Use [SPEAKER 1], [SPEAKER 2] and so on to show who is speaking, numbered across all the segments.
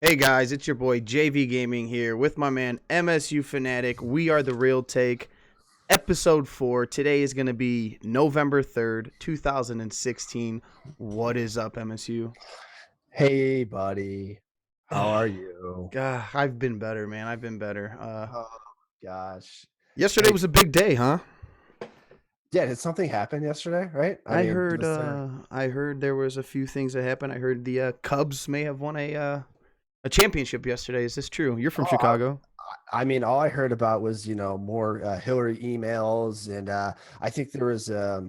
[SPEAKER 1] Hey guys, it's your boy JV Gaming here with my man MSU Fanatic. We are the Real Take. Episode 4. Today is going to be November 3rd, 2016. What is up, MSU?
[SPEAKER 2] Hey, buddy. How are you?
[SPEAKER 1] I've been better, man. I've been better.
[SPEAKER 2] Oh, gosh.
[SPEAKER 1] Yesterday
[SPEAKER 2] Hey,
[SPEAKER 1] was a big day, huh?
[SPEAKER 2] yeah, did something happen yesterday, right? I
[SPEAKER 1] I
[SPEAKER 2] mean,
[SPEAKER 1] heard
[SPEAKER 2] was there
[SPEAKER 1] uh I heard there was a few things that happened. I heard the Cubs may have won a championship yesterday. Is this true? You're from
[SPEAKER 2] oh, I,
[SPEAKER 1] Chicago.
[SPEAKER 2] I mean, all I heard about was, more Hillary emails and I think there was a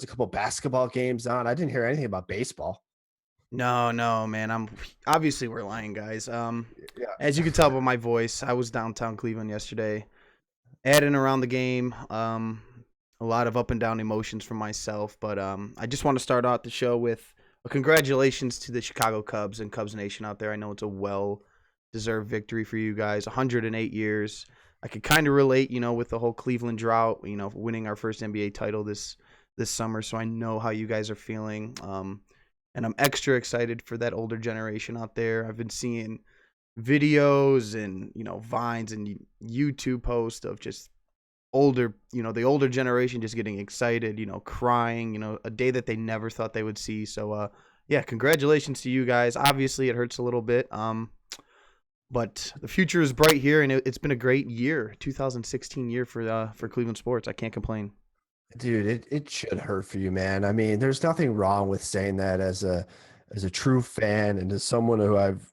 [SPEAKER 2] couple basketball games on. I didn't hear anything about baseball.
[SPEAKER 1] No, no, man. I'm obviously we're lying, guys. As you can tell
[SPEAKER 2] Yeah.
[SPEAKER 1] by my voice, I was downtown Cleveland yesterday, adding around the game. A lot of up and down emotions for myself, but I just want to start out the show with a congratulations to the Chicago Cubs and Cubs Nation out there. I know it's a well-deserved victory for you guys. 108 years. I could kind of relate, with the whole Cleveland drought. Winning our first NBA title this summer, so I know how you guys are feeling. And I'm extra excited for that older generation out there. I've been seeing videos and vines and YouTube posts of just older, the older generation just getting excited, crying, a day that they never thought they would see. So yeah, congratulations to you guys. Obviously it hurts a little bit. But the future is bright here, and it's been a great year, 2016 year for Cleveland sports. I can't complain.
[SPEAKER 2] Dude, it should hurt for you, man. I mean, there's nothing wrong with saying that as a true fan and as someone who I've,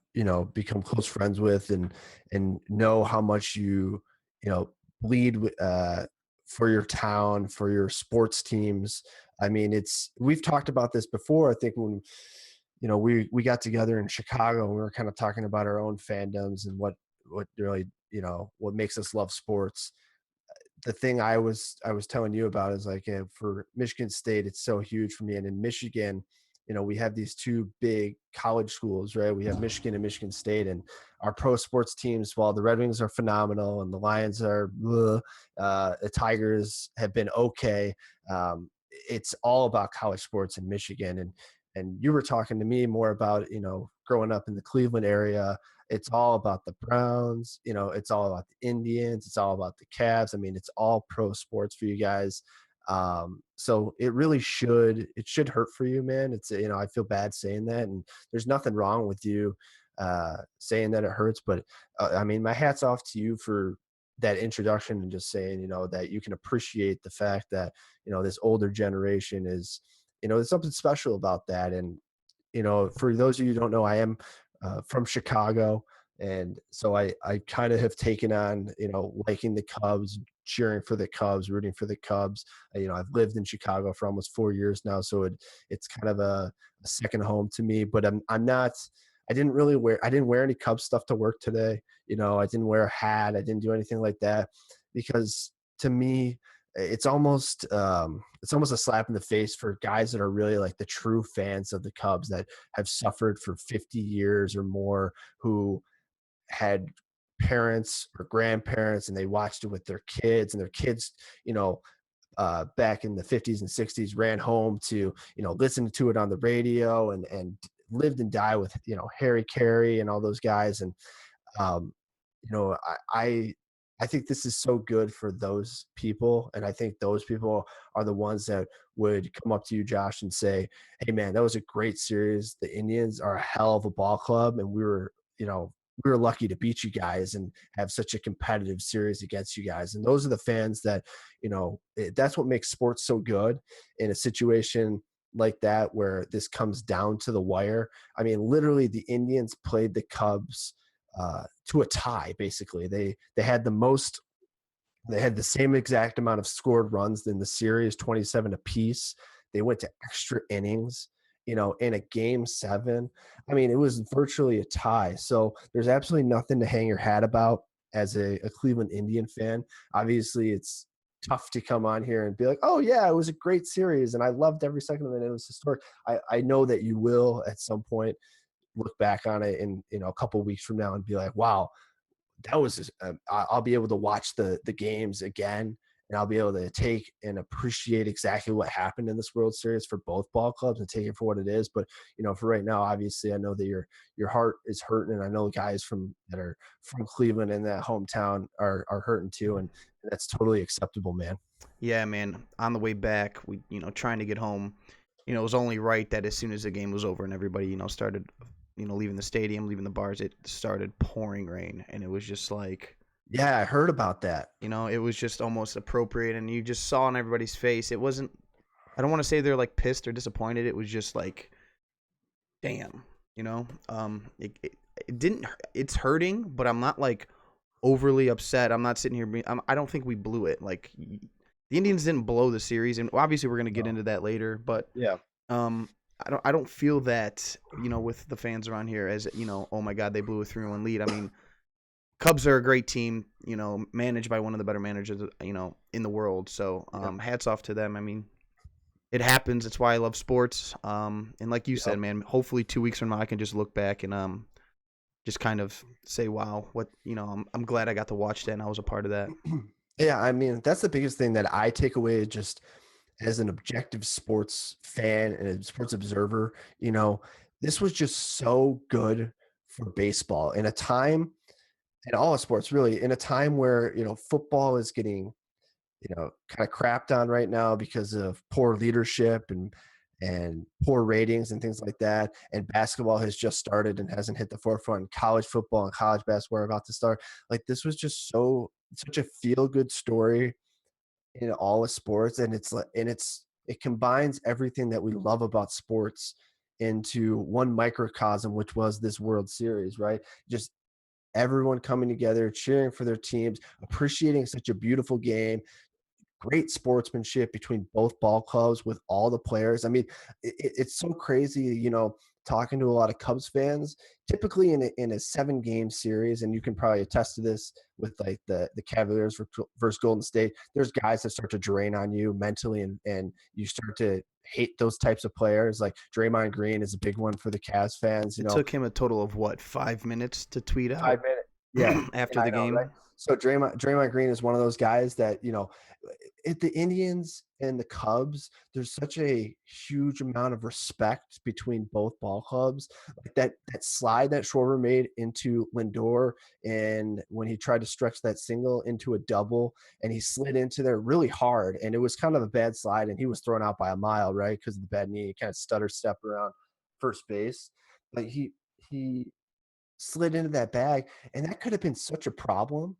[SPEAKER 2] become close friends with and know how much you know, bleed for your town, for your sports teams. I mean, we've talked about this before. I think when we got together in Chicago and we were kind of talking about our own fandoms and what really, what makes us love sports. The thing I was telling you about is like, for Michigan State, it's so huge for me. And in Michigan, we have these two big college schools, right? We have Michigan and Michigan State, and our pro sports teams. While the Red Wings are phenomenal and the Lions are, the Tigers have been okay. It's all about college sports in Michigan, and you were talking to me more about growing up in the Cleveland area. It's all about the Browns, it's all about the Indians, it's all about the Cavs. I mean, it's all pro sports for you guys. So it should hurt for you, man. I feel bad saying that, and there's nothing wrong with you saying that it hurts, but I mean, my hat's off to you for that introduction and just saying, that you can appreciate the fact that, this older generation is, there's something special about that. And for those of you who don't know, I am from Chicago, and so I kind of have taken on liking the Cubs, cheering for the Cubs, rooting for the Cubs. I've lived in Chicago for almost 4 years now, so it's kind of a second home to me. But I'm not. I didn't wear any Cubs stuff to work today. I didn't wear a hat. I didn't do anything like that because to me it's almost a slap in the face for guys that are really like the true fans of the Cubs that have suffered for 50 years or more, who had parents or grandparents and they watched it with their kids, and their kids, back in the 50s and 60s ran home to, listen to it on the radio, and lived and died with, Harry Carey and all those guys. And um, you know, I think this is so good for those people, and I think those people are the ones that would come up to you, Josh, and say, "Hey, man, that was a great series. The Indians are a hell of a ball club, and we were lucky to beat you guys and have such a competitive series against you guys." And those are the fans that, that's what makes sports so good in a situation like that where this comes down to the wire. I mean, literally, the Indians played the Cubs to a tie. Basically, they had the most. They had the same exact amount of scored runs in the series, 27 apiece. They went to extra innings. In a game 7. I mean, it was virtually a tie. So there's absolutely nothing to hang your hat about as a Cleveland Indian fan. Obviously, it's tough to come on here and be like, "Oh yeah, it was a great series, and I loved every second of it. It was historic." I know that you will at some point look back on it in a couple of weeks from now and be like, wow, that was I'll be able to watch the games again and I'll be able to take and appreciate exactly what happened in this World Series for both ball clubs and take it for what it is. But for right now, obviously, I know that your heart is hurting, and I know guys that are from Cleveland and that hometown are hurting too, and that's totally acceptable, man.
[SPEAKER 1] Yeah, man. On the way back, we trying to get home. It was only right that as soon as the game was over and everybody started leaving the stadium, leaving the bars, it started pouring rain, and it was just like
[SPEAKER 2] Yeah, I heard about that.
[SPEAKER 1] it was just almost appropriate, and you just saw on everybody's face. It wasn't. I don't want to say they're like pissed or disappointed. It was just like, damn, it didn't. It's hurting, but I'm not like overly upset. I'm not sitting here. I don't think we blew it. Like the Indians didn't blow the series, and obviously we're gonna get into that later. But
[SPEAKER 2] Yeah.
[SPEAKER 1] um, I don't feel that with the fans around here as oh my god, they blew a 3-1 lead. I mean, Cubs are a great team, managed by one of the better managers in the world. So
[SPEAKER 2] Yep.
[SPEAKER 1] hats off to them. I mean, it happens. It's why I love sports. And like you said,
[SPEAKER 2] Yep.
[SPEAKER 1] man, hopefully 2 weeks from now I can just look back and just kind of say, wow, what I'm glad I got to watch that and I was a part of that.
[SPEAKER 2] Yeah, I mean, that's the biggest thing that I take away just as an objective sports fan and a sports observer. This was just so good for baseball in a time, and all sports really, in a time where, football is getting, kind of crapped on right now because of poor leadership and poor ratings and things like that. And basketball has just started and hasn't hit the forefront. College football and college basketball are about to start. Like, this was just such a feel good story in all of sports, and it combines everything that we love about sports into one microcosm, which was this World Series, right? Just everyone coming together, cheering for their teams, appreciating such a beautiful game, great sportsmanship between both ball clubs with all the players. I mean, it's so crazy, talking to a lot of Cubs fans. Typically, in a 7-game series, and you can probably attest to this with like the Cavaliers versus Golden State. There's guys that start to drain on you mentally, and you start to hate those types of players. Like Draymond Green is a big one for the Cavs fans.
[SPEAKER 1] It took him a total of what, 5 minutes to tweet out
[SPEAKER 2] 5 minutes. Yeah,
[SPEAKER 1] after
[SPEAKER 2] yeah, I
[SPEAKER 1] the
[SPEAKER 2] know, right?
[SPEAKER 1] game.
[SPEAKER 2] So Draymond Green is one of those guys that, at the Indians and the Cubs, there's such a huge amount of respect between both ball clubs. Like that slide that Schwarber made into Lindor, and when he tried to stretch that single into a double, and he slid into there really hard, and it was kind of a bad slide, and he was thrown out by a mile, right? Because of the bad knee, he kind of stutter step around first base. Like he slid into that bag, and that could have been such a problem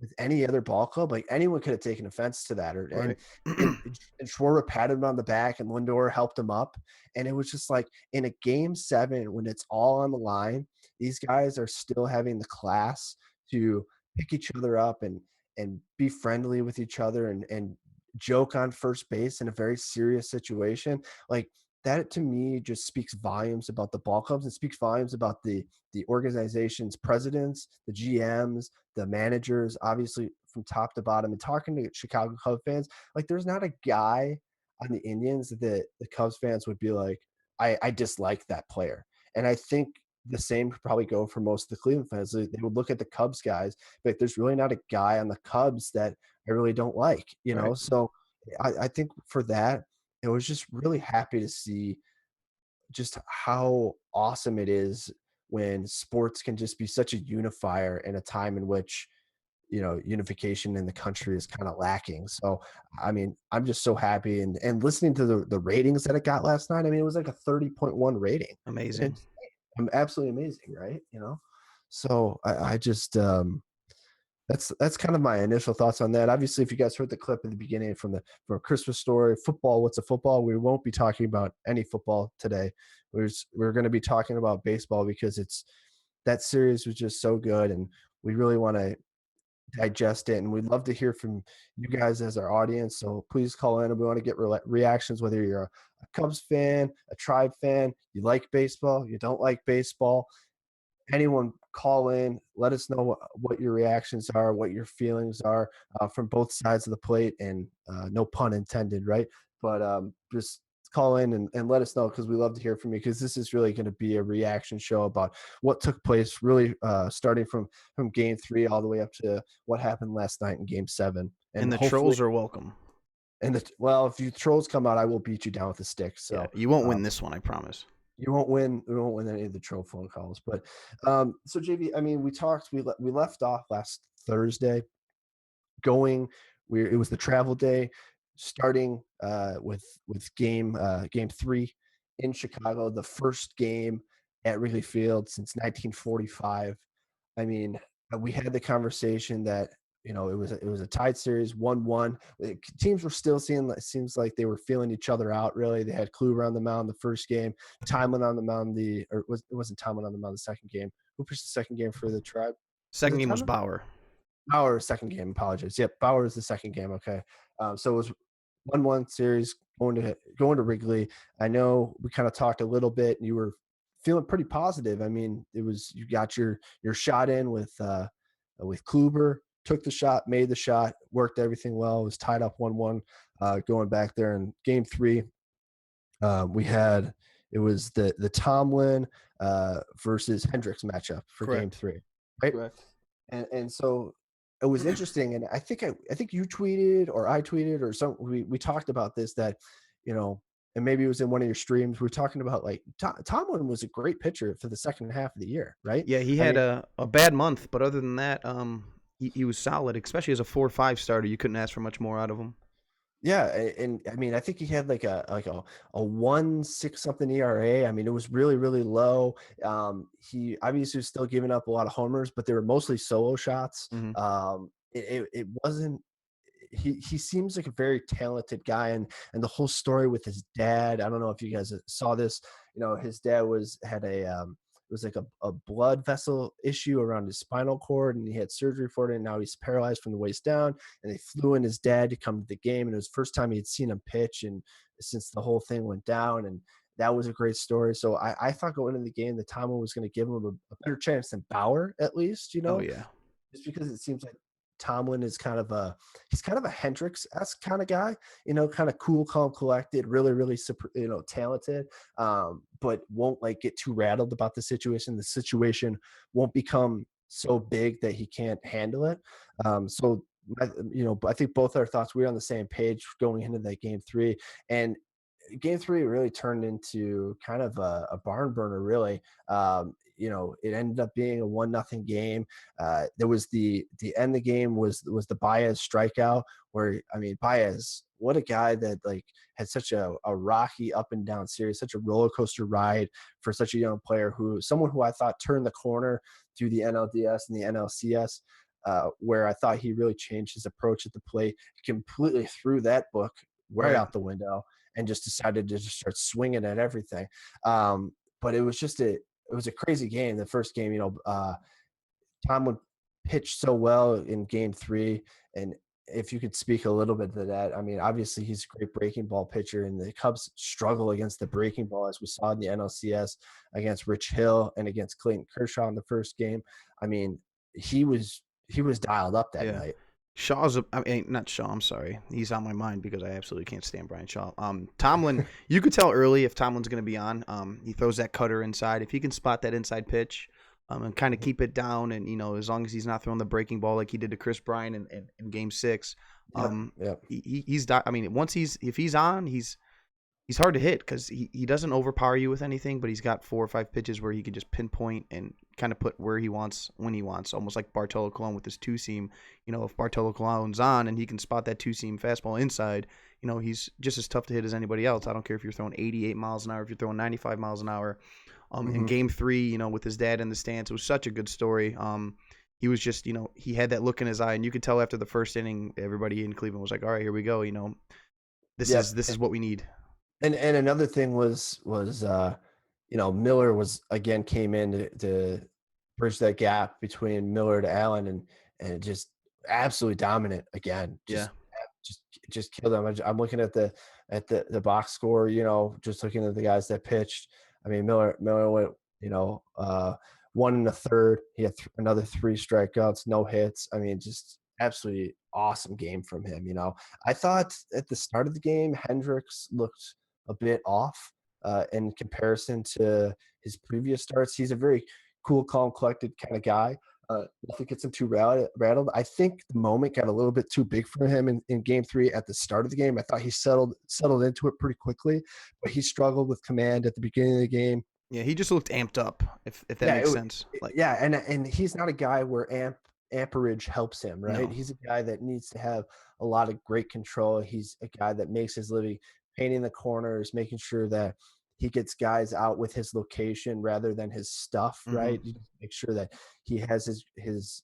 [SPEAKER 2] with any other ball club. Like, anyone could have taken offense to that, or and
[SPEAKER 1] Right.
[SPEAKER 2] and and Schwarber patted him on the back, and Lindor helped him up, and it was just like in a game 7 when it's all on the line, these guys are still having the class to pick each other up and be friendly with each other and joke on first base in a very serious situation. Like, that to me just speaks volumes about the ball clubs, and speaks volumes about the organization's presidents, the GMs, the managers, obviously from top to bottom. And talking to Chicago Cubs fans, like, there's not a guy on the Indians that the Cubs fans would be like, I dislike that player. And I think the same could probably go for most of the Cleveland fans. They would look at the Cubs guys, but there's really not a guy on the Cubs that I really don't like.
[SPEAKER 1] Right.
[SPEAKER 2] So I think for that, it was just really happy to see just how awesome it is when sports can just be such a unifier in a time in which unification in the country is kind of lacking. So I mean, I'm just so happy, and listening to the ratings that it got last night. I mean, it was like a 30.1 rating.
[SPEAKER 1] Amazing.
[SPEAKER 2] It's absolutely amazing, right? So I just that's kind of my initial thoughts on that. Obviously, if you guys heard the clip at the beginning from a Christmas Story, football, what's a football? We won't be talking about any football today. We're going to be talking about baseball, because that series was just so good, and we really want to digest it. And we'd love to hear from you guys as our audience. So please call in, and we want to get reactions, whether you're a Cubs fan, a Tribe fan, you like baseball, you don't like baseball. Anyone call in, let us know what your reactions are, what your feelings are, from both sides of the plate, and no pun intended, right? But just call in and let us know, because we love to hear from you, because this is really going to be a reaction show about what took place, really starting from game 3 all the way up to what happened last night in game 7. And
[SPEAKER 1] And the
[SPEAKER 2] hopefully,
[SPEAKER 1] trolls are welcome.
[SPEAKER 2] well, if you trolls come out, I will beat you down with a stick.
[SPEAKER 1] Yeah,
[SPEAKER 2] So
[SPEAKER 1] you won't
[SPEAKER 2] um,
[SPEAKER 1] win this one, I promise.
[SPEAKER 2] you won't win. We won't win any of the troll phone calls. But so JB, I mean, we left off last Thursday going. It was the travel day, starting with game 3 in Chicago, the first game at Wrigley Field since 1945. I mean, we had the conversation that, it was a tied series, 1-1. Teams were still seeing. It seems like they were feeling each other out. Really, they had Kluber on the mound the first game, Timlin on the mound. It wasn't Timlin on the mound the second game. Who pitched the second game for the Tribe? Was
[SPEAKER 1] Second
[SPEAKER 2] it
[SPEAKER 1] game was
[SPEAKER 2] Timlin?
[SPEAKER 1] Bauer.
[SPEAKER 2] Bauer, second game. Apologies. Yep, Bauer is the second game. Okay, so it was 1-1 series going to Wrigley. I know we kind of talked a little bit, and you were feeling pretty positive. I mean, you got your shot in with Kluber, took the shot, made the shot, worked everything well. It was tied up 1-1 going back there in game 3. We had it was the Tomlin versus Hendricks matchup for game
[SPEAKER 1] Correct.
[SPEAKER 2] 3, right?
[SPEAKER 1] Correct.
[SPEAKER 2] And so it was interesting, and I think you tweeted or I tweeted or some we talked about this, that you know and maybe it was in one of your streams. We were talking about, like, Tomlin was a great pitcher for the second half of the year, right?
[SPEAKER 1] Yeah, he
[SPEAKER 2] I
[SPEAKER 1] had
[SPEAKER 2] mean,
[SPEAKER 1] a bad month, but other than that, he was solid, especially as a 4-5 starter. You couldn't ask for much more out of him.
[SPEAKER 2] yeah, and I mean, I think he had like a 1.6 something ERA. I mean, it was really, really low. He obviously was still giving up a lot of homers, but they were mostly solo shots.
[SPEAKER 1] Hmm.
[SPEAKER 2] It wasn't. He seems like a very talented guy, and the whole story with his dad. I don't know if you guys saw this. His dad had it was like a blood vessel issue around his spinal cord, and he had surgery for it, and now he's paralyzed from the waist down. And they flew in his dad to come to the game, and it was the first time he had seen him pitch, and since the whole thing went down. And that was a great story. So I thought going into the game that Tomlin was going to give him a better chance than Bauer, at least.
[SPEAKER 1] Oh yeah,
[SPEAKER 2] Just because it seems like Tomlin is kind of a Hendricks-esque kind of guy, kind of cool, calm, collected, really, really, talented, but won't like get too rattled about the situation. The situation won't become so big that he can't handle it. So, I think both our thoughts, we were on the same page going into that game 3. And game 3 really turned into kind of a barn burner, really. It ended up being a 1-0 game. There was the end of the game was the Baez strikeout, where, I mean, Baez, what a guy that, like, had such a rocky up and down series, such a roller coaster ride for such a young player, someone who I thought turned the corner through the NLDS and the NLCS. Where I thought he really changed his approach at the plate, completely threw that book right
[SPEAKER 1] right.
[SPEAKER 2] out the window, and just decided to just start swinging at everything. But it was a crazy game. The first game, Tomlin pitched so well in game 3. And if you could speak a little bit to that, I mean, obviously he's a great breaking ball pitcher, and the Cubs struggle against the breaking ball, as we saw in the NLCS against Rich Hill and against Clayton Kershaw in the first game. I mean, he was dialed up that
[SPEAKER 1] Yeah.
[SPEAKER 2] night.
[SPEAKER 1] I mean, not Shaw. I'm sorry. He's on my mind because I absolutely can't stand Brian Shaw. Tomlin, you could tell early if Tomlin's going to be on. He throws that cutter inside. If he can spot that inside pitch, and kind of keep it down, and as long as he's not throwing the breaking ball like he did to Chris Bryant in Game 6,
[SPEAKER 2] Yep, yep.
[SPEAKER 1] I mean, if he's on, he's hard to hit because he doesn't overpower you with anything, but he's got 4 or 5 pitches where he can just pinpoint and kind of put where he wants when he wants, almost like Bartolo Colon with his 2-seam. If Bartolo Colon's on and he can spot that 2-seam fastball inside, he's just as tough to hit as anybody else. I don't care if you're throwing 88 miles an hour, if you're throwing 95 miles an hour. In
[SPEAKER 2] Hmm.
[SPEAKER 1] Game 3, with his dad in the stands, it was such a good story. He was just, he had that look in his eye, and you could tell after the first inning, everybody in Cleveland was like, "All right, here we go. This is
[SPEAKER 2] Yep.
[SPEAKER 1] this is what we need."
[SPEAKER 2] And another thing was Miller was again came in to bridge that gap between Miller to Allen, and just absolutely dominant again.
[SPEAKER 1] Yeah.
[SPEAKER 2] Just killed them. I'm looking at the box score. Just looking at the guys that pitched. I mean, Miller went 1 1/3. He had another 3 strikeouts, no hits. I mean, just absolutely awesome game from him. I thought at the start of the game, Hendricks looked a bit off in comparison to his previous starts. He's a very cool, calm, collected kind of guy. Nothing gets him too rattled. I think the moment got a little bit too big for him in game three at the start of the game. I thought he settled into it pretty quickly, but he struggled with command at the beginning of the game.
[SPEAKER 1] Yeah, he just looked amped up, if that
[SPEAKER 2] Yeah,
[SPEAKER 1] makes sense. Like,
[SPEAKER 2] yeah, and he's not a guy where amperage helps him, right?
[SPEAKER 1] no.
[SPEAKER 2] He's a guy that needs to have a lot of great control. He's a guy that makes his living painting the corners, making sure that he gets guys out with his location rather than his stuff,
[SPEAKER 1] Hmm.
[SPEAKER 2] right? You make sure that he has his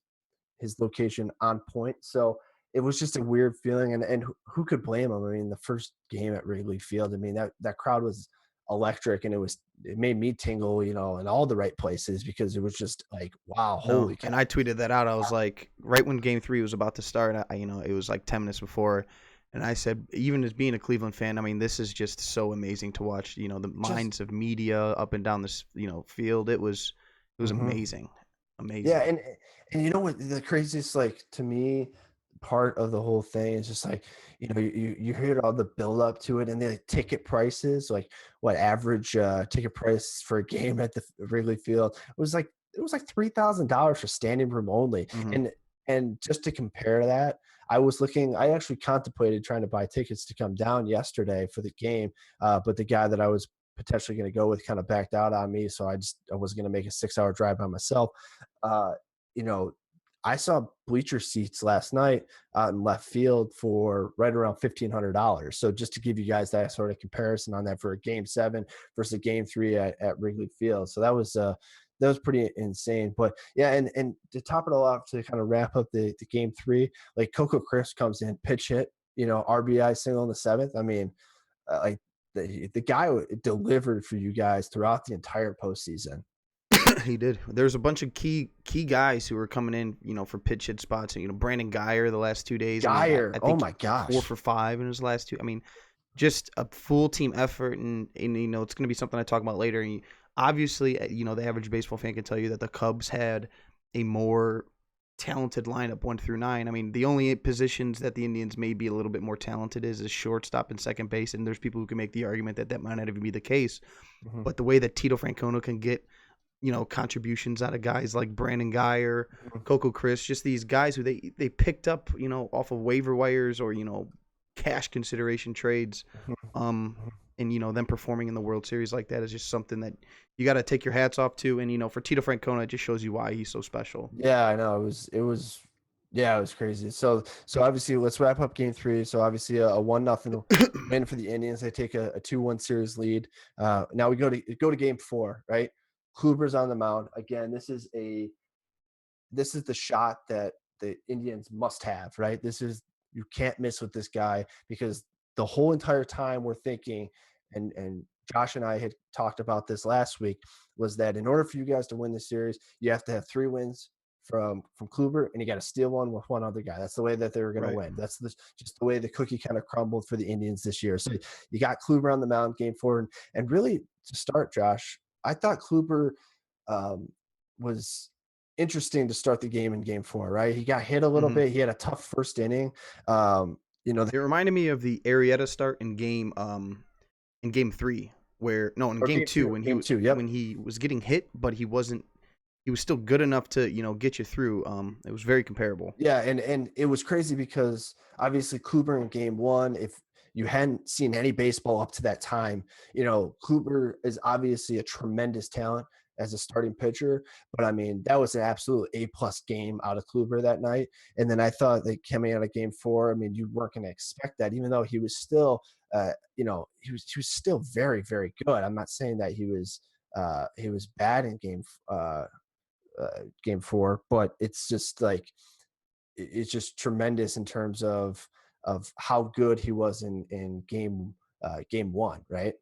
[SPEAKER 2] location on point. So it was just a weird feeling, and who could blame him? I mean, the first game at Wrigley Field, I mean that crowd was electric, and it made me tingle, in all the right places because it was just like, wow,
[SPEAKER 1] No,
[SPEAKER 2] holy cow.
[SPEAKER 1] and I tweeted that out. I was like, right when Game 3 was about to start, it was like 10 minutes before, and I said, even as being a Cleveland fan, I mean, this is just so amazing to watch. The
[SPEAKER 2] Just
[SPEAKER 1] minds of media up and down this, field. It was
[SPEAKER 2] mhm.
[SPEAKER 1] amazing,
[SPEAKER 2] Yeah,
[SPEAKER 1] amazing.
[SPEAKER 2] and you know what the craziest, like, to me, part of the whole thing is just like, you hear all the build up to it and the ticket prices, like what average ticket price for a game at the Wrigley Field. It was like $3,000 for standing room only.
[SPEAKER 1] Hmm.
[SPEAKER 2] And just to compare that, I actually contemplated trying to buy tickets to come down yesterday for the game, but the guy that I was potentially going to go with kind of backed out on me, so I wasn't going to make a 6 hour drive by myself. uh, you know, I saw bleacher seats last night out in left field for right around $1,500. So just to give you guys that sort of comparison on that for a game seven versus a game three at Wrigley Field. So that was pretty insane. But yeah, and to top it all off, to kind of wrap up the game three, like Coco Chris comes in, pitch hit, RBI single in the seventh. I mean, like the guy delivered for you guys throughout the entire postseason.
[SPEAKER 1] He did. There's a bunch of key guys who were coming in, for pitch hit spots. Brandon Geyer the last 2 days. I mean,
[SPEAKER 2] Geyer,
[SPEAKER 1] I
[SPEAKER 2] oh
[SPEAKER 1] think
[SPEAKER 2] my
[SPEAKER 1] 4 for 5 in his last two. I mean, just a full team effort, and it's going to be something I talk about later. And obviously, the average baseball fan can tell you that the Cubs had a more talented lineup 1 through 9. I mean, the only positions that the Indians may be a little bit more talented is shortstop and second base, and there's people who can make the argument that might not even be the case.
[SPEAKER 2] gosh.
[SPEAKER 1] But the way that Tito Francono can get contributions out of guys like Brandon Geyer,
[SPEAKER 2] Mhm,
[SPEAKER 1] Coco Chris, just these guys who they picked up, off of waiver wires or cash consideration trades.
[SPEAKER 2] mhm,
[SPEAKER 1] Um,
[SPEAKER 2] mhm.
[SPEAKER 1] and them performing in the World Series like that is just something that you got to take your hats off to. And for Tito Francona, it just shows you why he's so special.
[SPEAKER 2] Yeah, I know. Yeah, it was crazy. So obviously, let's wrap up game three. So obviously, a 1-0 win for the Indians. They take a 2-1 series lead. Now we go to game four, right? Kluber's on the mound again. This is the shot that the Indians must have, right? You can't miss with this guy because the whole entire time we're thinking, and Josh and I had talked about this last week, was that in order for you guys to win the series, you have to have 3 wins from Kluber, and you got to steal one with one other guy. That's the way that they were going to
[SPEAKER 1] Right.
[SPEAKER 2] win. Just the way the cookie kind of crumbled for the Indians this year. So you got Kluber on the mound game four, and really to start, Josh, I thought Kluber um, was interesting to start the game in game four, right? He got hit a little
[SPEAKER 1] Hmm.
[SPEAKER 2] bit. He had a tough first inning. Um, you know,
[SPEAKER 1] It reminded me of the Arietta start in game 3, where no, in
[SPEAKER 2] or
[SPEAKER 1] game
[SPEAKER 2] game
[SPEAKER 1] 2,
[SPEAKER 2] two, game two. Yep.
[SPEAKER 1] when he was getting hit, but he was still good enough to get you through. It was very comparable.
[SPEAKER 2] Yeah, and it was crazy because obviously Kluber in game one, if you hadn't seen any baseball up to that time, Kluber is obviously a tremendous talent as a starting pitcher. But I mean, that was an absolute A-plus game out of Kluber that night. And then I thought that coming out of game four, I mean, you weren't going to expect that, even though he was still, he was still very, very good. I'm not saying that he was bad in game four, but it's just like it's just tremendous in terms of how good he was in game one, right?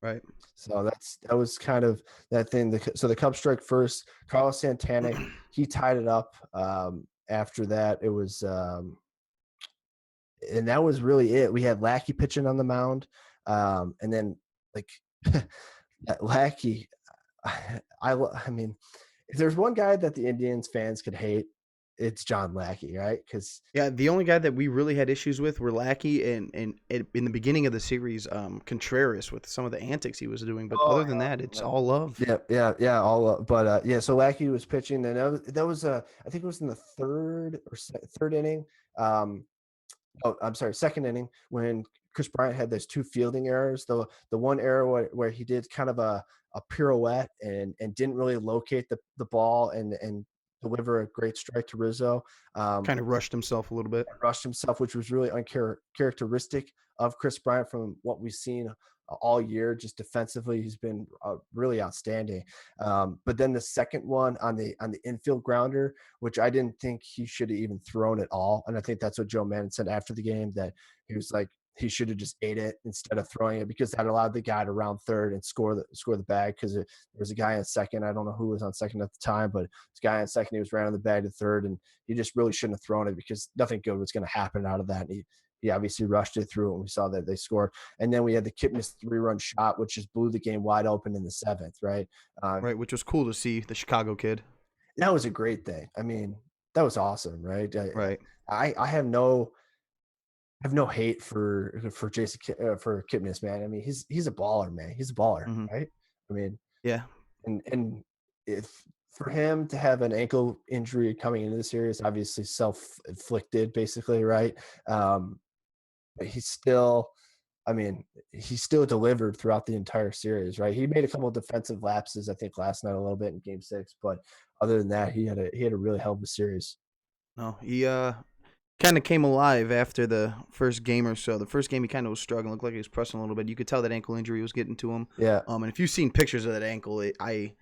[SPEAKER 1] Right.
[SPEAKER 2] So that was kind of that thing. So the Cubs strike first. Carlos Santana, he tied it up. After that, it was and that was really it. We had Lackey pitching on the mound, and then like that Lackey. I mean, if there's one guy that the Indians fans could hate, it's John Lackey, right? Because
[SPEAKER 1] Yeah, the only guy that we really had issues with were Lackey and in the beginning of the series, Contreras with some of the antics he was doing. But other than that, it's all love.
[SPEAKER 2] yeah, all but yeah. So Lackey was pitching, and that was I think it was in the third inning. Um, Oh, I'm sorry, second inning when Chris Bryant had those two fielding errors. The one error where he did kind of a pirouette and didn't really locate the ball and deliver a great strike to Rizzo.
[SPEAKER 1] Kind of rushed himself a little bit.
[SPEAKER 2] Rushed himself, which was really uncharacteristic of Chris Bryant from what we've seen all year. Just defensively, he's been really outstanding. But then the second one on the infield grounder, which I didn't think he should have even thrown at all, and I think that's what Joe Maddon said after the game, that he was like he should have just ate it instead of throwing it, because that allowed the guy to round third and score the bag, because there was a guy on second. I don't know who was on second at the time, but this guy on second, he was rounding the bag to third, and he just really shouldn't have thrown it because nothing good was going to happen out of that. And he obviously rushed it through, and we saw that they scored. And then we had the Kipnis 3-run shot, which just blew the game wide open in the seventh, right?
[SPEAKER 1] Right, which was cool to see the Chicago kid.
[SPEAKER 2] That was a great thing. I mean, that was awesome, right?
[SPEAKER 1] Right.
[SPEAKER 2] I have no hate for Jason for Kipnis, man. I mean, he's a baller, man. He's a baller,
[SPEAKER 1] Hmm.
[SPEAKER 2] right? I mean,
[SPEAKER 1] Yeah.
[SPEAKER 2] and if for him to have an ankle injury coming into the series, obviously self-inflicted, basically, right? But he's still, I mean, he still delivered throughout the entire series, right? He made a couple of defensive lapses, I think, last night a little bit in Game 6, but other than that, he had a really hell of a series.
[SPEAKER 1] No, he kind of came alive after the first game or so. The first game he kind of was struggling, looked like he was pressing a little bit. You could tell that ankle injury was getting to him.
[SPEAKER 2] Yeah,
[SPEAKER 1] And if you've seen pictures of that ankle, I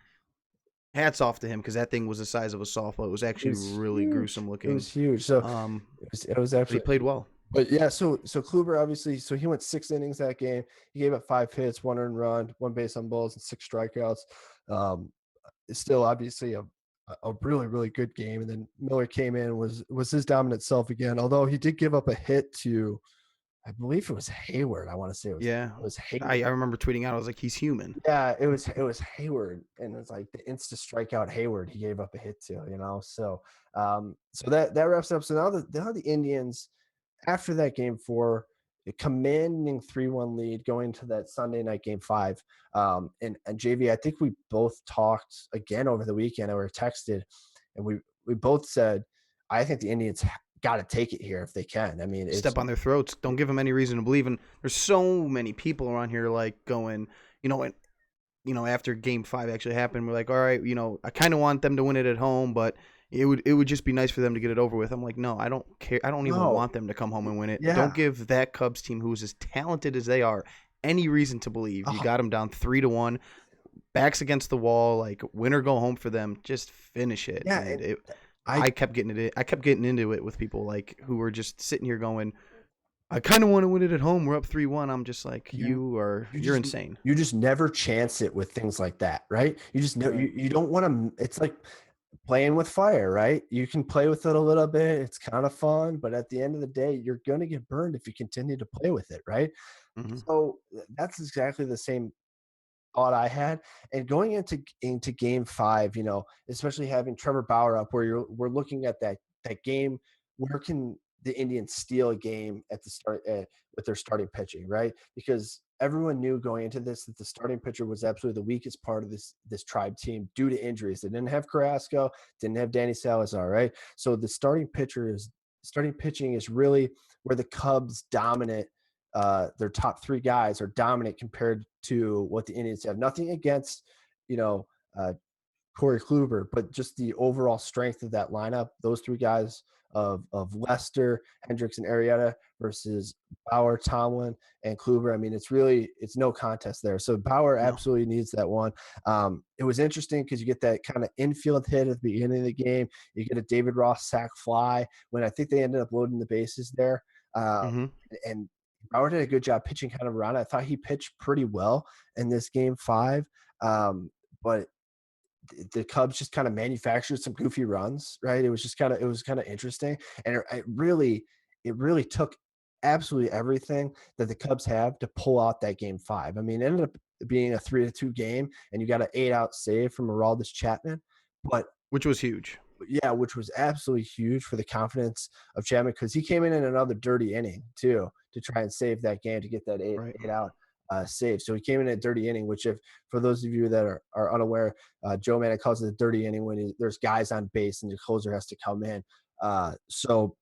[SPEAKER 1] hats off to him because that thing was the size of a softball. It was
[SPEAKER 2] it
[SPEAKER 1] actually
[SPEAKER 2] was
[SPEAKER 1] really
[SPEAKER 2] huge.
[SPEAKER 1] gruesome
[SPEAKER 2] It
[SPEAKER 1] looking.
[SPEAKER 2] was huge. So
[SPEAKER 1] Um,
[SPEAKER 2] it was
[SPEAKER 1] but he
[SPEAKER 2] absolutely.
[SPEAKER 1] played well.
[SPEAKER 2] But yeah, so Kluber obviously, so he went 6 innings that game. He gave up 5 hits, one earned run, one base on balls, and 6 strikeouts. Um, it's still obviously a really really good game. And then Miller came in, was his dominant self again. Although he did give up a hit to, I believe it was Hayward. I want to say it
[SPEAKER 1] Yeah,
[SPEAKER 2] was Hayward.
[SPEAKER 1] I remember tweeting out. I was like, he's human.
[SPEAKER 2] Yeah, it was Hayward, and it's like the insta strikeout Hayward he gave up a hit to. So that wraps up. So now the Indians, after that game four, a commanding 3-1 lead going to that Sunday night game five. And JV, I think we both talked again over the weekend, or texted, and we both said, I think the Indians got to take it here if they can. I mean,
[SPEAKER 1] Step on their throats. Don't give them any reason to believe. And there's so many people around here like going, and after Game 5 actually happened, we're like, all right, I kind of want them to win it at home, but it would just be nice for them to get it over with. I'm like, no, I don't care. I don't even
[SPEAKER 2] no,
[SPEAKER 1] want them to come home and win it. Don't
[SPEAKER 2] yeah,
[SPEAKER 1] give that Cubs team, who's as talented as they are, any reason to believe. You
[SPEAKER 2] oh,
[SPEAKER 1] got them down 3-1, backs against the wall, like win or go home for them. Just finish it.
[SPEAKER 2] yeah.
[SPEAKER 1] And
[SPEAKER 2] I
[SPEAKER 1] I kept getting it. I kept getting into it with people like who were just sitting here going, I kind of want to win it at home. We're up 3-1. I'm just like,
[SPEAKER 2] you you
[SPEAKER 1] you're
[SPEAKER 2] just
[SPEAKER 1] insane.
[SPEAKER 2] you just never chance it with things like that, right? You just know
[SPEAKER 1] Right.
[SPEAKER 2] you don't want to. It's like playing with fire, right? You can play with it a little bit. It's kind of fun, but at the end of the day, you're going to get burned if you continue to play with it, right?
[SPEAKER 1] Hmm.
[SPEAKER 2] So that's exactly the same thought I had. And going into game five, especially having Trevor Bauer up, where we're looking at that game, where can the Indians steal a game at the start with their starting pitching, right? Because everyone knew going into this that the starting pitcher was absolutely the weakest part of this Tribe team due to injuries. They didn't have Carrasco, didn't have Danny Salazar, right? So the starting pitching is really where the Cubs dominate. Their top three guys are dominant compared to what the Indians have. Nothing against, you know, uh, Corey Kluber, but just the overall strength of that lineup. Those three guys of Lester, Hendricks, and Arrieta versus Bauer, Tomlin, and Kluber. I mean, it's no contest there. So Bauer
[SPEAKER 1] No.
[SPEAKER 2] absolutely needs that one. It was interesting because you get that kind of infield hit at the beginning of the game. You get a David Ross sac fly when I think they ended up loading the bases there.
[SPEAKER 1] Hmm.
[SPEAKER 2] And Bauer did a good job pitching kind of around. I thought he pitched pretty well in this game five. But the Cubs just kind of manufactured some goofy runs, right? It was kind of interesting, and it really took absolutely everything that the Cubs have to pull out that game five. I mean, it ended up being a 3-2 game, and you got an 8-out save from Aroldis Chapman, but
[SPEAKER 1] Which was huge.
[SPEAKER 2] Yeah, which was absolutely huge for the confidence of Chapman because he came in another dirty inning too to try and save that game to get that
[SPEAKER 1] Right.
[SPEAKER 2] eight out save. So he came in a dirty inning, which if for those of you that are unaware, Joe Manning calls it a dirty inning when there's guys on base and the closer has to come in. So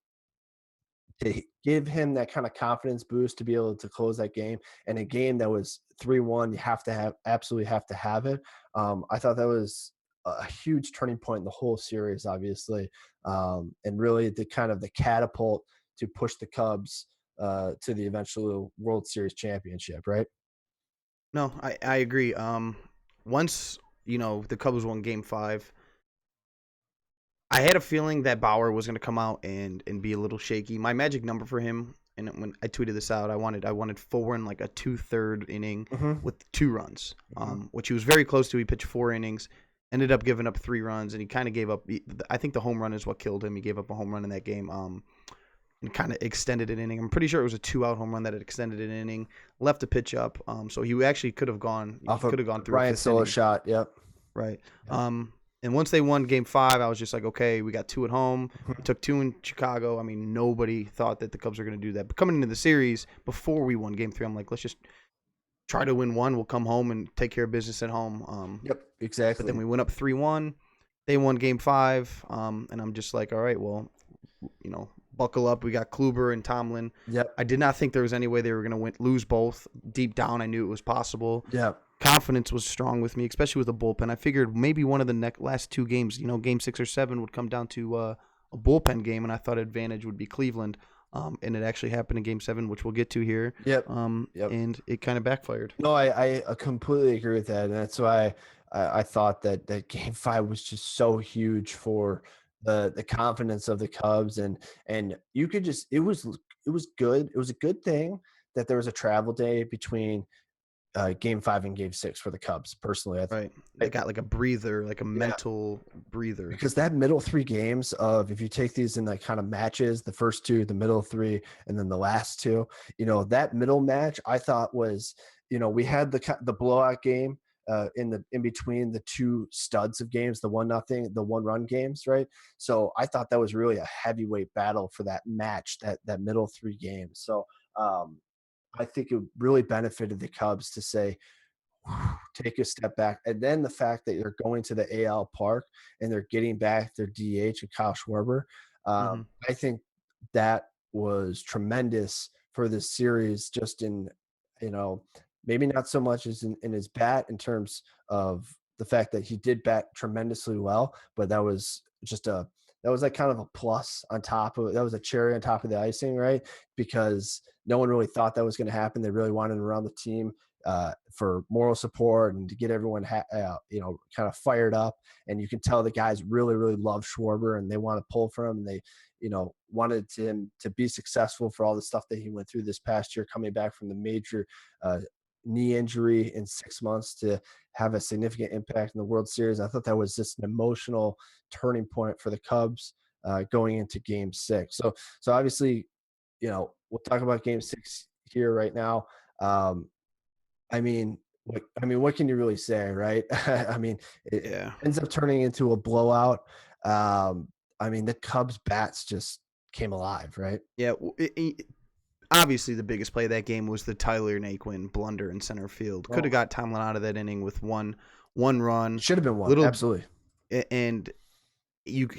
[SPEAKER 2] to give him that kind of confidence boost to be able to close that game and a game that was 3-1, you have to have absolutely have to have it. I thought that was a huge turning point in the whole series, obviously, and really the kind of the catapult to push the Cubs to the eventual World Series championship, right?
[SPEAKER 1] No, I agree. Once the Cubs won Game 5, I had a feeling that Bauer was going to come out and be a little shaky. My magic number for him, and when I tweeted this out, I wanted 4 in like a 2/3 inning
[SPEAKER 2] Mm-hmm.
[SPEAKER 1] with 2 runs,
[SPEAKER 2] Mm-hmm.
[SPEAKER 1] which he was very close to. He pitched 4 innings, ended up giving up 3 runs, and he kind of gave up. I think the home run is what killed him. He gave up a home run in that game. And kind of extended an inning. I'm pretty sure it was a 2-out home run that had extended an inning, left a pitch up. So he actually could have gone. He
[SPEAKER 2] Off a
[SPEAKER 1] could have gone through a
[SPEAKER 2] Brian
[SPEAKER 1] fifth
[SPEAKER 2] Solo
[SPEAKER 1] inning.
[SPEAKER 2] shot. Yep.
[SPEAKER 1] Right.
[SPEAKER 2] Yep.
[SPEAKER 1] And once they won Game 5, I was just like, okay, we got 2 at home. We
[SPEAKER 2] Mhm.
[SPEAKER 1] took 2 in Chicago. I mean, nobody thought that the Cubs were going to do that. But coming into the series, before we won Game 3, I'm like, let's just try to win one. We'll come home and take care of business at home.
[SPEAKER 2] Yep.
[SPEAKER 1] But then
[SPEAKER 2] Exactly.
[SPEAKER 1] we went up 3-1. They won Game 5. And I'm just like, all right, well, buckle up. We got Kluber and Tomlin.
[SPEAKER 2] Yep.
[SPEAKER 1] I did not think there was any way they were going to lose both. Deep down, I knew it was possible.
[SPEAKER 2] Yep.
[SPEAKER 1] Confidence was strong with me, especially with the bullpen. I figured maybe one of the last 2 games, Game 6 or 7, would come down to a bullpen game, and I thought advantage would be Cleveland. And it actually happened in Game 7, which we'll get to here.
[SPEAKER 2] Yep. Yep.
[SPEAKER 1] And it kind of backfired.
[SPEAKER 2] No, I completely agree with that, and that's why I thought that Game 5 was just so huge for the confidence of the Cubs, and you could just it was good. It was a good thing that there was a travel day between Game 5 and Game 6 for the Cubs. Personally,
[SPEAKER 1] Right.
[SPEAKER 2] I
[SPEAKER 1] They got like a breather, like a
[SPEAKER 2] yeah,
[SPEAKER 1] mental breather.
[SPEAKER 2] because that middle 3 games of if you take these in like kind of matches, the first 2, the middle 3, and then the last 2, that middle match I thought was, we had the blowout game in between the 2 studs of games, the 1-0, the 1-run games, right? So I thought that was really a heavyweight battle for that match, that middle 3 games. So I think it really benefited the Cubs to say, take a step back. And then the fact that they're going to the AL Park and they're getting back their DH and Kyle Schwarber,
[SPEAKER 1] Hmm.
[SPEAKER 2] I think that was tremendous for this series. Just in, you know, maybe not so much as in his bat in terms of the fact that he did bat tremendously well, but that was like kind of a plus on top of that was a cherry on top of the icing, right? Because no one really thought that was going to happen. They really wanted around the team for moral support and to get everyone, kind of fired up. And you can tell the guys really, really love Schwarber and they want to pull for him. And they, wanted him to be successful for all the stuff that he went through this past year, coming back from the major knee injury in 6 months to have a significant impact in the World Series. I thought that was just an emotional turning point for the Cubs going into Game 6. So obviously, we'll talk about Game 6 here right now. I mean, what can you really say, right? I mean, it
[SPEAKER 1] Yeah.
[SPEAKER 2] ends up turning into a blowout. The Cubs bats just came alive, right?
[SPEAKER 1] Yeah. Obviously, the biggest play of that game was the Tyler Naquin blunder in center field. Could
[SPEAKER 2] Oh,
[SPEAKER 1] have got Tomlin out of that inning with one run.
[SPEAKER 2] should have been one.
[SPEAKER 1] Little
[SPEAKER 2] Absolutely.
[SPEAKER 1] and you,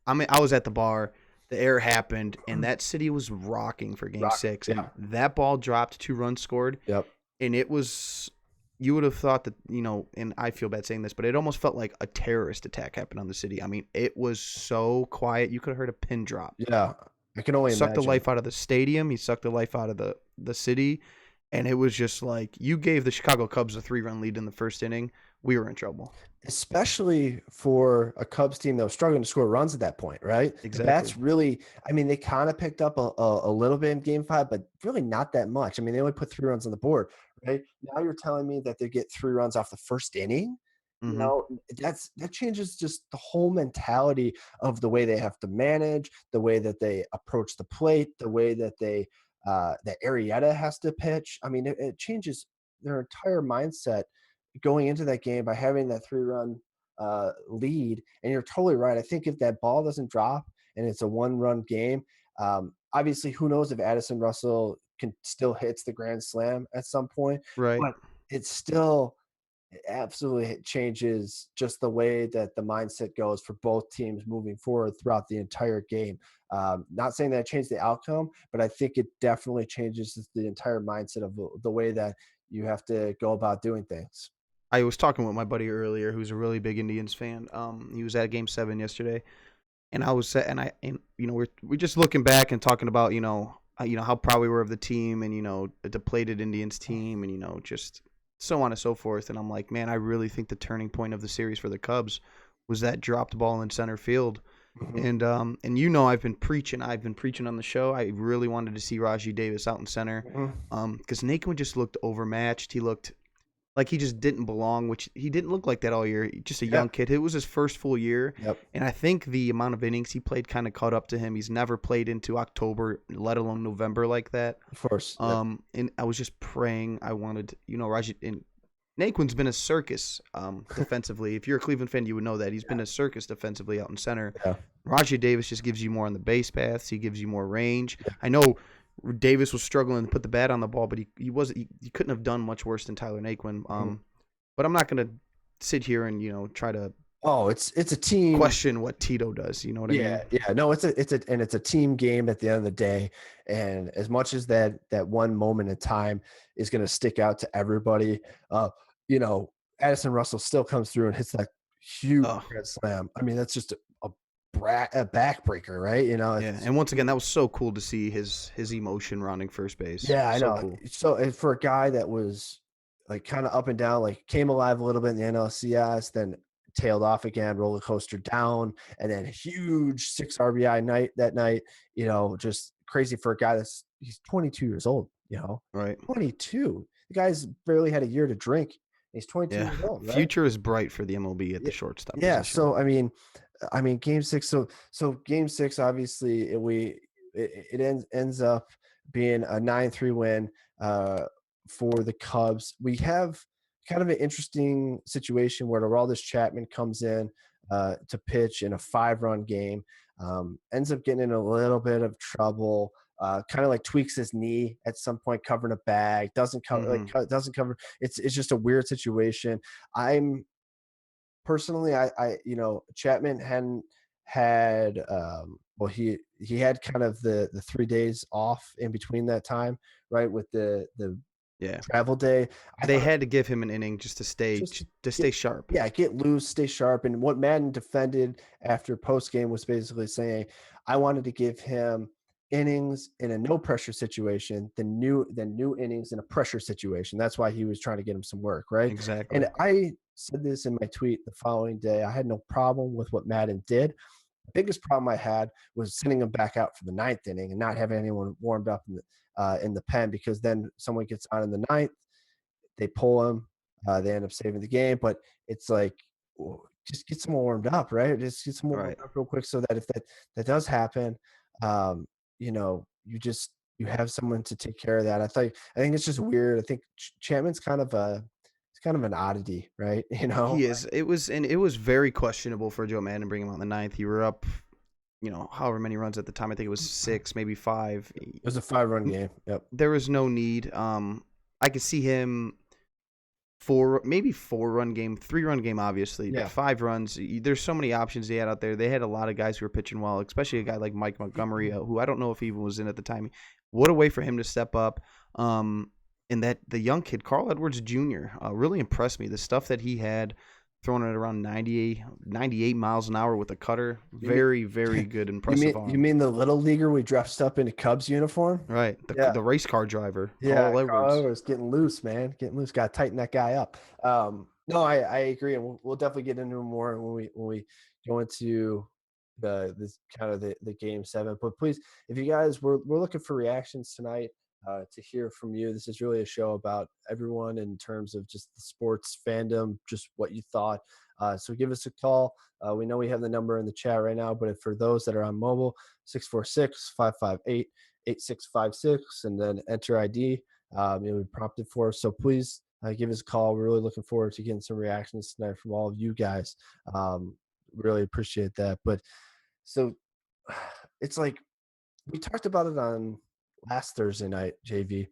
[SPEAKER 1] I mean, I was at the bar. The air happened, and
[SPEAKER 2] Mm.
[SPEAKER 1] that city was rocking for Game
[SPEAKER 2] Rock.
[SPEAKER 1] 6. And
[SPEAKER 2] Yeah.
[SPEAKER 1] that ball dropped, 2 runs scored,
[SPEAKER 2] Yep.
[SPEAKER 1] and it was. You would have thought that and I feel bad saying this, but it almost felt like a terrorist attack happened on the city. I mean, it was so quiet. You could have heard a pin drop.
[SPEAKER 2] Yeah. I can only
[SPEAKER 1] Sucked the
[SPEAKER 2] imagine.
[SPEAKER 1] life out of the stadium. He sucked the life out of the city, and it was just like you gave the Chicago Cubs a 3-run lead in the first inning. We were in trouble.
[SPEAKER 2] Especially for a Cubs team that was struggling to score runs at that point, right? The bats
[SPEAKER 1] Exactly.
[SPEAKER 2] really, they kind of picked up a little bit in Game 5, but really not that much. I mean, they only put 3 runs on the board, right? Now you're telling me that they get 3 runs off the first inning.
[SPEAKER 1] Hmm.
[SPEAKER 2] That changes just the whole mentality of the way they have to manage, the way that they approach the plate, the way that that Arrieta has to pitch. I mean, it changes their entire mindset going into that game by having that 3-run lead. And you're totally right. I think if that ball doesn't drop and it's a one-run game, obviously, who knows if Addison Russell can still hits the grand slam at some point,
[SPEAKER 1] Right.
[SPEAKER 2] but it's still it absolutely changes just the way that the mindset goes for both teams moving forward throughout the entire game. Not saying that it changed the outcome, but I think it definitely changes the entire mindset of the way that you have to go about doing things.
[SPEAKER 1] I was talking with my buddy earlier, who's a really big Indians fan. He was at Game 7 yesterday, and I was sa- and we're just looking back and talking about how proud we were of the team, and the depleted Indians team, and just so on and so forth. And I'm like, man, I really think the turning point of the series for the Cubs was that dropped ball in center field.
[SPEAKER 2] Mhm,
[SPEAKER 1] And I've been preaching on the show. I really wanted to see Rajai Davis out in center,
[SPEAKER 2] mhm.
[SPEAKER 1] because Naquin just looked overmatched. He looked like he just didn't belong, which he didn't look like that all year. Just a
[SPEAKER 2] Yeah.
[SPEAKER 1] young kid. It was his first full year,
[SPEAKER 2] Yep.
[SPEAKER 1] and I think the amount of innings he played kind of caught up to him. He's never played into October, let alone November like that.
[SPEAKER 2] Of course. Yep.
[SPEAKER 1] And I was just praying. I wanted, Rajai and Naquin's been a circus defensively. If you're a Cleveland fan, you would know that he's been a circus defensively out in center.
[SPEAKER 2] Yeah.
[SPEAKER 1] Rajai Davis just gives you more on the base paths. He gives you more range.
[SPEAKER 2] Yeah.
[SPEAKER 1] I know Davis was struggling to put the bat on the ball, but he couldn't have done much worse than Tyler Naquin.
[SPEAKER 2] Mhm.
[SPEAKER 1] But I'm not gonna sit here and try to
[SPEAKER 2] Oh, it's a team.
[SPEAKER 1] question what Tito does. You know what I
[SPEAKER 2] Yeah,
[SPEAKER 1] mean?
[SPEAKER 2] yeah. No, it's a team game at the end of the day. And as much as that one moment in time is going to stick out to everybody, uh, you know, Addison Russell still comes through and hits that huge
[SPEAKER 1] Oh
[SPEAKER 2] grand slam. I mean, that's just a backbreaker, right?
[SPEAKER 1] yeah.
[SPEAKER 2] It's
[SPEAKER 1] And once again, that was so cool to see his emotion rounding first base.
[SPEAKER 2] yeah, I
[SPEAKER 1] So
[SPEAKER 2] know.
[SPEAKER 1] cool.
[SPEAKER 2] So and for a guy that was like kind of up and down, like came alive a little bit in the NLCS, then tailed off again, roller coaster down, and then huge 6 RBI night that night. Just crazy for a guy he's 22 years old.
[SPEAKER 1] Right.
[SPEAKER 2] 22. The guy's barely had a year to drink. He's 22
[SPEAKER 1] Yeah.
[SPEAKER 2] years old, right?
[SPEAKER 1] Future is bright for the MLB at the
[SPEAKER 2] Yeah.
[SPEAKER 1] shortstop
[SPEAKER 2] Yeah.
[SPEAKER 1] position.
[SPEAKER 2] So I mean, game six. So game six, obviously, it ends up being a 9-3 win for the Cubs. We have kind of an interesting situation where Aroldis Chapman comes in to pitch in a 5-run game, ends up getting in a little bit of trouble. Kind of like tweaks his knee at some point, covering a bag. Doesn't cover,
[SPEAKER 1] Hmm.
[SPEAKER 2] doesn't cover. It's just a weird situation. I'm personally, Chapman hadn't had well, he had kind of the 3 days off in between that time, right? With the
[SPEAKER 1] Yeah.
[SPEAKER 2] travel day. I
[SPEAKER 1] They
[SPEAKER 2] thought
[SPEAKER 1] had to give him an inning just to stay
[SPEAKER 2] just
[SPEAKER 1] to
[SPEAKER 2] get
[SPEAKER 1] stay sharp.
[SPEAKER 2] yeah, get loose, stay sharp. And what Madden defended after post game was basically saying, I wanted to give him innings in a no pressure situation, than new innings in a pressure situation. That's why he was trying to get him some work, right? And
[SPEAKER 1] Exactly.
[SPEAKER 2] I said this in my tweet the following day. I had no problem with what Madden did. The biggest problem I had was sending him back out for the ninth inning and not having anyone warmed up in the pen, because then someone gets on in the ninth, they pull him, they end up saving the game. But it's like, just get someone warmed up, right? Just get someone warmed
[SPEAKER 1] Right.
[SPEAKER 2] up real quick so that if that does happen, you have someone to take care of that. I think it's just weird. I think Chapman's it's kind of an oddity, right?
[SPEAKER 1] He is. It was very questionable for Joe Madden to bring him out in the ninth. You were up, however many runs at the time. I think it was 6, maybe 5.
[SPEAKER 2] It was a 5-run game. Yep.
[SPEAKER 1] There was no need. I could see him maybe 4-run game, 3-run game, obviously, but
[SPEAKER 2] Yeah.
[SPEAKER 1] 5 runs. There's so many options they had out there. They had a lot of guys who were pitching well, especially a guy like Mike Montgomery, who I don't know if he even was in at the time. What a way for him to step up. And that the young kid Carl Edwards Jr. Really impressed me. The stuff that he had, throwing it around 98 miles an hour with a cutter,
[SPEAKER 2] You mean
[SPEAKER 1] very, very good,
[SPEAKER 2] you
[SPEAKER 1] impressive
[SPEAKER 2] mean you
[SPEAKER 1] arm.
[SPEAKER 2] mean the little leaguer we dressed up in a Cubs uniform?
[SPEAKER 1] Right,
[SPEAKER 2] Yeah.
[SPEAKER 1] the race car driver,
[SPEAKER 2] Yeah,
[SPEAKER 1] Carl
[SPEAKER 2] Carl
[SPEAKER 1] Edwards.
[SPEAKER 2] Edwards getting loose, man. Getting loose. Got to tighten that guy up. No, I agree, and we'll definitely get into it more when we go into this kind of the game seven. But please, if you guys we're looking for reactions tonight, to hear from you. This is really a show about everyone in terms of just the sports fandom, just what you thought. So give us a call. We know we have the number in the chat right now, but for those that are on mobile, 646-558-8656, and then enter ID. You'll be prompted for. So please give us a call. We're really looking forward to getting some reactions tonight from all of you guys. Really appreciate that. But so it's like we talked about it on last Thursday night, JV,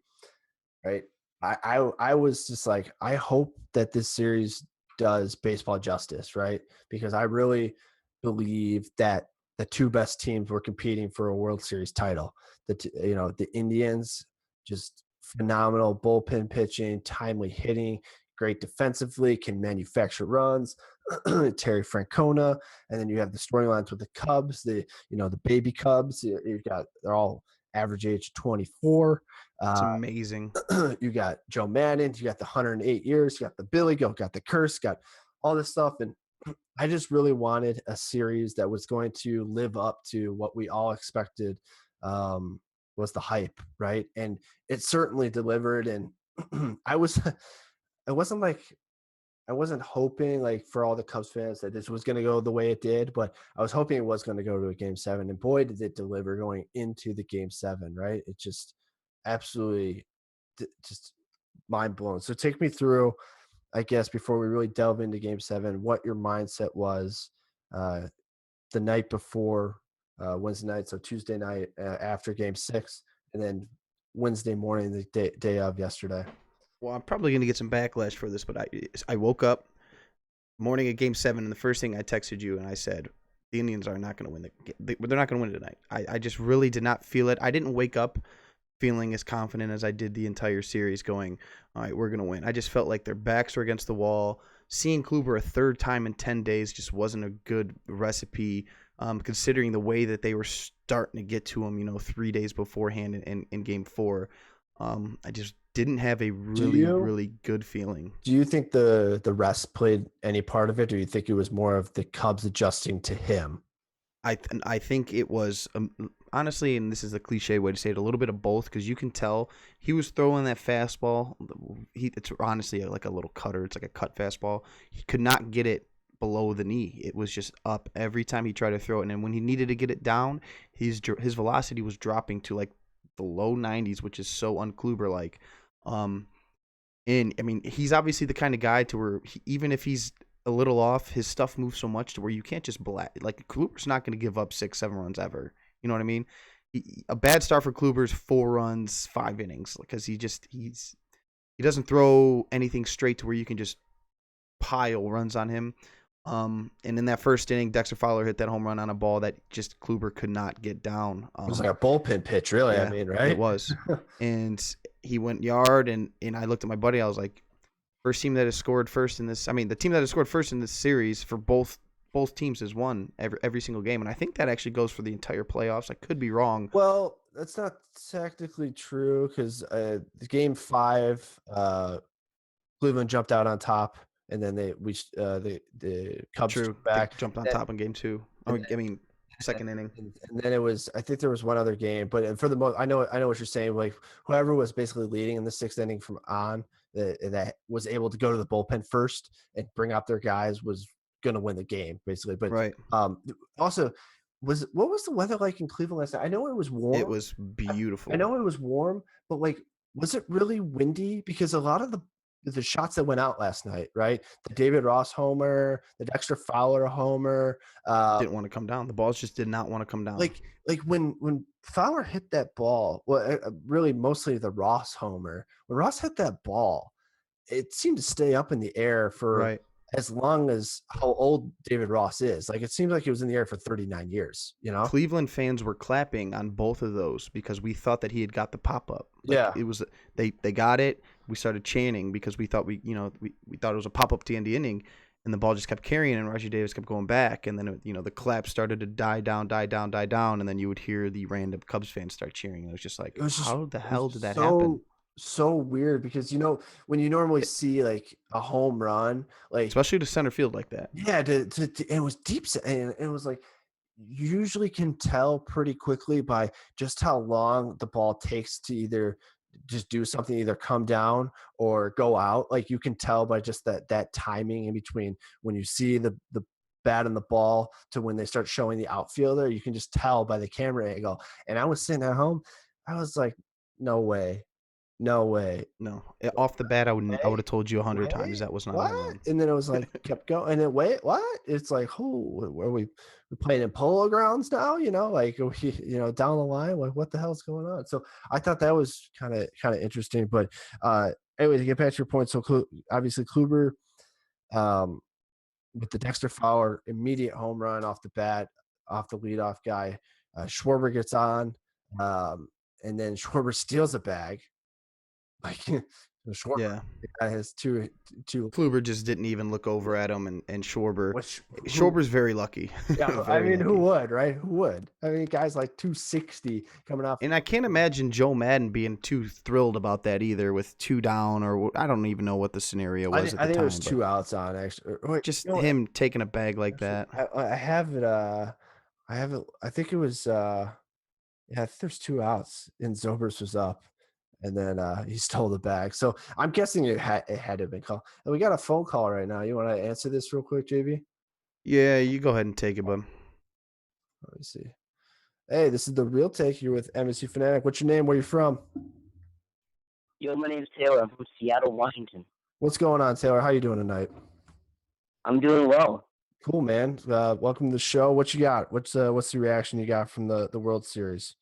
[SPEAKER 2] right? I was just like, I hope that this series does baseball justice, right? Because I really believe that the two best teams were competing for a World Series title. The Indians, just phenomenal bullpen pitching, timely hitting, great defensively, can manufacture runs. Terry Francona, and then you have the storylines with the Cubs, the baby Cubs. You've got they're all average age 24.
[SPEAKER 1] It's
[SPEAKER 2] Uh,
[SPEAKER 1] amazing.
[SPEAKER 2] you got Joe Madden, you got the 108 years, you got the Billy Goat, got the curse, got all this stuff. And I just really wanted a series that was going to live up to what we all expected was the hype, right? And it certainly delivered. And I was, it wasn't like, I wasn't hoping like for all the Cubs fans that this was going to go the way it did, but I was hoping it was going to go to a game seven. And boy, did it deliver going into the game seven, right? It just absolutely just mind blown. So take me through, I guess, before we really delve into game seven, what your mindset was uh, the night before Wednesday night. So Tuesday night after game six, and then Wednesday morning, the day of yesterday.
[SPEAKER 1] Well, I'm probably going to get some backlash for this, but I woke up morning of Game 7, and the first thing I texted you and I said, the Indians are not going to win they're not going to win tonight. I just really did not feel it. I didn't wake up feeling as confident as I did the entire series going, all right, we're going to win. I just felt like their backs were against the wall. Seeing Kluber a third time in 10 days just wasn't a good recipe, considering the way that they were starting to get to him, 3 days beforehand in Game 4. I just didn't have a really, really good feeling.
[SPEAKER 2] Do you think the rest played any part of it, or do you think it was more of the Cubs adjusting to him?
[SPEAKER 1] I think it was honestly, and this is a cliche way to say it, a little bit of both, because you can tell he was throwing that fastball. It's honestly like a little cutter. It's like a cut fastball. He could not get it below the knee. It was just up every time he tried to throw it, and then when he needed to get it down, his velocity was dropping to like the low 90s, which is so uncluber like. And I mean, he's obviously the kind of guy to where even if he's a little off, his stuff moves so much to where you can't just like Kluber's not going to give up 6-7 runs ever. You know what I mean? A bad start for Kluber's 4 runs, 5 innings, because he doesn't throw anything straight to where you can just pile runs on him. And in that first inning, Dexter Fowler hit that home run on a ball that just Kluber could not get down.
[SPEAKER 2] It was like a bullpen pitch, really.
[SPEAKER 1] Yeah,
[SPEAKER 2] I mean, right?
[SPEAKER 1] it was. And he went yard, and I looked at my buddy. I was like, first team that has scored first in this. I mean, the team that has scored first in this series for both teams has won every single game, and I think that actually goes for the entire playoffs. I could be wrong.
[SPEAKER 2] Well, that's not technically true because the game 5, Cleveland jumped out on top, and then the Cubs
[SPEAKER 1] True,
[SPEAKER 2] back.
[SPEAKER 1] they jumped on top in game 2. I mean, second inning.
[SPEAKER 2] And then it was, I think there was one other game, but for the most, I know what you're saying. Like whoever was basically leading in the 6th inning from on that was able to go to the bullpen first and bring out their guys was going to win the game basically. But
[SPEAKER 1] Right.
[SPEAKER 2] Also, what was the weather like in Cleveland last night? I know it was warm.
[SPEAKER 1] It was beautiful.
[SPEAKER 2] I know it was warm, but like, was it really windy? Because a lot of the shots that went out last night, right? The David Ross homer, the Dexter Fowler homer,
[SPEAKER 1] didn't want to come down. The balls just did not want to come down.
[SPEAKER 2] Like when Fowler hit that ball, well, really mostly the Ross homer. When Ross hit that ball, it seemed to stay up in the air for
[SPEAKER 1] right.
[SPEAKER 2] as long as how old David Ross is. Like it seemed like it was in the air for 39 years.
[SPEAKER 1] Cleveland fans were clapping on both of those because we thought that he had got the pop up.
[SPEAKER 2] It
[SPEAKER 1] was they got it. We started chanting because we thought we thought it was a pop up to end the inning, and the ball just kept carrying, and Rajai Davis kept going back, and then the clap started to die down, and then you would hear the random Cubs fans start cheering. It was just like, how the hell did that happen?
[SPEAKER 2] So weird because when you normally see like a home run, like
[SPEAKER 1] especially to center field like that.
[SPEAKER 2] Yeah, it was deep, and it was like you usually can tell pretty quickly by just how long the ball takes to either just do something, either come down or go out. Like you can tell by just that timing in between when you see the bat and the ball to when they start showing the outfielder. You can just tell by the camera angle. And I was sitting at home, I was like, no way. No way.
[SPEAKER 1] No, off the bat, I would
[SPEAKER 2] Wait,
[SPEAKER 1] have told you 100 times
[SPEAKER 2] wait,
[SPEAKER 1] that was not a
[SPEAKER 2] what?
[SPEAKER 1] home run.
[SPEAKER 2] And then it was like kept going, and then wait, what? It's like, who? Were we playing in polo grounds now? Like are we, down the line. Like what the hell's going on? So I thought that was kind of interesting. But anyway, to get back to your point, so obviously Kluber, um, with the Dexter Fowler immediate home run off the bat, off the leadoff guy. Schwarber gets on, um, and then Schwarber steals a bag. Like Schwarber
[SPEAKER 1] Yeah,
[SPEAKER 2] has two.
[SPEAKER 1] Kluber just didn't even look over at him, and Schwarber.
[SPEAKER 2] Which who?
[SPEAKER 1] Schwarber's very lucky,
[SPEAKER 2] Yeah, I
[SPEAKER 1] very
[SPEAKER 2] mean, who
[SPEAKER 1] lucky.
[SPEAKER 2] would, right? Who would? I mean, guys like 260 coming off.
[SPEAKER 1] And I can't imagine Joe Madden being too thrilled about that either, with two down, or I don't even know what the scenario
[SPEAKER 2] I
[SPEAKER 1] was
[SPEAKER 2] think,
[SPEAKER 1] at
[SPEAKER 2] I
[SPEAKER 1] the
[SPEAKER 2] think there was
[SPEAKER 1] time, but
[SPEAKER 2] two outs on actually. Wait,
[SPEAKER 1] just him taking a bag like
[SPEAKER 2] actually,
[SPEAKER 1] that.
[SPEAKER 2] I have it. I have it. I think it was. Yeah, I think there's two outs, and Zobers was up, and then he stole the bag. So I'm guessing it had to have been called. And we got a phone call right now. You want to answer this real quick, JB?
[SPEAKER 1] Yeah, you go ahead and take it, bud.
[SPEAKER 2] Let me see. Hey, this is the Real Take. You're with MSU Fanatic. What's your name? Where you from?
[SPEAKER 3] Yo, my name's Taylor. I'm from Seattle, Washington.
[SPEAKER 2] What's going on, Taylor? How you doing tonight?
[SPEAKER 3] I'm doing well.
[SPEAKER 2] Cool, man. Welcome to the show. What you got? What's the reaction you got from the World Series?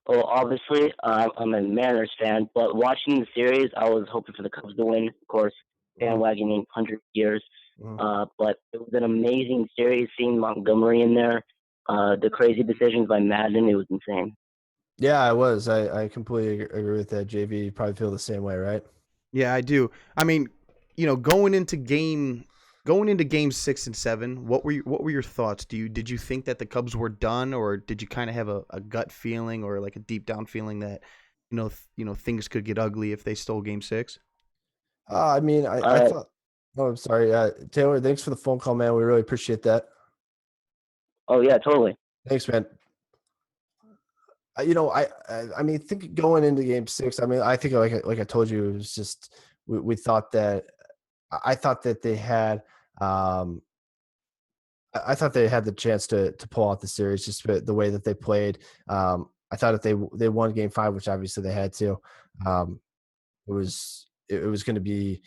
[SPEAKER 3] Well, obviously, I'm a Mariners fan, but watching the series, I was hoping for the Cubs to win. Of course, bandwagoning 100 years. But it was an amazing series. Seeing Montgomery in there, the crazy decisions by Madden, it was insane.
[SPEAKER 2] Yeah, I was. I completely agree with that, JV. You probably feel the same way, right?
[SPEAKER 1] Yeah, I do. I mean, going into game 6 and 7, what were your thoughts? Did you think that the Cubs were done, or did you kind of have a gut feeling, or like a deep down feeling that things could get ugly if they stole game 6?
[SPEAKER 2] I mean, I thought. Oh, I'm sorry, Taylor. Thanks for the phone call, man. We really appreciate that.
[SPEAKER 3] Oh yeah, totally.
[SPEAKER 2] Thanks, man. I mean, think going into Game 6. I mean, I think like I told you, it was just we thought that I thought that they had. I thought they had the chance to pull out the series just the way that they played. I thought if they won Game 5, which obviously they had to, it was going to be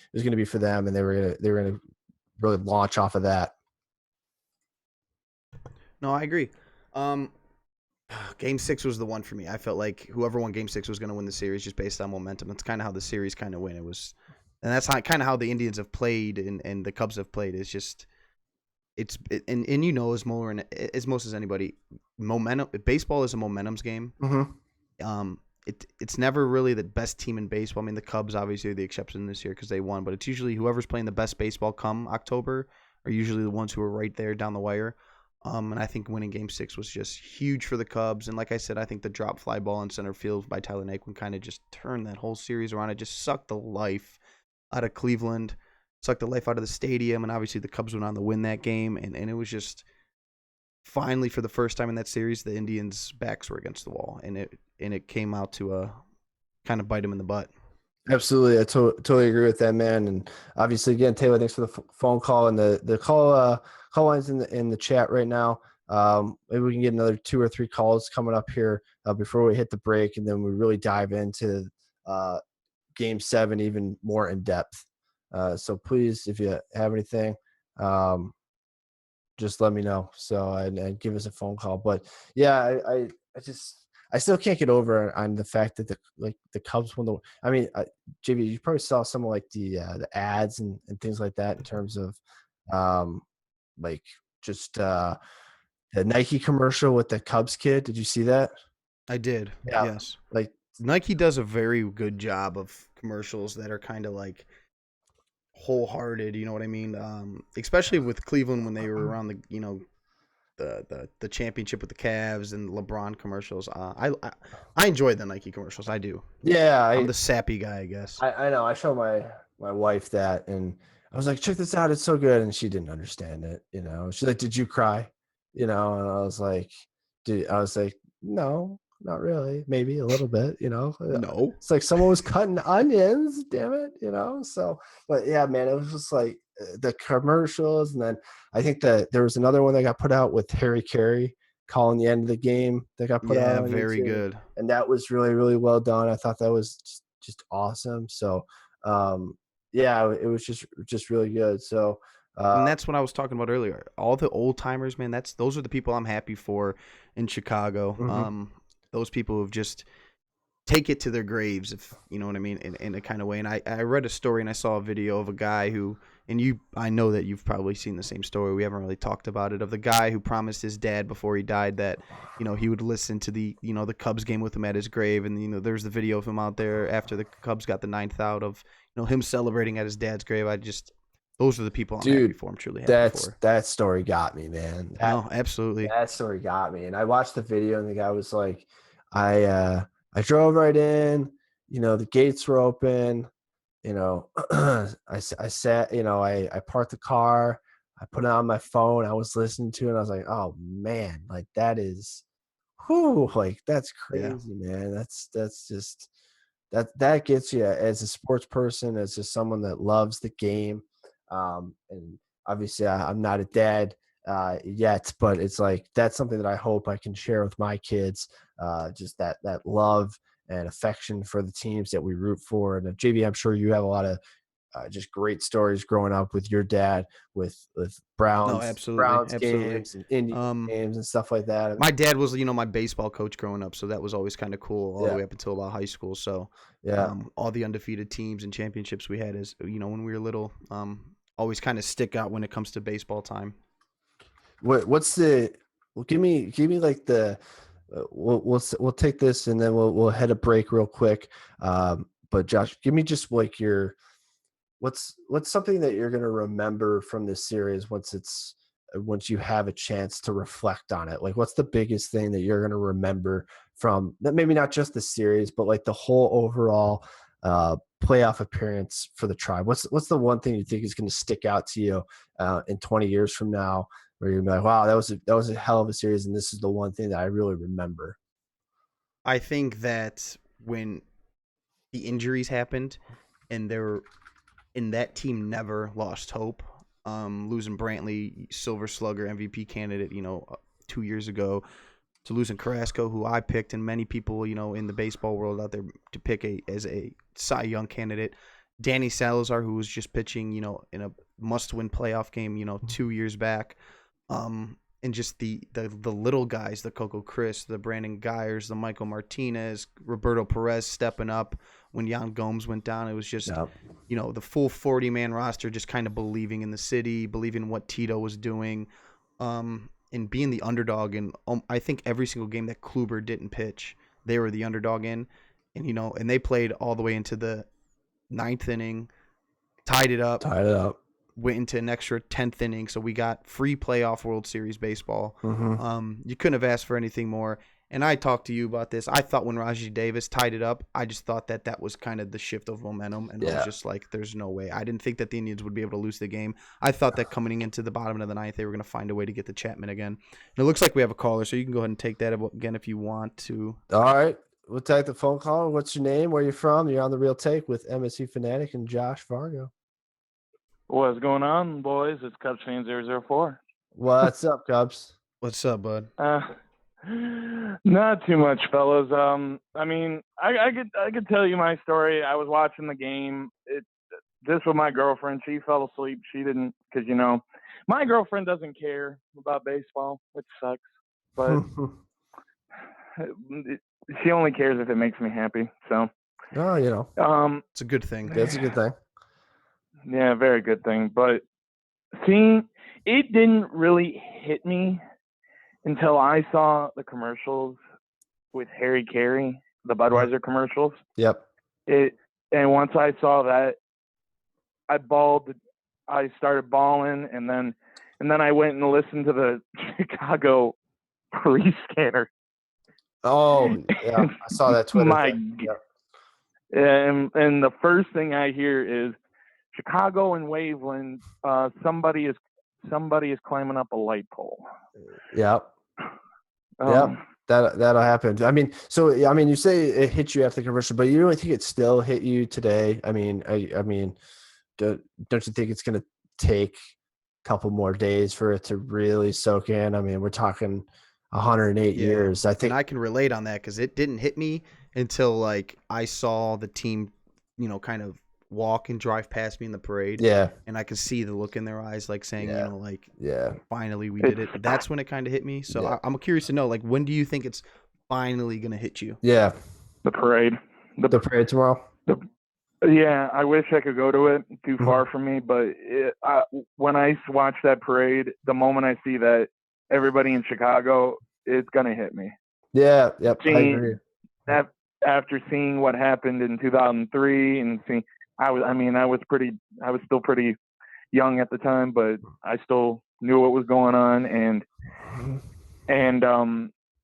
[SPEAKER 2] for them, and they were going to really launch off of that.
[SPEAKER 1] No, I agree. Um, Game 6 was the one for me. I felt like whoever won Game 6 was going to win the series just based on momentum. That's kind of how the series kind of went. And that's kind of how the Indians have played and the Cubs have played. It's just and as more as most as anybody, momentum. Baseball is a momentum's game.
[SPEAKER 2] Mm-hmm.
[SPEAKER 1] It's never really the best team in baseball. I mean, the Cubs obviously are the exception this year because they won, but it's usually whoever's playing the best baseball come October are usually the ones who are right there down the wire. And I think winning Game 6 was just huge for the Cubs. And like I said, I think the drop fly ball in center field by Tyler Naquin kind of just turned that whole series around. It just sucked the life out of Cleveland, sucked the life out of the stadium, and obviously the Cubs went on to win that game. And it was just finally, for the first time in that series, the Indians' backs were against the wall, and it came out to kind of bite them in the butt.
[SPEAKER 2] Absolutely, I totally agree with that, man. And obviously, again, Taylor, thanks for the phone call and the call lines in the chat right now. Maybe we can get another 2 or 3 calls coming up here before we hit the break, and then we really dive into Game 7 even more in depth. So please, if you have anything, just let me know. So and give us a phone call. But yeah, I still can't get over on the fact that the Cubs won the. I mean, JV, you probably saw some of like the ads and things like that in terms of like just the Nike commercial with the Cubs kid. Did you see that?
[SPEAKER 1] I did.
[SPEAKER 2] Yeah.
[SPEAKER 1] Yes.
[SPEAKER 2] Like
[SPEAKER 1] Nike does a very good job of commercials that are kind of like wholehearted. You know what I mean? Especially with Cleveland when they were around the championship with the Cavs and LeBron commercials. I enjoy the Nike commercials. I do.
[SPEAKER 2] Yeah,
[SPEAKER 1] I'm the sappy guy, I guess.
[SPEAKER 2] I know. I showed my wife that, and I was like, "Check this out! It's so good," and she didn't understand it. She's like, "Did you cry?" And I was like, "No, not really. Maybe a little bit."
[SPEAKER 1] No.
[SPEAKER 2] It's like someone was cutting onions. Damn it, So, but yeah, man, it was just like the commercials, and then I think that there was another one that got put out with Harry Carey. calling the end of the game that got put out
[SPEAKER 1] Yeah,
[SPEAKER 2] on
[SPEAKER 1] very
[SPEAKER 2] YouTube.
[SPEAKER 1] good.
[SPEAKER 2] And that was really, really well done. I thought that was just awesome. So, yeah, it was just really good. So,
[SPEAKER 1] And that's what I was talking about earlier. All the old timers, man. Those are the people I'm happy for in Chicago.
[SPEAKER 2] mhm.
[SPEAKER 1] Those people who've just take it to their graves, if you know what I mean, in a kind of way. And I read a story and I saw a video of a guy who, and I know that you've probably seen the same story. We haven't really talked about it, of the guy who promised his dad before he died that, he would listen to the Cubs game with him at his grave. And, there's the video of him out there after the Cubs got the ninth out of, him celebrating at his dad's grave. Those are the people I'm happy
[SPEAKER 2] Dude,
[SPEAKER 1] for. I'm truly happy for.
[SPEAKER 2] that story got me, man.
[SPEAKER 1] No, absolutely.
[SPEAKER 2] That story got me. And I watched the video and the guy was like, I drove right in, the gates were open, I sat, I parked the car, I put it on my phone, I was listening to it, and I was like, oh man, like that is, whoo, like that's
[SPEAKER 1] Yeah.
[SPEAKER 2] crazy, man. That's just that gets you as a sports person, as just someone that loves the game. And obviously I'm not a dad yet, but it's like that's something that I hope I can share with my kids. Just that love and affection for the teams that we root for. And JV, I'm sure you have a lot of just great stories growing up with your dad, with
[SPEAKER 1] No,
[SPEAKER 2] Browns
[SPEAKER 1] absolutely. Absolutely.
[SPEAKER 2] games and Indian games and stuff like that.
[SPEAKER 1] My dad was, my baseball coach growing up, so that was always kind of cool all the
[SPEAKER 2] Yeah.
[SPEAKER 1] way up until about high school. So,
[SPEAKER 2] Yeah.
[SPEAKER 1] all the undefeated teams and championships we had as when we were little, always kind of stick out when it comes to baseball time.
[SPEAKER 2] What's the? Well, give me like the. We'll take this and then we'll head a break real quick. But Josh, give me just like your. What's something that you're gonna remember from this series once you have a chance to reflect on it? Like, what's the biggest thing that you're gonna remember from that? Maybe not just the series, but like the whole overall playoff appearance for the Tribe. What's the one thing you think is going to stick out to you in 20 years from now, where you're like, wow, that was a hell of a series, and this is the one thing that I really remember?
[SPEAKER 1] I think that when the injuries happened, and that team never lost hope. Losing Brantley, Silver Slugger, MVP candidate, 2 years ago, to losing Carrasco, who I picked, and many people, in the baseball world out there to pick as a Cy Young candidate. Danny Salazar, who was just pitching, in a must-win playoff game, 2 years back. And just the little guys, the Coco Chris, the Brandon Geyers, the Michael Martinez, Roberto Perez stepping up when Yan Gomes went down. It was just, the full 40-man roster just kind of believing in the city, believing what Tito was doing, and being the underdog. And I think every single game that Kluber didn't pitch, they were the underdog in. And, and they played all the way into the ninth inning, tied it up. Went into an extra 10th inning, so we got free playoff World Series baseball. You couldn't have asked for anything more. And I talked to you about this. I thought when Rajai Davis tied it up, I just thought that was kind of the shift of momentum, and I was just like, there's no way. I didn't think that the Indians would be able to lose the game. I thought that coming into the bottom of the ninth, they were going to find a way to get the Chapman again. And it looks like we have a caller, so you can go ahead and take that again if you want to.
[SPEAKER 2] All right. We'll take the phone call. What's your name? Where are you from? You're on The Real Take with MSU Fanatic and Josh Vargo.
[SPEAKER 4] What's going on, boys? It's Cubs fan 004.
[SPEAKER 2] What's up, Cubs?
[SPEAKER 1] What's up, bud?
[SPEAKER 4] Not too much, fellas. I mean, I could tell you my story. I was watching the game. This was my girlfriend. She fell asleep. She didn't, because my girlfriend doesn't care about baseball, which sucks. But she only cares if it makes me happy. So.
[SPEAKER 1] It's a good thing.
[SPEAKER 2] That's a good thing.
[SPEAKER 4] Yeah, very good thing. But seeing it didn't really hit me until I saw the commercials with Harry Carey, the Budweiser commercials.
[SPEAKER 2] Yep.
[SPEAKER 4] And once I saw that, I bawled. I started bawling, and then I went and listened to the Chicago police scanner.
[SPEAKER 2] Oh, yeah, I saw that Twitter.
[SPEAKER 4] And the first thing I hear is Chicago and Waveland. Somebody is climbing up a light pole.
[SPEAKER 2] Yep. That'll happen. I mean, you say it hit you after the commercial, but you really think it still hit you today? I mean, don't you think it's going to take a couple more days for it to really soak in? I mean, we're talking 108
[SPEAKER 1] Yeah.
[SPEAKER 2] years. I think
[SPEAKER 1] And I can relate on that because it didn't hit me until like I saw the team, kind of walk and drive past me in the parade.
[SPEAKER 2] yeah,
[SPEAKER 1] And I could see the look in their eyes, like saying,
[SPEAKER 2] yeah,
[SPEAKER 1] like,
[SPEAKER 2] yeah,
[SPEAKER 1] finally we did
[SPEAKER 4] It's
[SPEAKER 1] it. That's when it kind of hit me. So
[SPEAKER 2] yeah,
[SPEAKER 1] I'm curious to know, like, when do you think it's finally gonna hit you?
[SPEAKER 2] yeah.
[SPEAKER 4] the parade.
[SPEAKER 2] The parade tomorrow.
[SPEAKER 4] Yeah, I wish I could go to it. Too
[SPEAKER 2] Mhm.
[SPEAKER 4] far from me, but when I watch that parade, the moment I see that everybody in Chicago, it's gonna hit me.
[SPEAKER 2] Yeah, yep, I agree.
[SPEAKER 4] After seeing what happened in 2003 and seeing, I was still pretty young at the time, but I still knew what was going on, and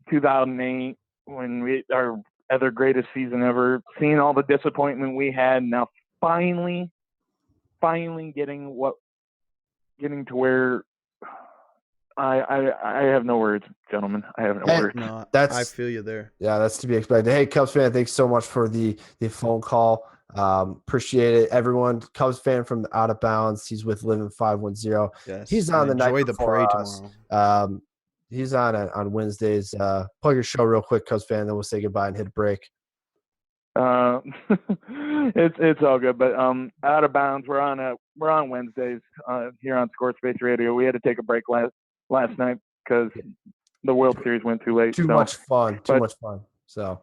[SPEAKER 4] 2008 when our other greatest season ever, seeing all the disappointment we had, now finally getting to where I have no words, gentlemen. I have no
[SPEAKER 2] Hey,
[SPEAKER 4] words.
[SPEAKER 1] No, I
[SPEAKER 2] That's
[SPEAKER 1] feel you there.
[SPEAKER 2] yeah, that's to be expected. Hey, Cubs fan, thanks so much for the phone call. Appreciate it, everyone. Cubs fan from Out of Bounds. He's with Living 510.
[SPEAKER 1] Yes.
[SPEAKER 2] He's
[SPEAKER 1] And
[SPEAKER 2] on the night
[SPEAKER 1] enjoy the
[SPEAKER 2] before
[SPEAKER 1] parade
[SPEAKER 2] us.
[SPEAKER 1] tomorrow.
[SPEAKER 2] He's on Wednesdays. Plug your show real quick, Cubs fan. Then we'll say goodbye and hit a break.
[SPEAKER 4] It's all good, but Out of Bounds, we're on Wednesdays here on Score Space Radio. We had to take a break last night because the World Series went too late.
[SPEAKER 2] Too much fun. So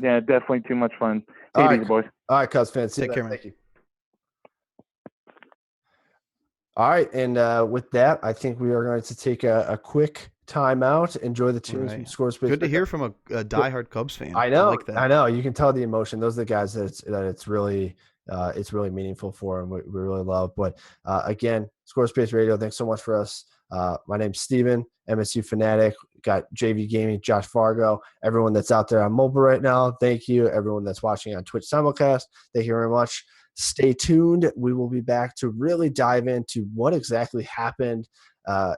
[SPEAKER 4] yeah, definitely too much fun.
[SPEAKER 2] all
[SPEAKER 4] Take it
[SPEAKER 2] right,
[SPEAKER 4] easy, boys.
[SPEAKER 2] all right, Cubs fans. See you
[SPEAKER 1] Take
[SPEAKER 2] then.
[SPEAKER 1] care, man.
[SPEAKER 2] Thank you. All right, and with that, I think we are going to take a quick timeout. Enjoy the tunes from
[SPEAKER 1] Right.
[SPEAKER 2] Score Space.
[SPEAKER 1] Good to hear from a diehard Cubs fan.
[SPEAKER 2] I know,
[SPEAKER 1] like that.
[SPEAKER 2] I know. You can tell the emotion. Those are the guys that it's really meaningful for, and we really love. But again, Score Space Radio. Thanks so much for us. My name's Steven, MSU fanatic. Got JV Gaming, Josh Fargo. Everyone that's out there on mobile right now, thank you. Everyone that's watching on Twitch simulcast, thank you very much. Stay tuned. We will be back to really dive into what exactly happened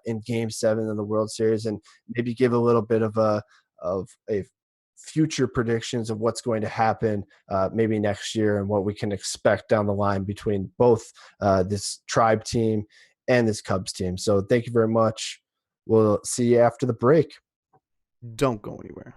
[SPEAKER 2] in Game 7 of the World Series, and maybe give a little bit of a future predictions of what's going to happen maybe next year and what we can expect down the line between both this Tribe team and this Cubs team. So thank you very much. We'll see you after the break.
[SPEAKER 1] Don't go anywhere.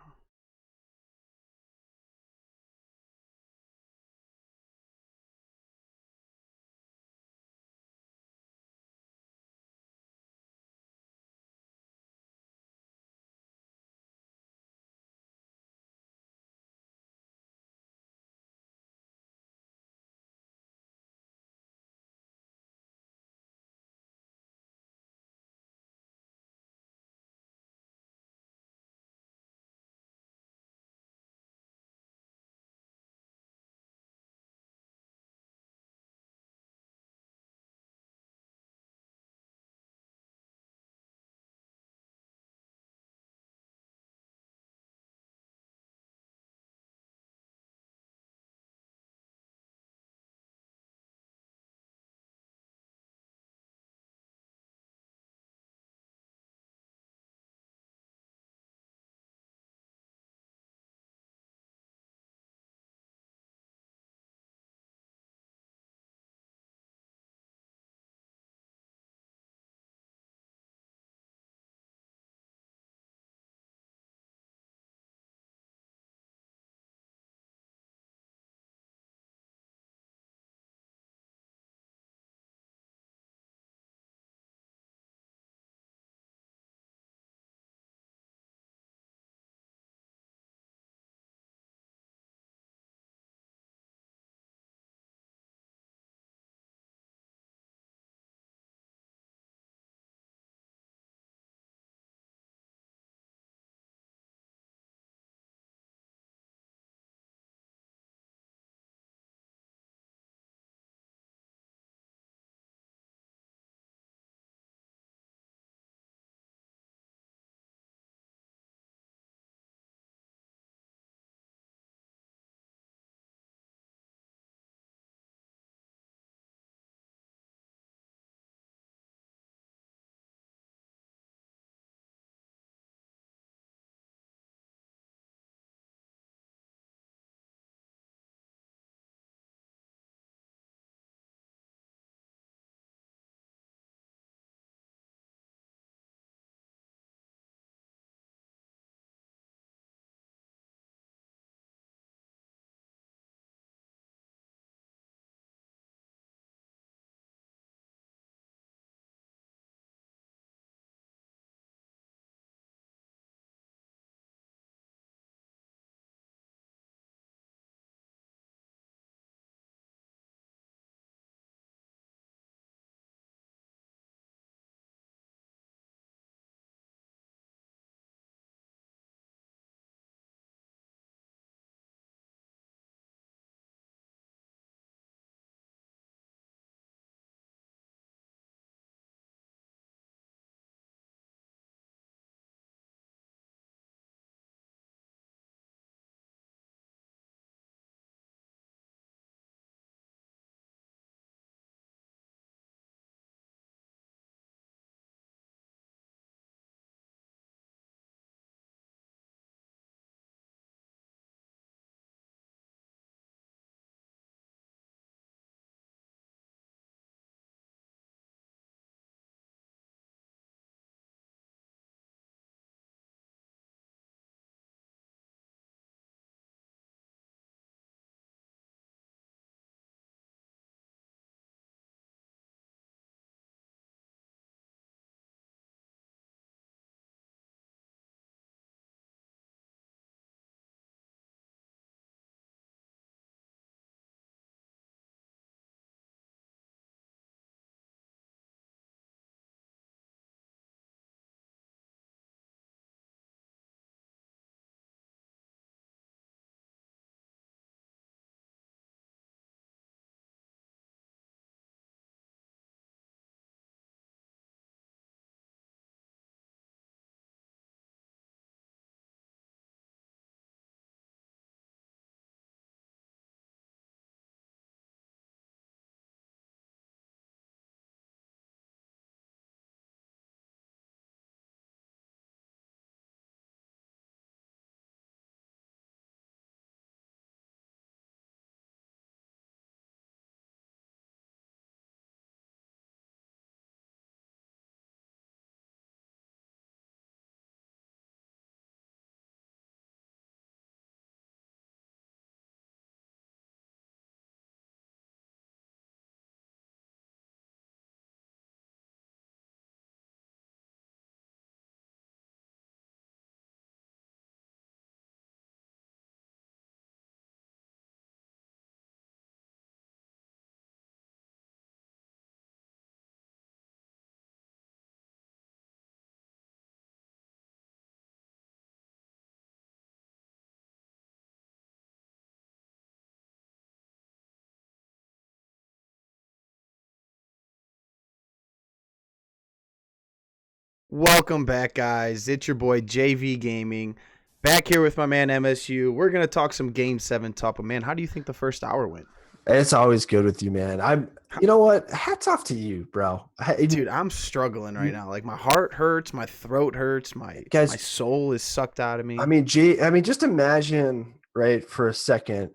[SPEAKER 1] Welcome back, guys. It's your boy JV Gaming, back here with my man MSU. We're gonna talk some Game 7 talk. But man, how do you think the first hour went?
[SPEAKER 2] It's always good with you, man. You know what? Hats off to you, bro.
[SPEAKER 1] Dude, I'm struggling right now. Like my heart hurts, my throat hurts, my
[SPEAKER 2] Guys,
[SPEAKER 1] soul is sucked out of me.
[SPEAKER 2] I mean, just imagine, right, for a second.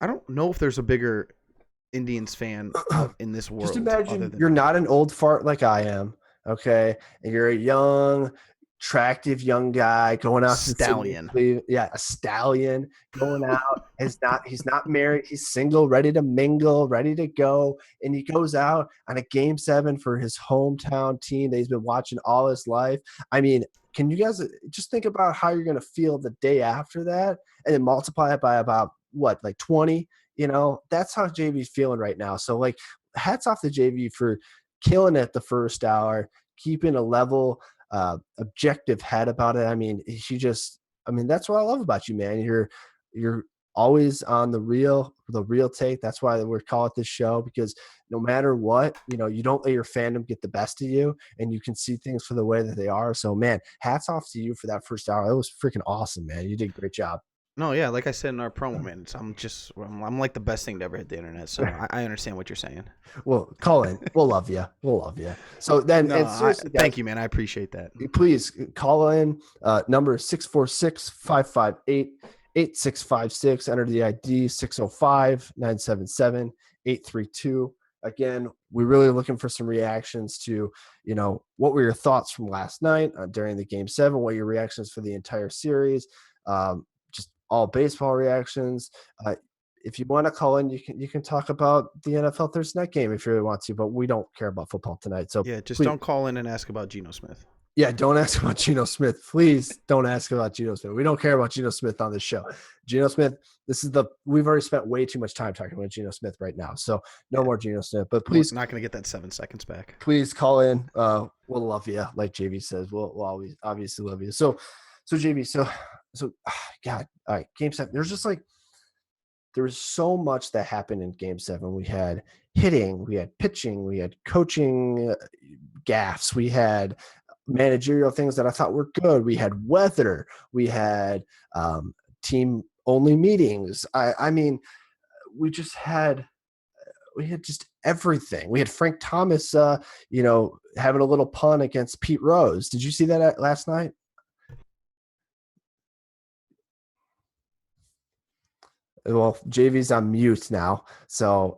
[SPEAKER 1] I don't know if there's a bigger Indians fan out in this world.
[SPEAKER 2] Just
[SPEAKER 1] other
[SPEAKER 2] imagine
[SPEAKER 1] than
[SPEAKER 2] you're
[SPEAKER 1] me.
[SPEAKER 2] not an old fart like I am, okay? And you're a young, attractive young guy going out
[SPEAKER 1] Stallion.
[SPEAKER 2] a stallion going out. He's not married, he's single, ready to mingle, ready to go. And he goes out on a Game 7 for his hometown team that he's been watching all his life. I mean, can you guys just think about how you're going to feel the day after that and then multiply it by about what, like 20? That's how JV's feeling right now. So, like, hats off to JV for killing it the first hour, keeping a level, objective head about it. I mean, that's what I love about you, man. You're always on the real take. That's why we call it this show, because no matter what, you don't let your fandom get the best of you, and you can see things for the way that they are. So, man, hats off to you for that first hour. That was freaking awesome, man. You did a great job.
[SPEAKER 1] No, yeah, like I said in our promo, man, I'm like the best thing to ever hit the internet. So I understand what you're saying.
[SPEAKER 2] Well, call in. We'll love you. We'll love you. So then,
[SPEAKER 1] No,
[SPEAKER 2] and seriously, guys,
[SPEAKER 1] thank you, man. I appreciate that.
[SPEAKER 2] please call in. Number 646-558-8656. Enter the ID 605-977-832. Again, we're really looking for some reactions to, what were your thoughts from last night during the Game 7? What are your reactions for the entire series? Just all baseball reactions. If you want to call in, you can talk about the NFL Thursday night game if you really want to, but we don't care about football tonight. So
[SPEAKER 1] Yeah, just
[SPEAKER 2] please,
[SPEAKER 1] don't call in and ask about Geno Smith.
[SPEAKER 2] yeah, don't ask about Geno Smith. Please don't ask about Geno Smith. We don't care about Geno Smith on this show. Geno Smith, we've already spent way too much time talking about Geno Smith right now. So no more Geno Smith. But please,
[SPEAKER 1] we're not going to get that 7 seconds back.
[SPEAKER 2] Please call in. We'll love you. Like JV says, we'll always obviously love you. So JV, God, all right, Game 7. There was so much that happened in Game 7. We had hitting, we had pitching, we had coaching gaffes, we had managerial things that I thought were good. We had weather, we had team only meetings. I mean, we had just everything. We had Frank Thomas, having a little pun against Pete Rose. Did you see that last night? Well, JV's on mute now, so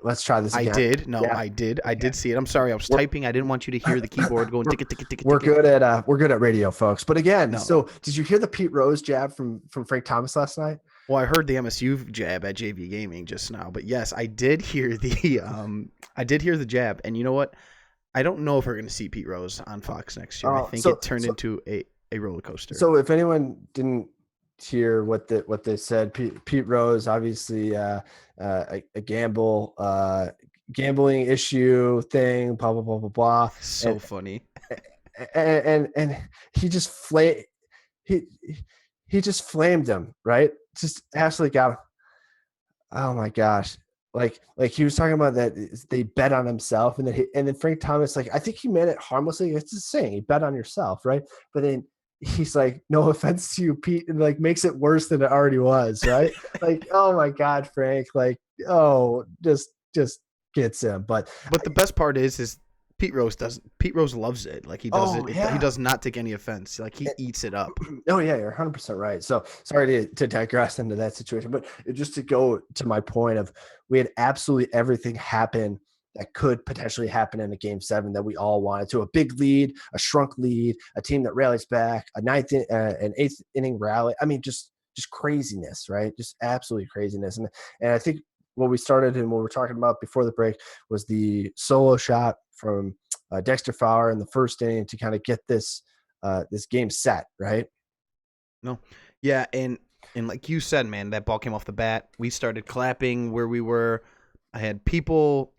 [SPEAKER 2] let's try this again.
[SPEAKER 1] I did. No, yeah. I did. I did see it. I'm sorry. I was typing. I didn't want you to hear the keyboard going tick, tick, tick, tick.
[SPEAKER 2] We're good at radio, folks. But again, So did you hear the Pete Rose jab from Frank Thomas last night?
[SPEAKER 1] Well, I heard the MSU jab at JV Gaming just now, but yes, I did hear the jab. And you know what? I don't know if we're going to see Pete Rose on Fox next year. I think it turned into a roller coaster.
[SPEAKER 2] So if anyone didn't hear what they said, Pete Rose, obviously a gambling issue thing, blah blah blah blah blah.
[SPEAKER 1] So funny.
[SPEAKER 2] And he just he just flamed him, right? Just absolutely got him. Oh my gosh. Like he was talking about that they bet on himself, and then Frank Thomas, like, I think he meant it harmlessly. It's the saying, you bet on yourself, right? But then he's like, no offense to you, Pete, and like makes it worse than it already was, right? Like, oh my God, Frank, like, just gets him. But
[SPEAKER 1] the best part is Pete Rose loves it. Like he does it.
[SPEAKER 2] Yeah.
[SPEAKER 1] He does not take any offense. Like he eats it up.
[SPEAKER 2] Oh yeah, you're 100% right. So sorry to digress into that situation, but just to go to my point of, we had absolutely everything happen that could potentially happen in a Game 7 that we all wanted to. A big lead, a shrunk lead, a team that rallies back, an 8th inning rally. I mean, just craziness, right? Just absolutely craziness. And I think what we started and what we were talking about before the break was the solo shot from Dexter Fowler in the first inning to kind of get this game set, right?
[SPEAKER 1] No. Yeah, and like you said, man, that ball came off the bat. We started clapping where we were. I had people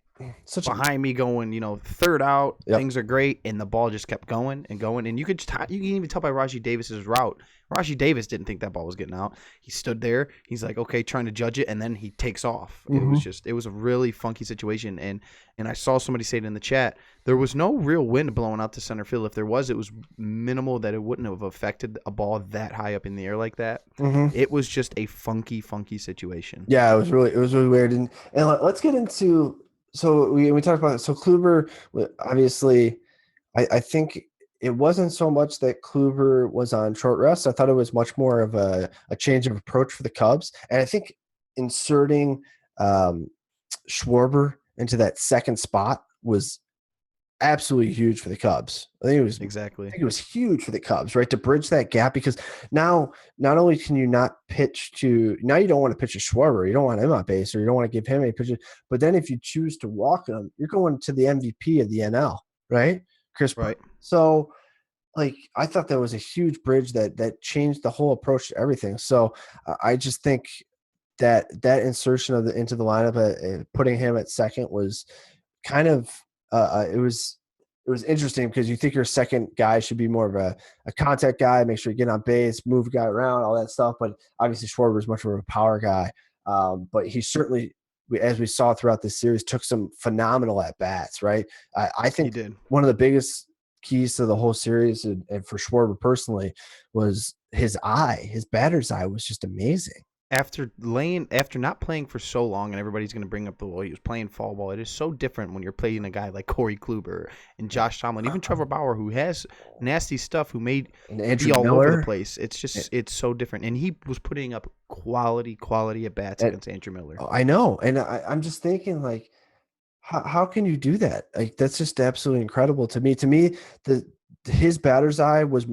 [SPEAKER 2] Such
[SPEAKER 1] behind me going, third out,
[SPEAKER 2] Yep.
[SPEAKER 1] things are great, and the ball just kept going and going. And you can even tell by Rajee Davis's route. Rajee Davis didn't think that ball was getting out. He stood there. He's like, okay, trying to judge it, and then he takes off.
[SPEAKER 2] Mm-hmm.
[SPEAKER 1] It was a really funky situation. And I saw somebody say it in the chat. There was no real wind blowing out to center field. If there was, it was minimal that it wouldn't have affected a ball that high up in the air like that.
[SPEAKER 2] Mm-hmm.
[SPEAKER 1] It was just a funky situation.
[SPEAKER 2] Yeah, it was really weird. And let's get into, so we talked about it. So Kluber, obviously, I think it wasn't so much that Kluber was on short rest. I thought it was much more of a change of approach for the Cubs. And I think inserting Schwarber into that second spot was absolutely huge for the Cubs. I think it was huge for the Cubs, right? To bridge that gap, because now not only can you not pitch to, now you don't want to pitch to Schwarber, you don't want him on base, or you don't want to give him any pitches. But then if you choose to walk him, you're going to the MVP of the NL, right? Chris.
[SPEAKER 1] Right.
[SPEAKER 2] So I thought that was a huge bridge that changed the whole approach to everything. So I just think that insertion into the lineup, putting him at second, was kind of it was interesting, because you think your second guy should be more of a contact guy, make sure you get on base, move a guy around, all that stuff. But obviously Schwarber is much more of a power guy. But he certainly, as we saw throughout this series, took some phenomenal at bats, right? I think one of the biggest keys to the whole series, and for Schwarber personally, was his batter's eye was just amazing.
[SPEAKER 1] After not playing for so long, and everybody's going to bring up he was playing fall ball. It is so different when you're playing a guy like Corey Kluber and Josh Tomlin, even Trevor Bauer, who has nasty stuff, who made be all over the place. It's just it's so different, and he was putting up quality at bats against Andrew Miller.
[SPEAKER 2] I know, and I'm just thinking, like, how can you do that? Like, that's just absolutely incredible to me. To me, his batter's eye was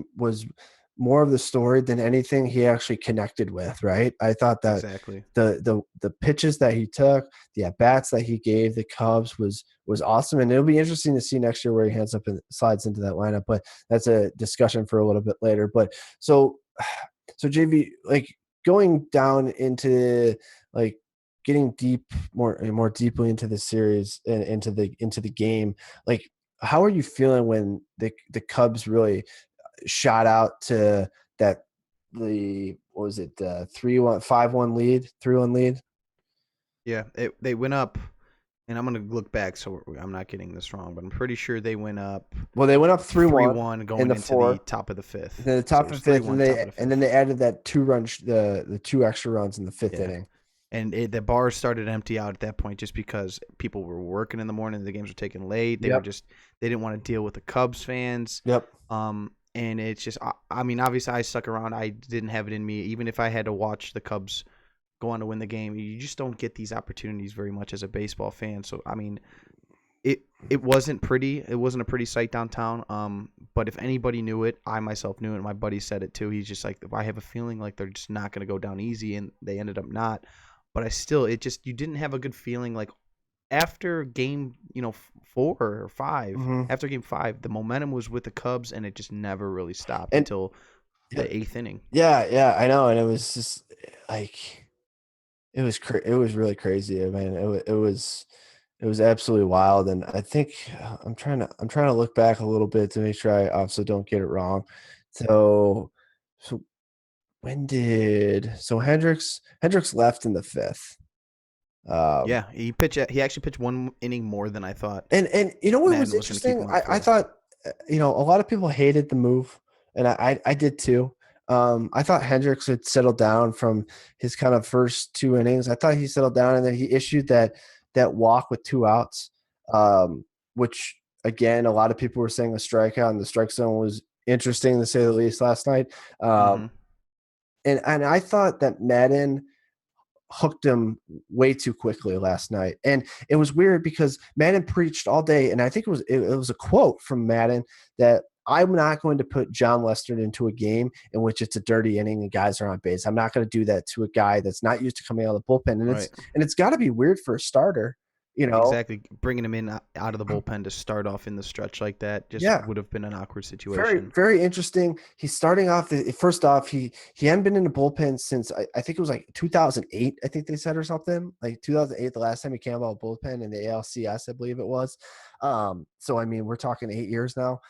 [SPEAKER 2] more of the story than anything he actually connected with, right? I thought that
[SPEAKER 1] exactly
[SPEAKER 2] the pitches that he took, the at-bats that he gave the Cubs was awesome. And it'll be interesting to see next year where he ends up and slides into that lineup, but that's a discussion for a little bit later. But so JV, like, going down into, like, getting more deeply into the series and into the game, like, how are you feeling when the Cubs really shot out to that, the, what was it, 3-1 lead?
[SPEAKER 1] Yeah, they went up, and I'm going to look back so I'm not getting this wrong, but I'm pretty sure they went up.
[SPEAKER 2] Well, they went up 3-1
[SPEAKER 1] going into the top of the fifth.
[SPEAKER 2] The top of the fifth, and then they added that 2 run, the 2 extra runs in the fifth inning. And
[SPEAKER 1] the bars started to empty out at that point, just because people were working in the morning. The games were taken late. They didn't want to deal with the Cubs fans.
[SPEAKER 2] Yep.
[SPEAKER 1] And it's just, I mean, obviously I stuck around. I didn't have it in me. Even if I had to watch the Cubs go on to win the game, you just don't get these opportunities very much as a baseball fan. So, I mean, it wasn't pretty. It wasn't a pretty sight downtown. But if anybody knew it, I myself knew it. My buddy said it too. He's just like, I have a feeling like they're just not going to go down easy, and they ended up not. But you didn't have a good feeling, like, after game, 4 or 5, after game 5, the momentum was with the Cubs, and it just never really stopped until the 8th inning.
[SPEAKER 2] Yeah, I know, and it was just like, it was really crazy. I mean, it was absolutely wild, and I think I'm trying to look back a little bit to make sure I also don't get it wrong. So Hendricks left in the 5th.
[SPEAKER 1] Yeah, he actually pitched 1 inning more than I thought.
[SPEAKER 2] And you know what was interesting? I thought, a lot of people hated the move, and I did too. I thought Hendricks had settled down from his kind of first 2 innings. I thought he settled down, and then he issued that walk with 2 outs, which, again, a lot of people were saying a strikeout, and the strike zone was interesting, to say the least, last night. And I thought that Madden hooked him way too quickly last night. And it was weird because Madden preached all day, and I think it was a quote from Madden that, I'm not going to put John Lester into a game in which it's a dirty inning and guys are on base. I'm not going to do that to a guy that's not used to coming out of the bullpen. And it's got to be weird for a starter You know,
[SPEAKER 1] Exactly. Bringing him in out of the bullpen to start off in the stretch like that just
[SPEAKER 2] yeah.
[SPEAKER 1] would have been an awkward
[SPEAKER 2] Very,
[SPEAKER 1] situation.
[SPEAKER 2] very interesting. He's starting off first off, he hadn't been in the bullpen since I think it was like 2008, I think they said, or something. Like 2008, the last time he came out of bullpen in the ALCS, I believe it was. So I mean, we're talking 8 years now.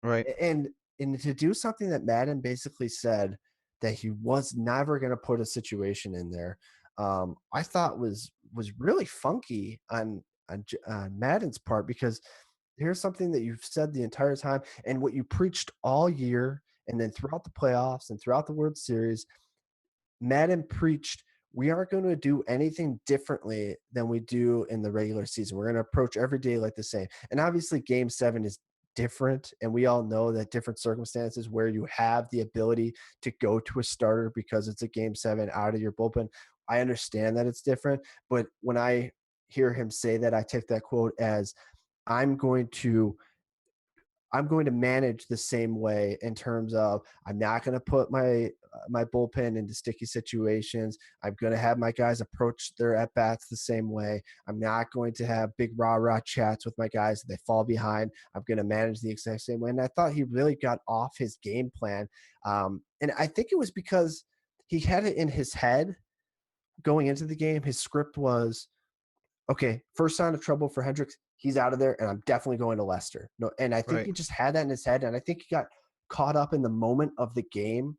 [SPEAKER 1] Right.
[SPEAKER 2] And to do something that Madden basically said that he was never going to put a situation in there, I thought was really funky on Madden's part, because here's something that you've said the entire time and what you preached all year, and then throughout the playoffs and throughout the World Series. Madden preached, we aren't going to do anything differently than we do in the regular season. We're going to approach every day like the same. And obviously game 7 is different, and we all know that different circumstances where you have the ability to go to a starter because it's a game 7 out of your bullpen. I understand that it's different, but when I hear him say that, I take that quote as, I'm going to manage the same way, in terms of, I'm not going to put my bullpen into sticky situations. I'm going to have my guys approach their at bats the same way. I'm not going to have big rah chats with my guys if they fall behind. I'm going to manage the exact same way. And I thought he really got off his game plan, and I think it was because he had it in his head going into the game. His script was, okay, first sign of trouble for Hendricks, he's out of there, and I'm definitely going to Lester. No, and I think
[SPEAKER 1] Right.
[SPEAKER 2] he just had that in his head, and I think he got caught up in the moment of the game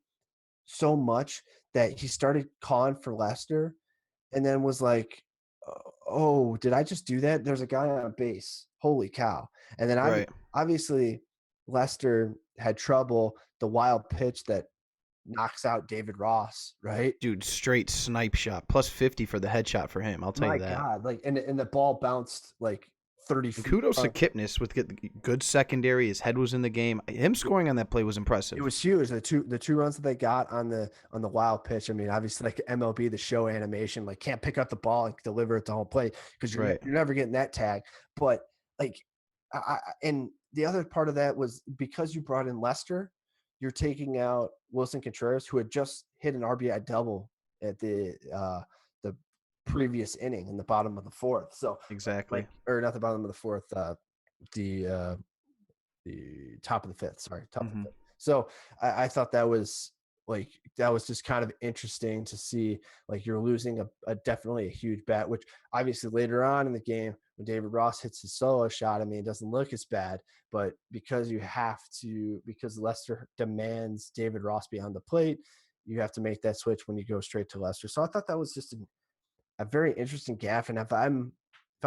[SPEAKER 2] so much that he started calling for Lester, and then was like, "Oh, did I just do that? There's a guy on base. Holy cow!" And then
[SPEAKER 1] Right.
[SPEAKER 2] obviously Lester had trouble. The wild pitch that knocks out David Ross, right?
[SPEAKER 1] Dude, straight snipe shot. Plus 50 for the headshot for him. I'll tell
[SPEAKER 2] My
[SPEAKER 1] you that.
[SPEAKER 2] God, like, and the ball bounced like 30
[SPEAKER 1] And
[SPEAKER 2] feet.
[SPEAKER 1] kudos to Kipnis with good secondary. His head was in the game. Him scoring on that play was impressive.
[SPEAKER 2] It was huge. The two runs that they got on the wild pitch. I mean, obviously, like MLB, the show animation, like, can't pick up the ball and deliver it to home plate, because
[SPEAKER 1] Right.
[SPEAKER 2] you're never getting that tag. But like, and the other part of that was, because you brought in Lester, you're taking out Wilson Contreras, who had just hit an RBI double at the previous inning in the bottom of the fourth. So
[SPEAKER 1] Exactly.
[SPEAKER 2] or not the bottom of the fourth, the the top of the fifth. Sorry, top of the
[SPEAKER 1] Mhm.
[SPEAKER 2] fifth. So I thought that was just kind of interesting to see. Like, you're losing a definitely a huge bat, which obviously later on in the game when David Ross hits his solo shot, I mean, it doesn't look as bad, but because Lester demands David Ross be on the plate, you have to make that switch when you go straight to Lester. So I thought that was just a very interesting gaffe. And if I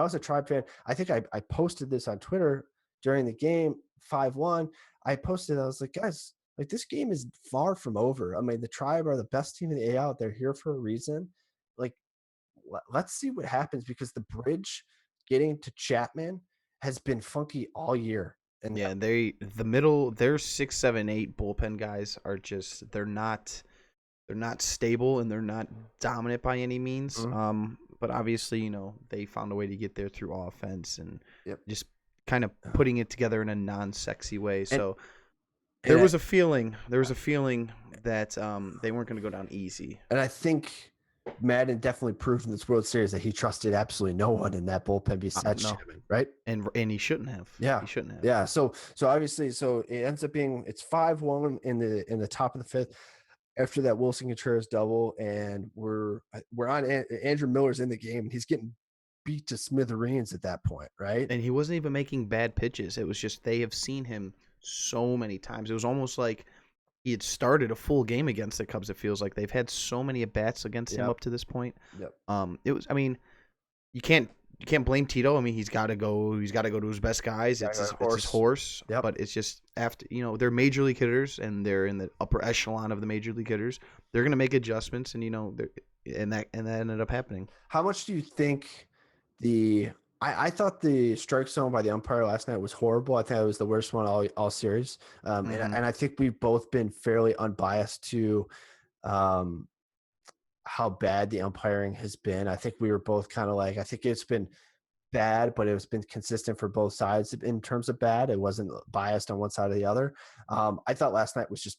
[SPEAKER 2] was a Tribe fan, I think I posted this on Twitter during the game, 5-1. I posted, I was like, guys, like, this game is far from over. I mean, the Tribe are the best team in the AL. They're here for a reason. Like, let's see what happens, because the bridge getting to Chapman has been funky all year. And
[SPEAKER 1] Yeah, their 6, 7, 8 bullpen guys are just they're not stable and they're not dominant by any means. But obviously, they found a way to get there through offense and
[SPEAKER 2] yep.
[SPEAKER 1] just kind of putting it together in a non-sexy way. So
[SPEAKER 2] And
[SPEAKER 1] there was a feeling that they weren't going to go down easy.
[SPEAKER 2] And I think Madden definitely proved in this World Series that he trusted absolutely no one in that bullpen besides
[SPEAKER 1] No.
[SPEAKER 2] Chapman, right?
[SPEAKER 1] And he shouldn't have.
[SPEAKER 2] Yeah,
[SPEAKER 1] he shouldn't have.
[SPEAKER 2] Yeah. So obviously, it ends up being, it's 5-1 in the top of the fifth after that Wilson Contreras double, and we're on Andrew Miller's in the game, and he's getting beat to smithereens at that point, right?
[SPEAKER 1] And he wasn't even making bad pitches. It was just they have seen him so many times. It was almost like he had started a full game against the Cubs. It feels like they've had so many at bats against him up to this point.
[SPEAKER 2] Yep.
[SPEAKER 1] It was. I mean, you can't blame Tito. I mean, he's got to go. He's got to go to his best guys. It's his horse.
[SPEAKER 2] Yep.
[SPEAKER 1] But it's just after they're major league hitters and they're in the upper echelon of the major league hitters. They're gonna make adjustments, and that ended up happening.
[SPEAKER 2] How much do you think I thought the strike zone by the umpire last night was horrible. I think it was the worst one all series. And I think we've both been fairly unbiased to how bad the umpiring has been. I think we were both kind of like, I think it's been bad, but it's been consistent for both sides in terms of bad. It wasn't biased on one side or the other. I thought last night was just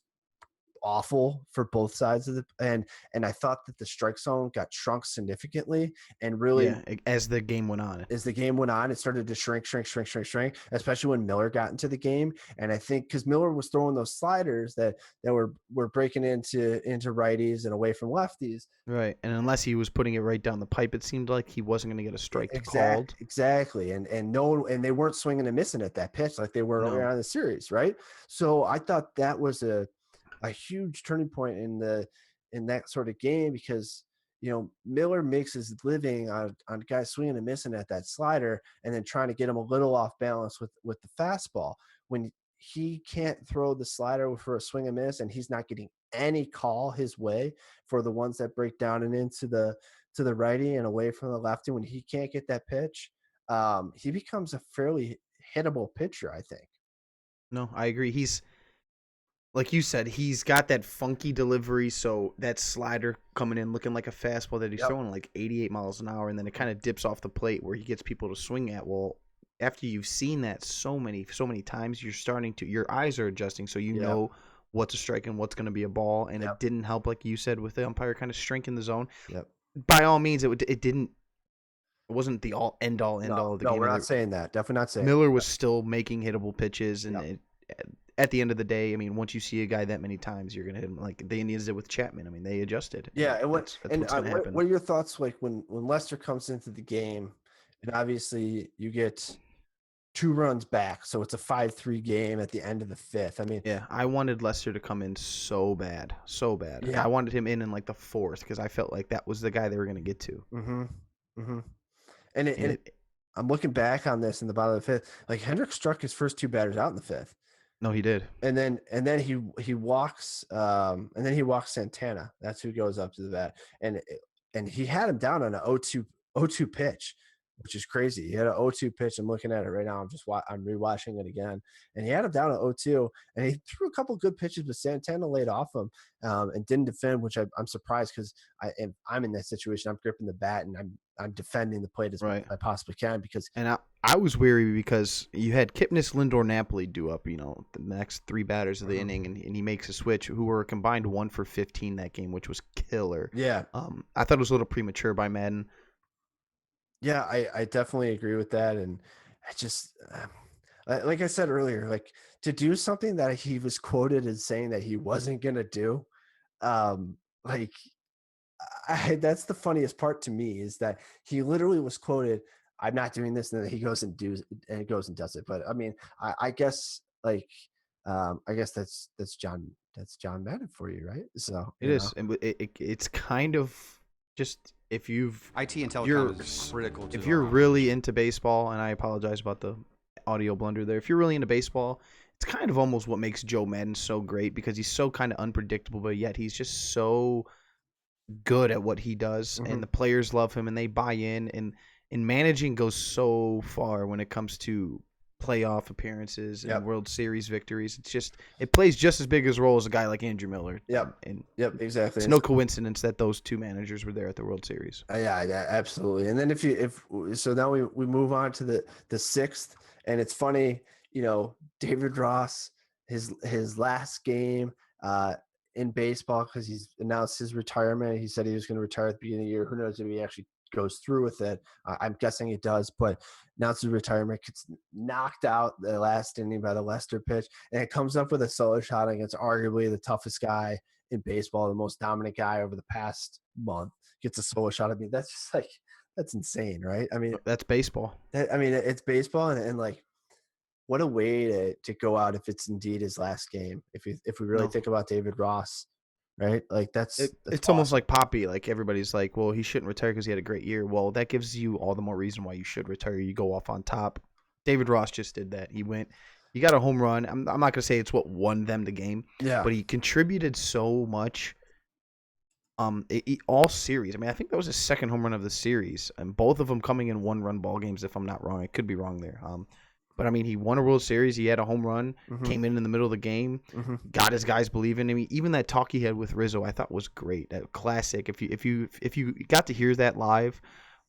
[SPEAKER 2] awful for both sides of the and I thought that the strike zone got shrunk significantly, and really
[SPEAKER 1] Yeah, as the game went on.
[SPEAKER 2] as the game went on, it started to shrink, especially when Miller got into the game. And I think because Miller was throwing those sliders that were breaking into righties and away from lefties.
[SPEAKER 1] Right. And unless he was putting it right down the pipe, it seemed like he wasn't going to get a strike called.
[SPEAKER 2] Exactly. And they weren't swinging and missing at that pitch like they were earlier on in the series, right? So I thought that was a huge turning point in that sort of game, because Miller makes his living on guys swinging and missing at that slider and then trying to get him a little off balance with the fastball. When he can't throw the slider for a swing and miss, and he's not getting any call his way for the ones that break down and into the righty and away from the lefty, when he can't get that pitch, he becomes a fairly hittable pitcher, I think.
[SPEAKER 1] No, I agree. He's, like you said, he's got that funky delivery, so that slider coming in looking like a fastball that he's throwing like 88 miles an hour, and then it kind of dips off the plate where he gets people to swing at. Well, after you've seen that so many times, your eyes are adjusting, so you know what's a strike and what's going to be a ball, and it didn't help, like you said, with the umpire kind of shrinking the zone. By all means, it wasn't the end all of the game.
[SPEAKER 2] No, we're not saying that. Definitely not saying
[SPEAKER 1] Miller was still making hittable pitches, and at the end of the day, I mean, once you see a guy that many times, you're gonna hit him like the Indians did with Chapman. I mean, they adjusted.
[SPEAKER 2] Yeah, and
[SPEAKER 1] what's gonna happen.
[SPEAKER 2] What are your thoughts like when Lester comes into the game, and obviously you get 2 runs back, so it's a 5-3 game at the end of the 5th. I mean,
[SPEAKER 1] yeah, I wanted Lester to come in so bad.
[SPEAKER 2] Yeah.
[SPEAKER 1] I wanted him in like the 4th because I felt like that was the guy they were gonna get to.
[SPEAKER 2] And I'm looking back on this in the bottom of the 5th. Like, Hendricks struck his first 2 batters out in the 5th.
[SPEAKER 1] No, he did.
[SPEAKER 2] And then he walks Santana. That's who goes up to the bat. And he had him down on an 0-2 pitch, which is crazy. He had an 0-2 pitch. I'm looking at it right now. I'm rewatching it again. And he had him down at 0-2, and he threw a couple good pitches, but Santana laid off him and didn't defend, which I'm surprised, because I'm in that situation. I'm gripping the bat and I'm defending the plate as much as I possibly can, because
[SPEAKER 1] I was weary because you had Kipnis, Lindor, Napoli do up, the next 3 batters of the inning, and he makes a switch, who were combined 1 for 15 that game, which was killer.
[SPEAKER 2] Yeah.
[SPEAKER 1] I thought it was a little premature by Madden.
[SPEAKER 2] Yeah, I definitely agree with that. And I just, like I said earlier, like, to do something that he was quoted as saying that he wasn't going to do, that's the funniest part to me, is that he literally was quoted, "I'm not doing this," and then he goes and does it. But I mean, I guess that's John Madden for you, right? So
[SPEAKER 1] it is, and it's kind of just, if you've
[SPEAKER 5] IT and telecom is critical to
[SPEAKER 1] if you're really into baseball, and I apologize about the audio blunder there. If you're really into baseball, it's kind of almost what makes Joe Madden so great, because he's so kind of unpredictable, but yet he's just so good at what he does, and the players love him and they buy in, and managing goes so far when it comes to playoff appearances and World Series victories. It plays just as big as a role as a guy like Andrew Miller.
[SPEAKER 2] Exactly.
[SPEAKER 1] It's no coincidence that those 2 managers were there at the World Series.
[SPEAKER 2] Yeah, absolutely. And then so now we move on to the 6th, and it's funny, David Ross, his last game in baseball, because he's announced his retirement. He said he was going to retire at the beginning of the year. Who knows if he actually goes through with it? I'm guessing he does, but announced his retirement, gets knocked out the last inning by the Lester pitch, and it comes up with a solo shot against arguably the toughest guy in baseball, the most dominant guy over the past month, gets a solo shot. I mean, that's just like, that's insane, right? I mean,
[SPEAKER 1] that's baseball.
[SPEAKER 2] It's baseball, and like, what a way to go out if it's indeed his last game. If we really think about David Ross, right? Like, it's awesome.
[SPEAKER 1] Almost like Poppy. Like, everybody's like, well, he shouldn't retire because he had a great year. Well, that gives you all the more reason why you should retire. You go off on top. David Ross just did that. He got a home run. I'm not going to say it's what won them the game.
[SPEAKER 2] Yeah.
[SPEAKER 1] But he contributed so much. All series. I mean, I think that was his 2nd home run of the series, and both of them coming in 1-run ball games, if I'm not wrong. I could be wrong there. But I mean, he won a World Series. He had a home run, came in the middle of the game, got his guys believing. I mean, even that talk he had with Rizzo, I thought was great. That classic. If you got to hear that live,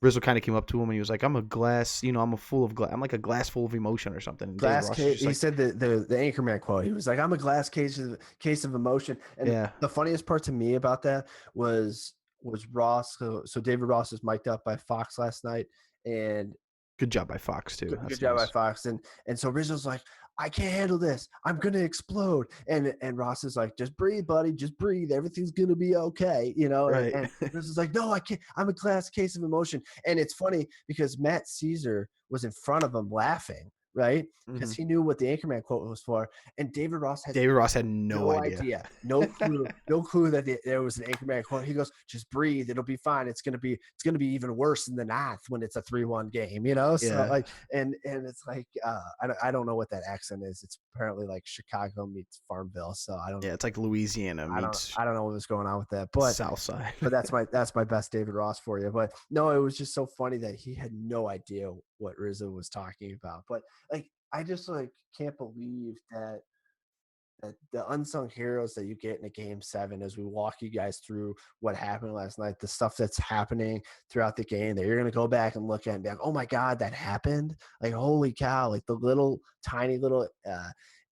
[SPEAKER 1] Rizzo kind of came up to him and he was like, "I'm a glass, I'm a full of glass. I'm like a glass full of emotion or something." And David
[SPEAKER 2] Glass
[SPEAKER 1] Ross is
[SPEAKER 2] case.
[SPEAKER 1] just
[SPEAKER 2] He
[SPEAKER 1] like,
[SPEAKER 2] said the Anchorman quote. He was like, "I'm a glass case of emotion." And
[SPEAKER 1] "Yeah,
[SPEAKER 2] the funniest part to me about that was Ross. So David Ross was mic'd up by Fox last night, and
[SPEAKER 1] good job by Fox too.
[SPEAKER 2] good
[SPEAKER 1] That's
[SPEAKER 2] job by
[SPEAKER 1] nice."
[SPEAKER 2] Fox. And so Rizzo's like, "I can't handle this. I'm gonna explode." And Ross is like, "Just breathe, buddy. Just breathe. Everything's gonna be okay."
[SPEAKER 1] Right.
[SPEAKER 2] And Rizzo's like, "No, I can't. I'm a glass case of emotion." And it's funny because Matt Caesar was in front of him laughing, right? Because
[SPEAKER 1] Mhm.
[SPEAKER 2] he knew what the Anchorman quote was for, and David Ross has
[SPEAKER 1] David Ross had no idea.
[SPEAKER 2] no clue that there was an Anchorman quote. He goes, "Just breathe, it'll be fine. It's gonna be even worse in the ninth when it's a 3-1 game, you know." So
[SPEAKER 1] Yeah.
[SPEAKER 2] and it's like I don't know what that accent is. It's apparently like Chicago meets Farmville. So
[SPEAKER 1] Yeah, it's like Louisiana meets
[SPEAKER 2] I don't know what was going on with that, but
[SPEAKER 1] South Side.
[SPEAKER 2] that's my best David Ross for you. But no, it was just so funny that he had no idea what Rizzo was talking about. But like I just like can't believe that the unsung heroes that you get in a game 7 as we walk you guys through what happened last night, the stuff that's happening throughout the game that you're going to go back and look at and be like, oh my God, that happened. Like, holy cow, like the little tiny little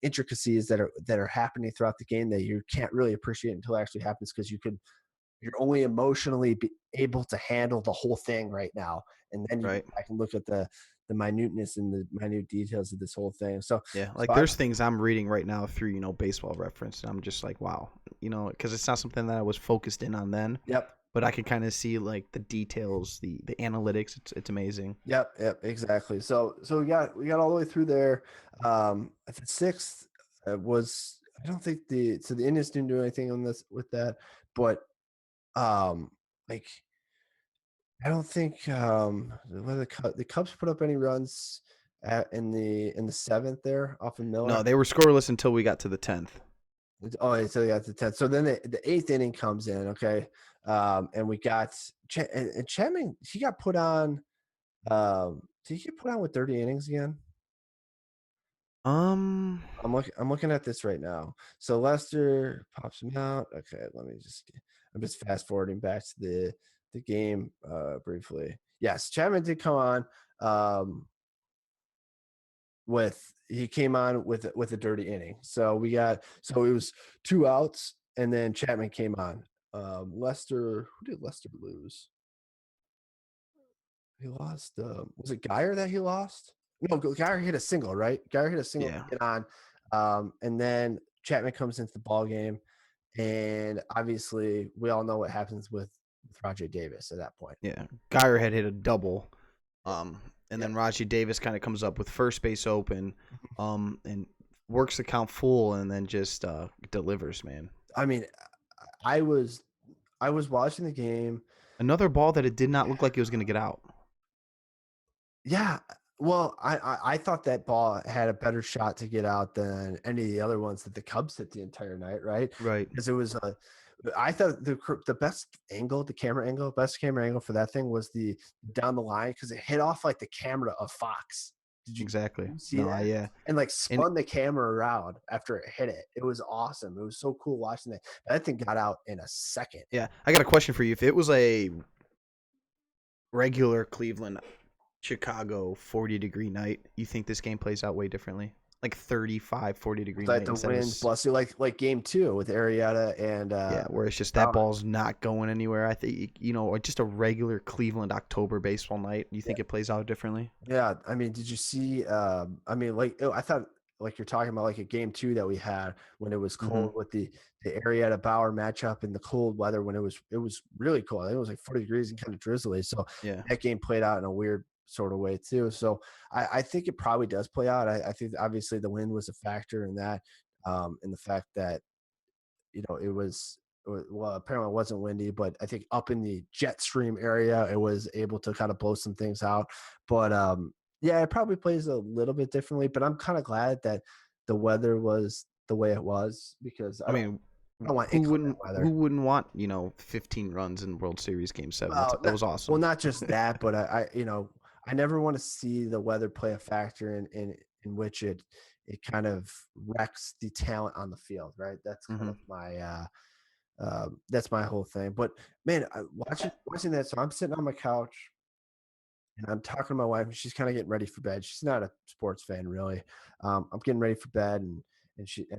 [SPEAKER 2] intricacies that are happening throughout the game that you can't really appreciate until it actually happens. Cause you're only emotionally able to handle the whole thing right now. And then you
[SPEAKER 1] Right.
[SPEAKER 2] I can look at the minuteness and the minute details of this whole thing. So
[SPEAKER 1] Yeah, like there's things I'm reading right now through, baseball reference. And I'm just like, wow, because it's not something that I was focused in on then.
[SPEAKER 2] Yep.
[SPEAKER 1] But I could kind of see like the details, the analytics. It's amazing.
[SPEAKER 2] Yep, exactly. So we got all the way through there. At the 6th was I don't think the Indians didn't do anything on this with that, but like I don't think whether the Cubs put up any runs in the 7th there off of Miller.
[SPEAKER 1] No, they were scoreless until we got to the 10th.
[SPEAKER 2] Oh, so they got the 10th. So then the 8th inning comes in, okay, and we got and Chapman. He got put on. Did he get put on with 30 innings again?
[SPEAKER 1] Um,
[SPEAKER 2] I'm looking at this right now. So Lester pops him out. Okay, I'm just fast forwarding back to the game briefly. Yes, Chapman did come on. He came on with a dirty inning. So it was 2 outs, and then Chapman came on. Lester, who did Lester lose? He lost. Was it Geyer that he lost? No, Geyer hit a single, right? Geyer hit a single
[SPEAKER 1] Yeah.
[SPEAKER 2] to get on, and then Chapman comes into the ball game, and obviously we all know what happens with Rajay Davis at that point.
[SPEAKER 1] Yeah, Geyer had hit a double, and
[SPEAKER 2] Yep.
[SPEAKER 1] then Rajai Davis kind of comes up with first base open, and works the count full, and then just delivers, man.
[SPEAKER 2] I mean, I was watching the game.
[SPEAKER 1] Another ball that it did not look like it was going to get out.
[SPEAKER 2] Yeah, well, I thought that ball had a better shot to get out than any of the other ones that the Cubs hit the entire night, right?
[SPEAKER 1] Right.
[SPEAKER 2] Because it was I thought the best angle, best camera angle for that thing was the down the line because it hit off like the camera of Fox. Did you
[SPEAKER 1] Exactly.
[SPEAKER 2] see
[SPEAKER 1] No,
[SPEAKER 2] that?
[SPEAKER 1] yeah.
[SPEAKER 2] And like spun the camera around after it hit it. It was awesome. It was so cool watching that. That thing got out in a second.
[SPEAKER 1] Yeah, I got a question for you. If it was a regular Cleveland Chicago 40-degree night, you think this game plays out way differently? Like 35, 40-degree
[SPEAKER 2] Like
[SPEAKER 1] night
[SPEAKER 2] the
[SPEAKER 1] instead
[SPEAKER 2] wind
[SPEAKER 1] of
[SPEAKER 2] plus like game 2 with Arrieta and
[SPEAKER 1] where it's just that ball's not going anywhere. I think or just a regular Cleveland October baseball night. You think it plays out differently?
[SPEAKER 2] Yeah, I mean, did you see? I thought like you're talking about like a game 2 that we had when it was cold with the Arrieta Bauer matchup in the cold weather when it was really cold. I think it was like 40 degrees and kind of drizzly. So
[SPEAKER 1] Yeah.
[SPEAKER 2] that game played out in a weird sort of way too. So I think it probably does play out. I think obviously the wind was a factor in that, and the fact that it was well, apparently it wasn't windy, but I think up in the jet stream area, it was able to kind of blow some things out. But yeah, it probably plays a little bit differently. But I'm kind of glad that the weather was the way it was because I don't want
[SPEAKER 1] who
[SPEAKER 2] inclement weather.
[SPEAKER 1] wouldn't want 15 runs in World Series Game 7? That was awesome.
[SPEAKER 2] Well, not just that, but I never want to see the weather play a factor in which it kind of wrecks the talent on the field, right? That's kind of my that's my whole thing. But man, watching that, so I'm sitting on my couch and I'm talking to my wife, and she's kind of getting ready for bed. She's not a sports fan, really. I'm getting ready for bed, and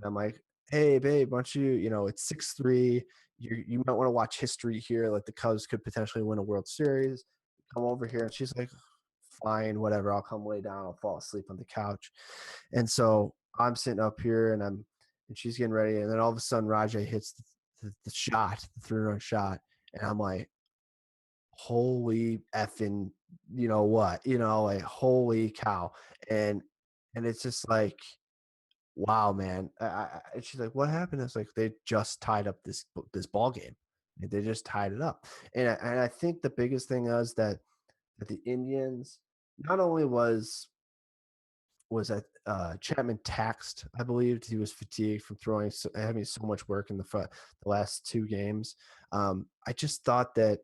[SPEAKER 2] I'm like, "Hey, babe, why don't you? It's 6-3. You might want to watch history here. Like the Cubs could potentially win a World Series. Come over here." And she's like, "Fine, whatever. I'll come lay down. I'll fall asleep on the couch." And so I'm sitting up here, and she's getting ready, and then all of a sudden, Rajay hits the shot, the 3-run shot, and I'm like, holy effing, what, like holy cow. And it's just like, wow, man. And she's like, what happened? It's like, they just tied up this ball game. They just tied it up. And I think the biggest thing is that the Indians, not only was that Chapman taxed, I believe he was fatigued from having so much work in the last 2 games. I just thought that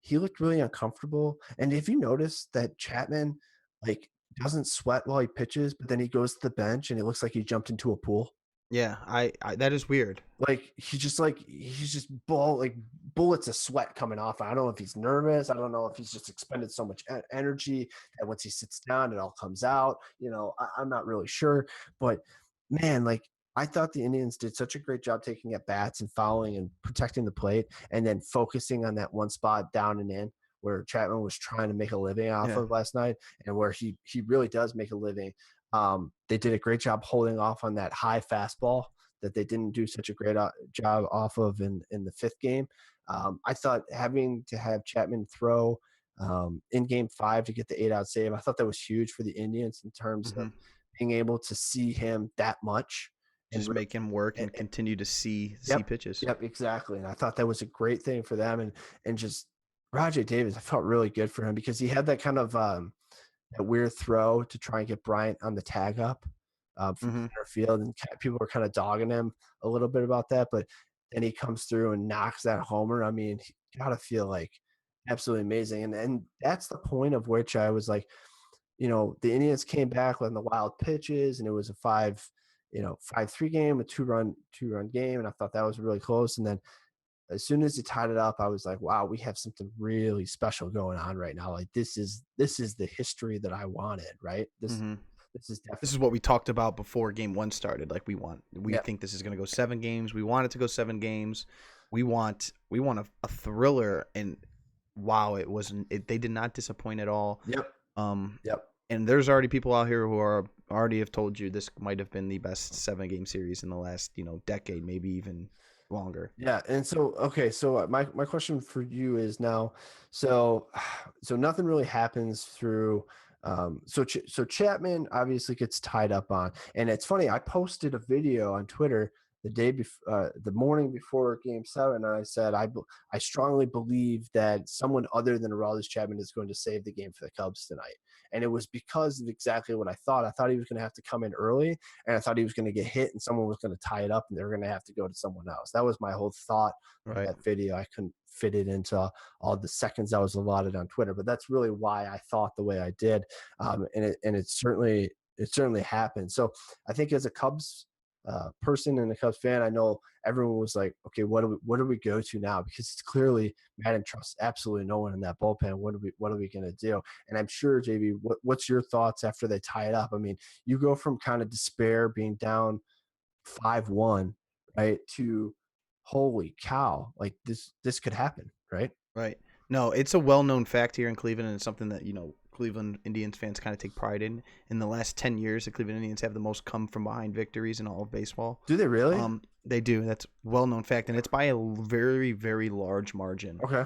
[SPEAKER 2] he looked really uncomfortable. And if you notice that Chapman like doesn't sweat while he pitches, but then he goes to the bench and it looks like he jumped into a pool.
[SPEAKER 1] Yeah, I that is weird.
[SPEAKER 2] Like he's just bullets of sweat coming off. I don't know if he's nervous. I don't know if he's just expended so much energy that once he sits down, it all comes out. I'm not really sure, but man, like I thought the Indians did such a great job taking at bats and fouling and protecting the plate, and then focusing on that one spot down and in where Chapman was trying to make a living off of last night, and where he really does make a living. They did a great job holding off on that high fastball that they didn't do such a great job off of in the 5th game. I thought having to have Chapman throw in game 5 to get the 8-out save, I thought that was huge for the Indians in terms of being able to see him that much.
[SPEAKER 1] Just make him work and continue to see pitches.
[SPEAKER 2] Yep, exactly. And I thought that was a great thing for them. And just Rajay Davis, I felt really good for him because he had that kind of that weird throw to try and get Bryant on the tag up from center field, and people were kind of dogging him a little bit about that, but then he comes through and knocks that homer. I mean, you gotta feel like absolutely amazing, and that's the point of which I was like, the Indians came back with the wild pitches, and it was a 5-3 game, a two-run game, and I thought that was really close. And then as soon as he tied it up, I was like, wow, we have something really special going on right now. Like this is the history that I wanted, right? This is definitely,
[SPEAKER 1] this is what we talked about before game 1 started. Like we think this is going to go 7 games. We want it to go 7 games. We want a thriller, and wow, they did not disappoint at all.
[SPEAKER 2] Yep.
[SPEAKER 1] And there's already people out here who are already have told you this might have been the best 7-game series in the last, decade, maybe even longer.
[SPEAKER 2] Yeah. And so, okay. So my question for you is now, so nothing really happens through, so Chapman obviously gets tied up on, and it's funny. I posted a video on Twitter the morning before Game 7, and I said I strongly believe that someone other than Aroldis Chapman is going to save the game for the Cubs tonight, and it was because of exactly what I thought. I thought he was going to have to come in early, and I thought he was going to get hit, and someone was going to tie it up, and they were going to have to go to someone else. That was my whole thought of that video. I couldn't fit it into all the seconds I was allotted on Twitter, but that's really why I thought the way I did, and it certainly happened. So I think as a Cubs person and a Cubs fan, I know everyone was like, okay, what do we go to now? Because it's clearly Madden trusts absolutely no one in that bullpen. What are we going to do? And I'm sure, JB, what's your thoughts after they tie it up? I mean, you go from kind of despair, being down 5-1, right, to holy cow, like this could happen, right?
[SPEAKER 1] Right. No, it's a well-known fact here in Cleveland, and it's something that, Cleveland Indians fans kind of take pride in. In the last 10 years, the Cleveland Indians have the most come-from-behind victories in all of baseball.
[SPEAKER 2] Do they really?
[SPEAKER 1] They do. That's a well-known fact, and it's by a very, very large margin.
[SPEAKER 2] Okay.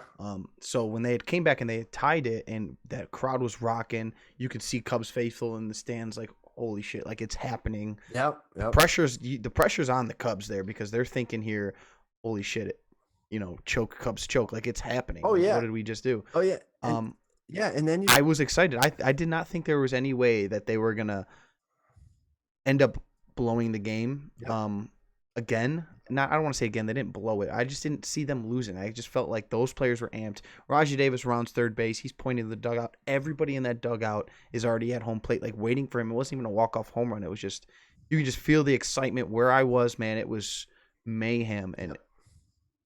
[SPEAKER 1] So when they came back and they had tied it, and that crowd was rocking, you could see Cubs faithful in the stands like, holy shit, like it's happening.
[SPEAKER 2] Yep.
[SPEAKER 1] The pressure's on the Cubs there because they're thinking here, holy shit, choke Cubs choke, like it's happening.
[SPEAKER 2] Oh yeah.
[SPEAKER 1] What did we just do?
[SPEAKER 2] Oh yeah. And then
[SPEAKER 1] I was excited. I did not think there was any way that they were gonna end up blowing the game.
[SPEAKER 2] Yep.
[SPEAKER 1] Again. I don't want to say again, they didn't blow it. I just didn't see them losing. I just felt like those players were amped. Rajay Davis rounds third base. He's pointing to the dugout. Everybody in that dugout is already at home plate, like waiting for him. It wasn't even a walk-off home run. It was just, you could just feel the excitement. Where I was, man, it was mayhem. And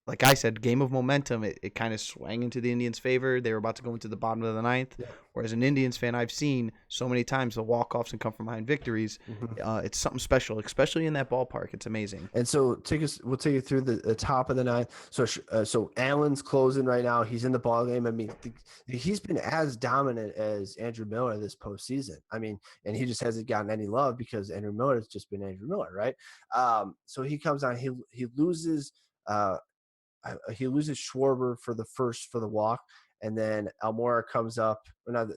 [SPEAKER 1] like I said, game of momentum. It kind of swang into the Indians' favor. They were about to go into the bottom of the ninth.
[SPEAKER 2] Yeah.
[SPEAKER 1] Whereas an Indians fan, I've seen so many times the walk-offs and come from behind victories. It's something special, especially in that ballpark. It's amazing.
[SPEAKER 2] And so we'll take you through the top of the ninth. So Allen's closing right now. He's in the ball game. I mean, he's been as dominant as Andrew Miller this postseason. I mean, and he just hasn't gotten any love because Andrew Miller has just been Andrew Miller, right? So he comes on. He loses. He loses Schwarber for the walk, and then Almora comes up.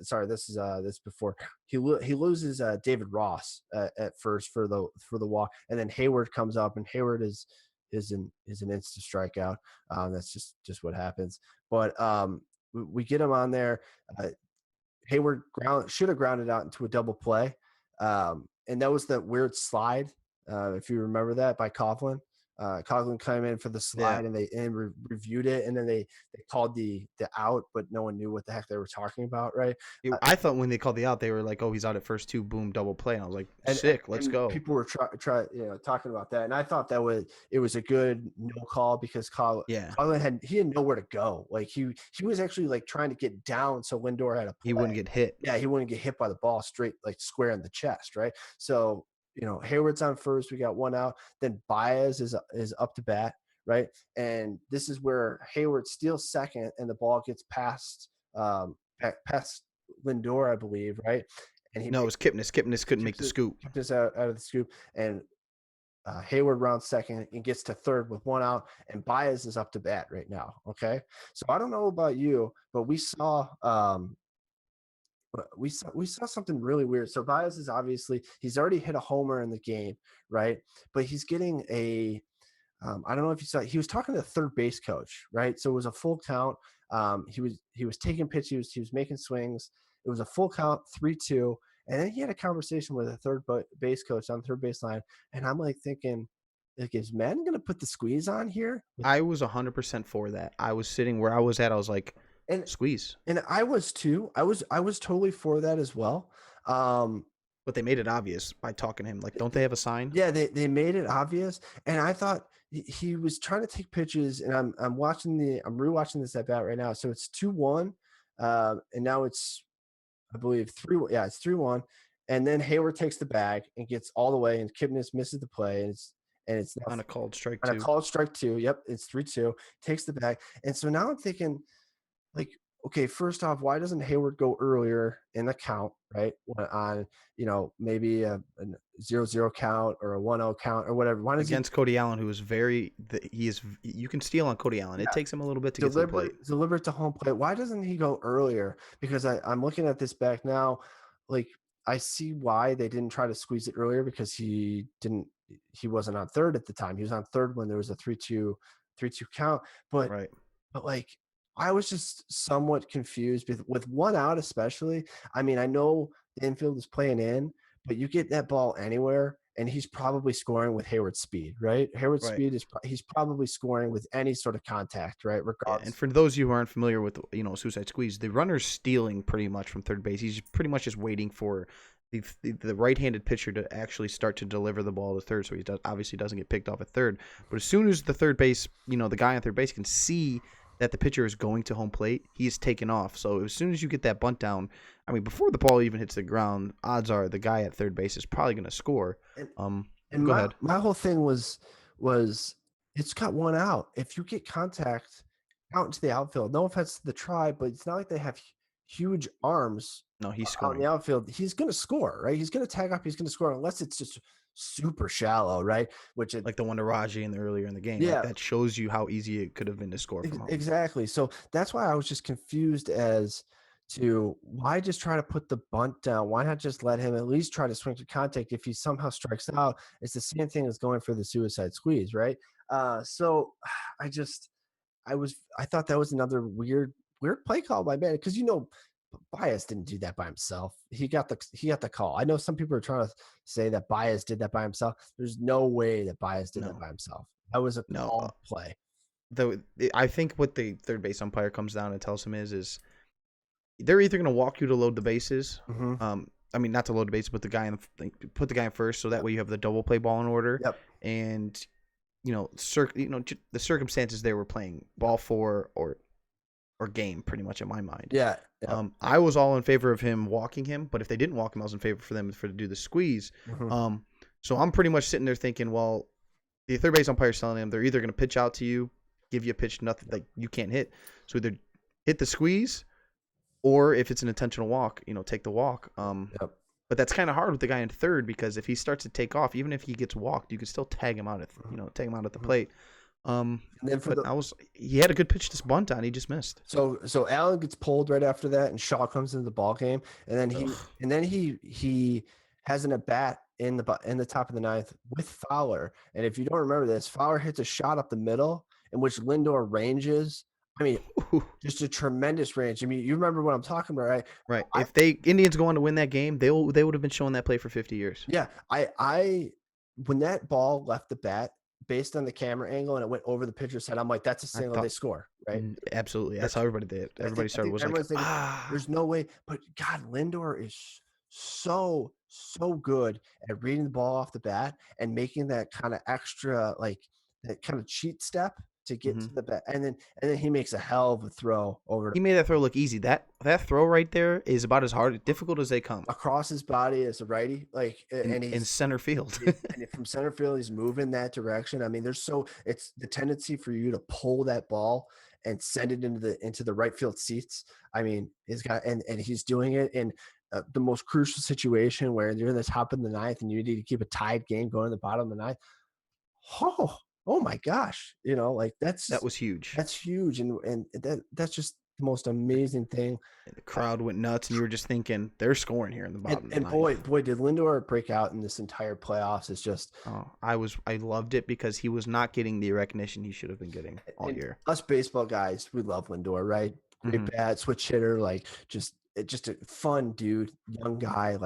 [SPEAKER 2] Sorry, this is before he loses David Ross at first for the walk, and then Hayward comes up, and Hayward is an instant strikeout. That's just what happens. But we get him on there. Hayward should have grounded out into a double play, and that was that weird slide. If you remember that by Coughlin. Coughlin came in for the slide, and they reviewed it, and then they called the out, but no one knew what the heck they were talking about, right?
[SPEAKER 1] I thought when they called the out, they were like, "Oh, he's out at first two, boom, double play," and I was like, "Sick, let's go."
[SPEAKER 2] People were talking about that, and I thought it was a good no call because Coughlin he didn't know where to go. Like he was actually like trying to get down so Lindor had a play.
[SPEAKER 1] He wouldn't get hit.
[SPEAKER 2] Yeah, he wouldn't get hit by the ball straight, like square in the chest, right? So. Hayward's on first. We got one out. Then Baez is up to bat, right? And this is where Hayward steals second, and the ball gets past Lindor, I believe, right? And
[SPEAKER 1] it was Kipnis. Kipnis couldn't make the scoop.
[SPEAKER 2] Kipnis out of the scoop, and Hayward rounds second and gets to third with one out, and Baez is up to bat right now. Okay, so I don't know about you, but we saw. We saw something really weird. So Baez is he's already hit a homer in the game, right? But he's getting I don't know if you saw. He was talking to the third base coach, right? So it was a full count. He was taking pitches. He was making swings. It was a full count, 3-2, and then he had a conversation with a third base coach on the third baseline. And I'm like thinking, like, is Madden going to put the squeeze on here?
[SPEAKER 1] I was 100% for that. I was sitting where I was at. I was like. And squeeze.
[SPEAKER 2] And I was too. I was totally for that as well.
[SPEAKER 1] But they made it obvious by talking to him. Like, don't they have a sign?
[SPEAKER 2] Yeah, they made it obvious. And I thought he was trying to take pitches. And I'm rewatching this at bat right now. So it's 2-1, and now it's, I believe 3. Yeah, it's 3-1. And then Hayward takes the bag and gets all the way, and Kipnis misses the play, and it's now
[SPEAKER 1] on a called strike 2.
[SPEAKER 2] On a called strike 2. Yep, it's 3-2. Takes the bag, and so now I'm thinking. Like, okay, first off, why doesn't Hayward go earlier in the count, right? On, maybe a 0-0 count or a 1-0 count or whatever. Why
[SPEAKER 1] against Cody Allen, who is you can steal on Cody Allen. It takes him a little bit to get to the plate.
[SPEAKER 2] Deliberate to home plate. Why doesn't he go earlier? Because I'm looking at this back now, like I see why they didn't try to squeeze it earlier because he wasn't on third at the time. He was on third when there was a 3-2 count. But like, I was just somewhat confused with one out, especially. I mean, I know the infield is playing in, but you get that ball anywhere, and he's probably scoring with Hayward's speed, right? Hayward's speed he's probably scoring with any sort of contact, right? Regardless.
[SPEAKER 1] Yeah, and for those of you who aren't familiar with suicide squeeze, the runner's stealing pretty much from third base. He's pretty much just waiting for the right-handed pitcher to actually start to deliver the ball to third, so he obviously doesn't get picked off at third. But as soon as the third base, the guy on third base can see that the pitcher is going to home plate, he is taken off. So as soon as you get that bunt down, I mean, before the ball even hits the ground, odds are the guy at third base is probably going to score. Go ahead.
[SPEAKER 2] My whole thing was it's got one out. If you get contact out into the outfield, no offense to the Tribe, but it's not like they have huge arms.
[SPEAKER 1] No, he's scoring.
[SPEAKER 2] Out in the outfield, he's going to score, right? He's going to tag up. He's going to score unless it's just super shallow, right?
[SPEAKER 1] Like the one to Raji earlier in the game.
[SPEAKER 2] Yeah,
[SPEAKER 1] that shows you how easy it could have been to score from home.
[SPEAKER 2] Exactly. So that's why I was just confused as to why just try to put the bunt down. Why not just let him at least try to swing to contact? If he somehow strikes out, it's the same thing as going for the suicide squeeze, right? So I thought that was another weird play call by man because Baez didn't do that by himself. He got the call. I know some people are trying to say that Baez did that by himself. There's no way that Baez did that by himself. That was a call play.
[SPEAKER 1] I think what the third base umpire comes down and tells him is they're either going to walk you to load the bases.
[SPEAKER 2] Mm-hmm.
[SPEAKER 1] I mean, not to load the bases, but put the guy in first, so that way you have the double play ball in order.
[SPEAKER 2] Yep.
[SPEAKER 1] And the circumstances they were playing ball four or game pretty much in my mind.
[SPEAKER 2] Yeah.
[SPEAKER 1] I was all in favor of him walking him, but if they didn't walk him, I was in favor for them to do the squeeze. So I'm pretty much sitting there thinking, well, the third base umpire's telling them they're either going to pitch out to you, give you a pitch nothing like you can't hit. So either hit the squeeze, or if it's an intentional walk, take the walk. But that's kind of hard with the guy in third because if he starts to take off, even if he gets walked, you can still tag him out at the plate. And then he had a good pitch to bunt on. He just missed.
[SPEAKER 2] So Allen gets pulled right after that, and Shaw comes into the ball game, and then he has an at bat in the top of the ninth with Fowler. And if you don't remember this, Fowler hits a shot up the middle in which Lindor ranges. I mean, just a tremendous range. I mean, you remember what I'm talking about, right?
[SPEAKER 1] Right. If Indians go on to win that game, they would have been showing that play for 50 years.
[SPEAKER 2] Yeah. I when that ball left the bat, based on the camera angle, and it went over the pitcher's head, I'm like, that's a single, they score, right?
[SPEAKER 1] Absolutely. That's how everybody did. Everybody started was like,
[SPEAKER 2] thinking, there's no way. But God, Lindor is so good at reading the ball off the bat and making that kind of extra, like that kind of cheat step to get to the bat, and then he makes a hell of a throw over.
[SPEAKER 1] He made that throw look easy. That throw right there is about as difficult as they come.
[SPEAKER 2] Across his body as a righty, and he's
[SPEAKER 1] in center field.
[SPEAKER 2] And from center field, he's moving that direction. I mean, it's the tendency for you to pull that ball and send it into the right field seats. I mean, he's got and he's doing it in the most crucial situation where you're in the top of the ninth and you need to keep a tied game going in the bottom of the ninth. Oh my gosh. That
[SPEAKER 1] was huge.
[SPEAKER 2] That's huge. And that's just the most amazing thing.
[SPEAKER 1] And the crowd went nuts and you were just thinking they're scoring here in the bottom.
[SPEAKER 2] And boy, did Lindor break out in this entire playoffs. It's just,
[SPEAKER 1] I loved it because he was not getting the recognition he should have been getting all year.
[SPEAKER 2] Us baseball guys, we love Lindor, right? Great bat, switch hitter, just a fun dude, young guy,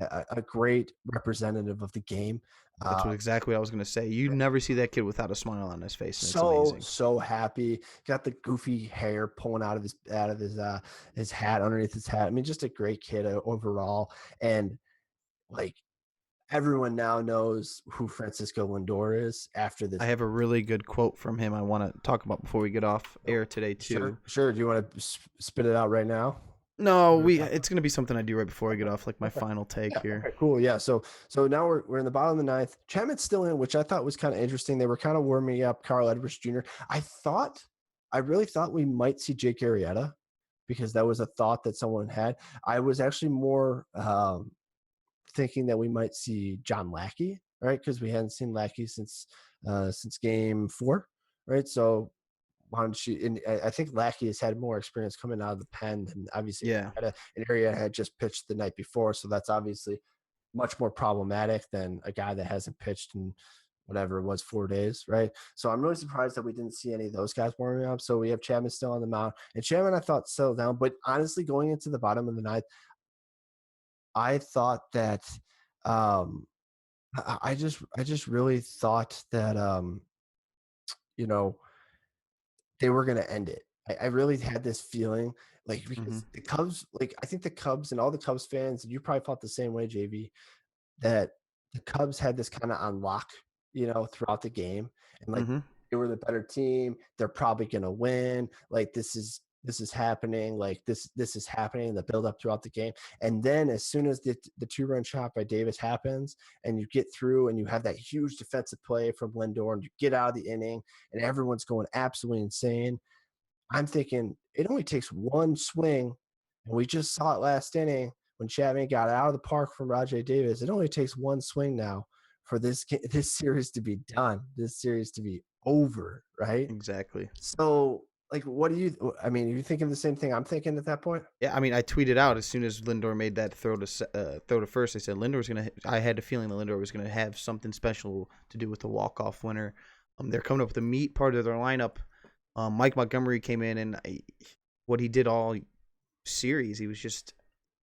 [SPEAKER 2] a great representative of the game.
[SPEAKER 1] That's exactly what I was going to say. You never see that kid without a smile on his face. And it's amazing.
[SPEAKER 2] So happy. Got the goofy hair pulling out of his hat, underneath his hat. I mean, just a great kid overall. And everyone now knows who Francisco Lindor is after this.
[SPEAKER 1] I have a really good quote from him I want to talk about before we get off air today too.
[SPEAKER 2] Sure. Do you want to spit it out right now?
[SPEAKER 1] No, it's gonna be something I do right before I get off, my final take here.
[SPEAKER 2] Okay, cool. Yeah. So now we're in the bottom of the ninth. Chapman's still in, which I thought was kind of interesting. They were kind of warming up Carl Edwards Jr. I really thought we might see Jake Arrieta because that was a thought that someone had. I was actually more thinking that we might see John Lackey, right? Because we hadn't seen Lackey since game 4, right? So I think Lackey has had more experience coming out of the pen than obviously an area had just pitched the night before. So that's obviously much more problematic than a guy that hasn't pitched in whatever it was 4 days, right? So I'm really surprised that we didn't see any of those guys warming up. So we have Chapman still on the mound, and Chapman I thought settled down, but honestly, going into the bottom of the ninth, I thought that I just really thought that they were going to end it. I really had this feeling because the Cubs, I think the Cubs and all the Cubs fans, and you probably felt the same way, JV, that the Cubs had this kind of on lock, throughout the game. And they were the better team. They're probably going to win. This is happening. This is happening, the build up throughout the game. And then as soon as the 2-run shot by Davis happens and you get through and you have that huge defensive play from Lindor and you get out of the inning and everyone's going absolutely insane, I'm thinking it only takes one swing. And we just saw it last inning when Chapman got out of the park from Rajai Davis. It only takes one swing now for this series to be done, this series to be over, right?
[SPEAKER 1] Exactly.
[SPEAKER 2] So what do you? I mean, are you thinking the same thing I'm thinking at that point?
[SPEAKER 1] Yeah, I mean, I tweeted out as soon as Lindor made that throw to first. I said Lindor's gonna. I had a feeling that Lindor was gonna have something special to do with the walk-off winner. They're coming up with the meat part of their lineup. Mike Montgomery came in, and what he did all series,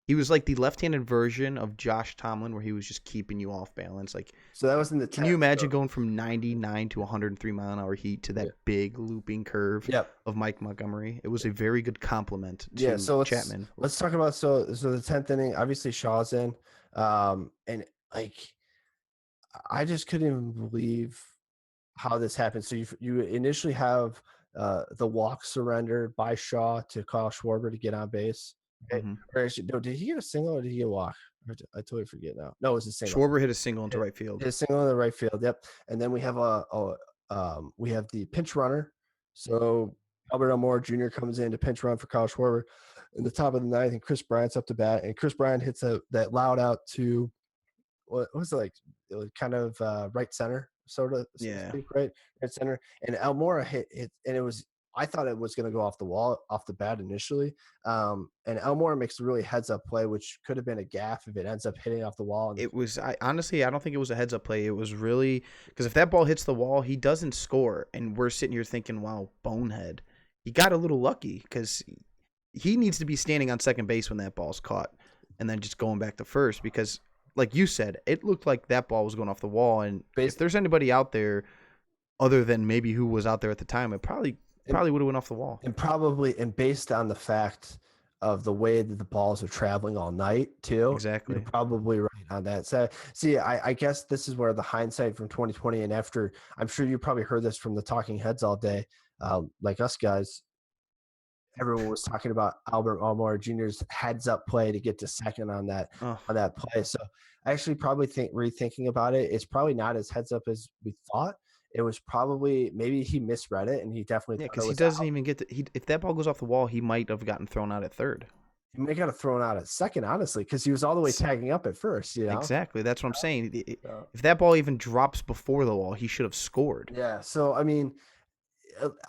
[SPEAKER 1] he was like the left-handed version of Josh Tomlin, where he was just keeping you off balance.
[SPEAKER 2] So that was in the.
[SPEAKER 1] Can you imagine going from 99 to 103 mile an hour heat to that big looping curve of Mike Montgomery? It was a very good compliment to Chapman.
[SPEAKER 2] Let's talk about so the 10th inning. Obviously, Shaw's in, and I just couldn't even believe how this happened. So you initially have the walk surrendered by Shaw to Kyle Schwarber to get on base. Right?
[SPEAKER 1] Mm-hmm.
[SPEAKER 2] Or actually, no, did he get a single or did he get a walk? I totally forget now. No, it was a single.
[SPEAKER 1] Schwarber hit a single into right field.
[SPEAKER 2] Hit a single in the right field. Yep. And then we have we have the pinch runner. So Albert Elmore Jr. comes in to pinch run for Kyle Schwarber in the top of the ninth, and Chris Bryant's up to bat, and Chris Bryant hits that loud out to what was it like? It was kind of right center, sort of, so to speak, right center. And Elmore hit, and it was. I thought it was going to go off the wall, off the bat initially. And Elmore makes a really heads up play, which could have been a gaff if it ends up hitting off the wall.
[SPEAKER 1] It was. I honestly, I don't think it was a heads up play. It was really because if that ball hits the wall, he doesn't score, and we're sitting here thinking, "Wow, bonehead." He got a little lucky because he needs to be standing on second base when that ball's caught, and then just going back to first because, like you said, it looked like that ball was going off the wall. And if there's anybody out there, other than maybe who was out there at the time, it probably would have went off the wall.
[SPEAKER 2] And based on the fact of the way that the balls are traveling all night too.
[SPEAKER 1] Exactly.
[SPEAKER 2] You're probably right on that. So see, I guess this is where the hindsight from 2020 and after, I'm sure you probably heard this from the talking heads all day, like us guys. Everyone was talking about Albert Elmore Jr.'s heads up play to get to second on that play. So I actually probably think rethinking about it, it's probably not as heads up as we thought. It was probably maybe he misread it, and he definitely
[SPEAKER 1] because he doesn't even get if that ball goes off the wall, he might have gotten thrown out at third.
[SPEAKER 2] He might have thrown out at second, honestly, because he was all the way tagging up at first. You know?
[SPEAKER 1] Exactly. That's what I'm saying. If that ball even drops before the wall, he should have scored.
[SPEAKER 2] Yeah. So I mean,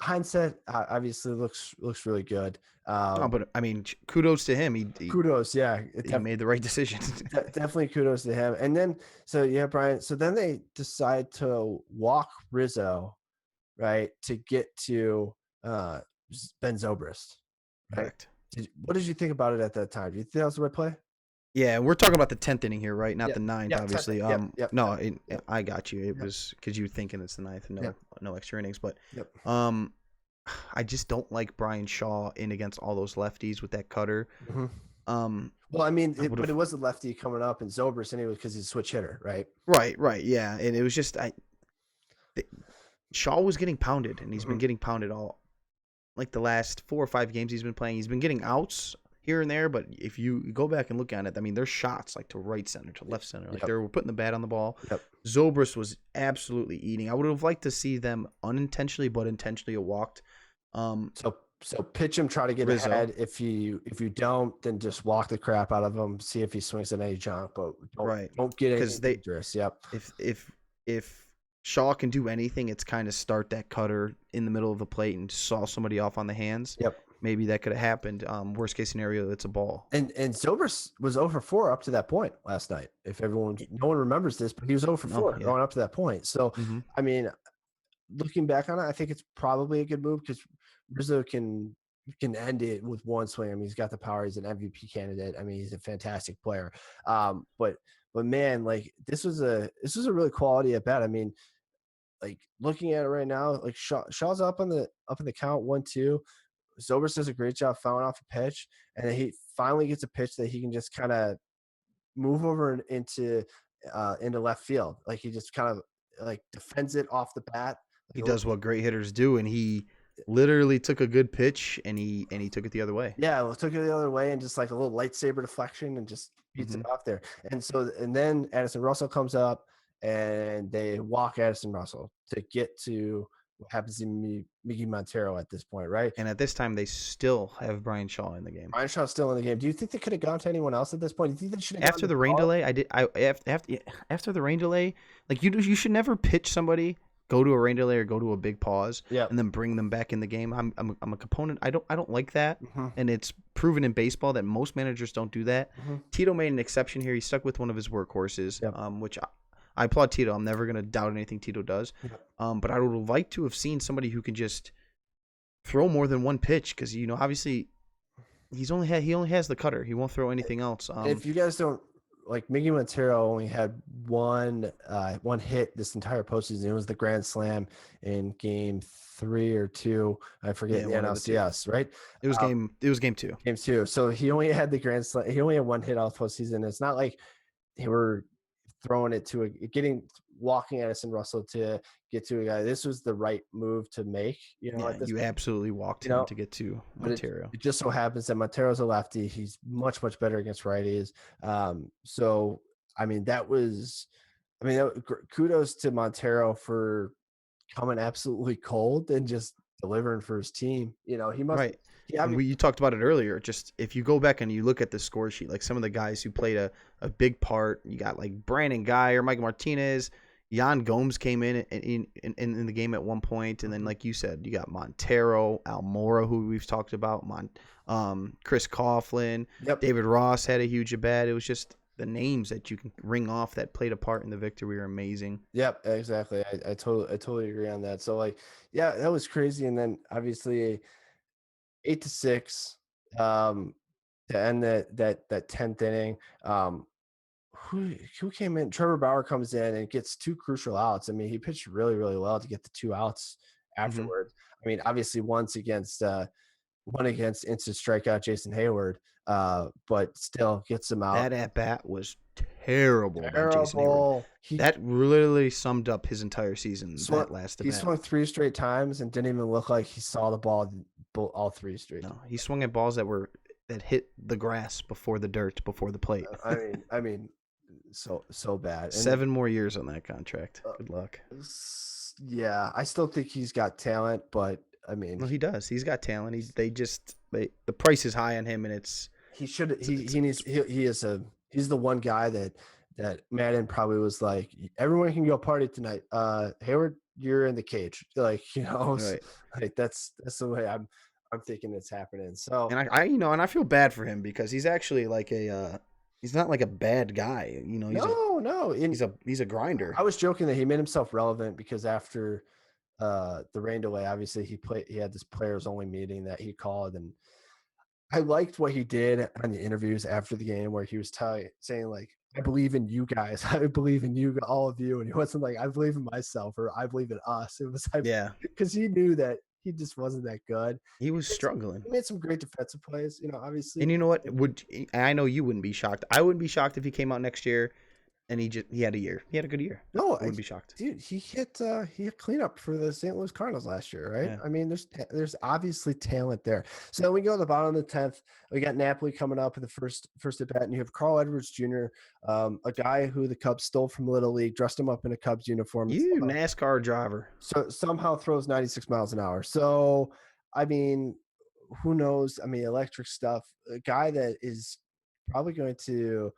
[SPEAKER 2] hindsight obviously looks really good.
[SPEAKER 1] But I mean, kudos to him.
[SPEAKER 2] Kudos, yeah.
[SPEAKER 1] He made the right decision.
[SPEAKER 2] Definitely kudos to him. And then, so yeah, Brian. So then they decide to walk Rizzo, right, to get to Ben Zobrist. Right?
[SPEAKER 1] Correct.
[SPEAKER 2] What did you think about it at that time? Do you think that was the right play?
[SPEAKER 1] Yeah, we're talking about the 10th inning here, right? Not the 9th, obviously.
[SPEAKER 2] No,
[SPEAKER 1] I got you. It was because you were thinking it's the 9th and no extra innings. But I just don't like Brian Shaw in against all those lefties with that cutter.
[SPEAKER 2] Mm-hmm. Well, I mean, but it was a lefty coming up in Zobrist anyway because he's a switch hitter, right?
[SPEAKER 1] Right, yeah. And it was just Shaw was getting pounded, and he's been getting pounded all like the last 4 or 5 games he's been playing. He's been getting outs here and there, but if you go back and look at it, I mean, there's shots like to right center, to left center. Like they were putting the bat on the ball. Zobrist was absolutely eating. I would have liked to see them unintentionally but intentionally walked.
[SPEAKER 2] So pitch him, try to get
[SPEAKER 1] Rizzo.
[SPEAKER 2] ahead. If you don't, then just walk the crap out of him. See if he swings at any junk, but don't get anything dangerous.
[SPEAKER 1] If Shaw can do anything, it's kind of start that cutter in the middle of the plate and saw somebody off on the hands. Maybe that could have happened. Worst case scenario, it's a ball.
[SPEAKER 2] And Zobrist was 0 for 4 up to that point last night. If no one remembers this, but he was 0 for 4 going up to that point. So I mean, looking back on it, I think it's probably a good move because Rizzo can end it with one swing. I mean, he's got the power. He's an MVP candidate. I mean, he's a fantastic player. But man, like this was a really quality at bat. I mean, like looking at it right now, like Shaw's up in the count 1-2. Zobrist does a great job fouling off a pitch, and then he finally gets a pitch that he can just kind of move over into left field. Like he just kind of like defends it off the bat.
[SPEAKER 1] He does what great hitters do, and he literally took a good pitch and he took it the other way.
[SPEAKER 2] Yeah, well, took it the other way and just like a little lightsaber deflection and just beats it off there. And then Addison Russell comes up and they walk Addison Russell to get to what happens to Miggy Montero at this point, right?
[SPEAKER 1] And at this time, they still have Brian Shaw in the game.
[SPEAKER 2] Brian Shaw's still in the game. Do you think they could have gone to anyone else at this point? Do you think they should have
[SPEAKER 1] after the rain delay? After the rain delay, like you should never pitch somebody, go to a rain delay or go to a big pause, and then bring them back in the game. I'm a component. I don't like that, and it's proven in baseball that most managers don't do that. Tito made an exception here. He stuck with one of his workhorses, which I applaud Tito. I'm never going to doubt anything Tito does. But I would like to have seen somebody who can just throw more than one pitch because, obviously he only has the cutter. He won't throw anything else.
[SPEAKER 2] If you guys don't, like Miggy Montero only had one hit this entire postseason. It was the grand slam in game 3 or 2. I forget the NLCS, right?
[SPEAKER 1] It was game 2.
[SPEAKER 2] Game 2. So he only had the grand slam. He only had one hit all postseason. It's not like they were throwing it to getting walking Addison Russell to get to a guy. This was the right move to make.
[SPEAKER 1] Yeah,
[SPEAKER 2] At this
[SPEAKER 1] you
[SPEAKER 2] point,
[SPEAKER 1] absolutely walked him to get to
[SPEAKER 2] but
[SPEAKER 1] Montero.
[SPEAKER 2] it just so happens that Montero's a lefty. He's much better against righties. So I mean kudos to Montero for coming absolutely cold and just delivering for his team. He must.
[SPEAKER 1] Right. You talked about it earlier. Just if you go back and you look at the score sheet, like some of the guys who played a big part, you got like Brandon Guy or Michael Martinez. Jan Gomes came in the game at one point, and then like you said, you got Montero, Almora, who we've talked about, Chris Coughlin,
[SPEAKER 2] Yep.
[SPEAKER 1] David Ross had a huge at bat. It was just the names that you can ring off that played a part in the victory were amazing.
[SPEAKER 2] Yep, exactly. I totally agree on that. So that was crazy. And then obviously 8-6 to end that 10th inning. Who came in? Trevor Bauer comes in and gets 2 crucial outs. I mean, he pitched really, really well to get the 2 outs afterwards. I mean, obviously one against instant strikeout Jason Hayward, but still gets him out.
[SPEAKER 1] That at bat was terrible by Jason Hayward. That literally summed up his entire season. That last at bat.
[SPEAKER 2] He swung 3 straight times and didn't even look like he saw the ball all 3 straight.
[SPEAKER 1] No, he swung at balls that hit the grass before the dirt, before the plate.
[SPEAKER 2] I mean, so bad. And
[SPEAKER 1] 7 more years on that contract. Good luck.
[SPEAKER 2] Yeah, I still think he's got talent, but I mean,
[SPEAKER 1] well, he does. He's got talent. The price is high on him, and
[SPEAKER 2] he's the one guy that Madden probably was like, everyone can go party tonight. Hayward, you're in the cage. Like, right. Like that's the way I'm thinking it's happening. So,
[SPEAKER 1] and I feel bad for him because he's actually like he's not like a bad guy.
[SPEAKER 2] No.
[SPEAKER 1] He's a grinder.
[SPEAKER 2] I was joking that he made himself relevant because after the rain delay, obviously he had this players only meeting that he called, and I liked what he did on the interviews after the game where he was saying like, I believe in you guys. I believe in you, all of you. And he wasn't like, I believe in myself or I believe in us. It was like, because he knew that he just wasn't that good.
[SPEAKER 1] He was struggling.
[SPEAKER 2] He made some great defensive plays, obviously.
[SPEAKER 1] And you know what? I know you wouldn't be shocked. I wouldn't be shocked if he came out next year and he had a year. He had a good year.
[SPEAKER 2] No,
[SPEAKER 1] I wouldn't be shocked.
[SPEAKER 2] Dude, he hit cleanup for the St. Louis Cardinals last year, right?
[SPEAKER 1] Yeah.
[SPEAKER 2] I mean, there's obviously talent there. So we go to the bottom of the 10th. We got Napoli coming up in the first at bat, and you have Carl Edwards Jr., a guy who the Cubs stole from Little League, dressed him up in a Cubs uniform.
[SPEAKER 1] You NASCAR driver.
[SPEAKER 2] So somehow throws 96 miles an hour. So I mean, who knows? I mean, electric stuff. A guy that is probably going to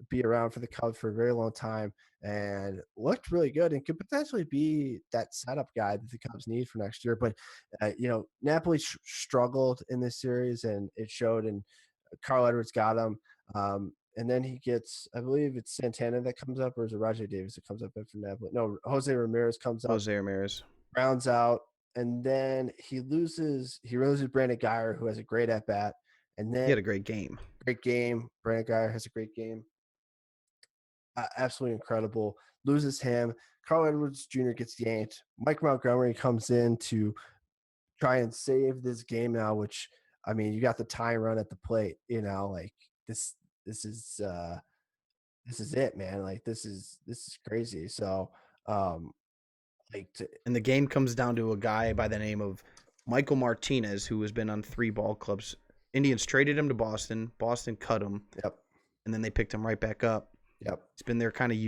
[SPEAKER 2] be around for the Cubs for a very long time and looked really good and could potentially be that setup guy that the Cubs need for next year. But, Napoli struggled in this series and it showed, and Carl Edwards got him. And then he gets, I believe it's Santana that comes up, or is it Rajay Davis that comes up after Napoli? No, Jose Ramirez comes up.
[SPEAKER 1] Jose Ramirez.
[SPEAKER 2] Rounds out. And then he loses Brandon Guyer, who has a great at-bat. And then
[SPEAKER 1] he had a great game.
[SPEAKER 2] Brandon Guyer has a great game. Absolutely incredible. Loses him. Carl Edwards Jr. gets yanked. Mike Montgomery comes in to try and save this game now, which, I mean, you got the tie run at the plate, like this is it, man. Like this is crazy. So,
[SPEAKER 1] and the game comes down to a guy by the name of Michael Martinez, who has been on 3 ball clubs. Indians traded him to Boston. Boston cut him.
[SPEAKER 2] Yep.
[SPEAKER 1] And then they picked him right back up.
[SPEAKER 2] Yep.
[SPEAKER 1] He's been their kind of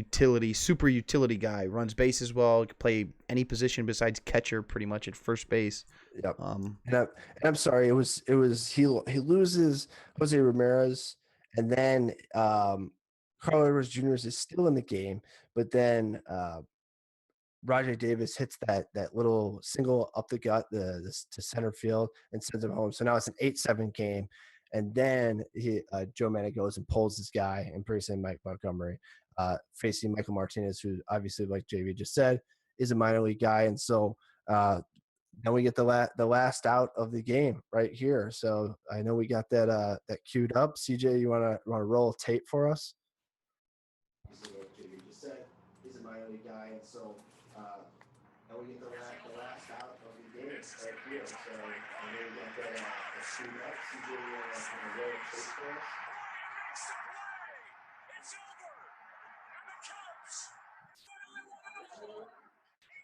[SPEAKER 1] super utility guy. Runs bases well. Can play any position besides catcher, pretty much at first base.
[SPEAKER 2] Yep. And I'm sorry. It was he loses Jose Ramirez, and then Carl Edwards Jr. is still in the game, but then Rajay Davis hits that little single up the gut to center field and sends him home. So now it's an 8-7 game. And then Joe Manning goes and pulls this guy and pretty soon Mike Montgomery facing Michael Martinez, who obviously, like JV just said, is a minor league guy. And so then we get the last out of the game right here. So I know we got that queued up. CJ, you want to roll tape for us? Like JV just said, he's a minor league guy. And so now we get the last out of the game right here. So I know we got that queued up. CJ, you want to roll tape for us?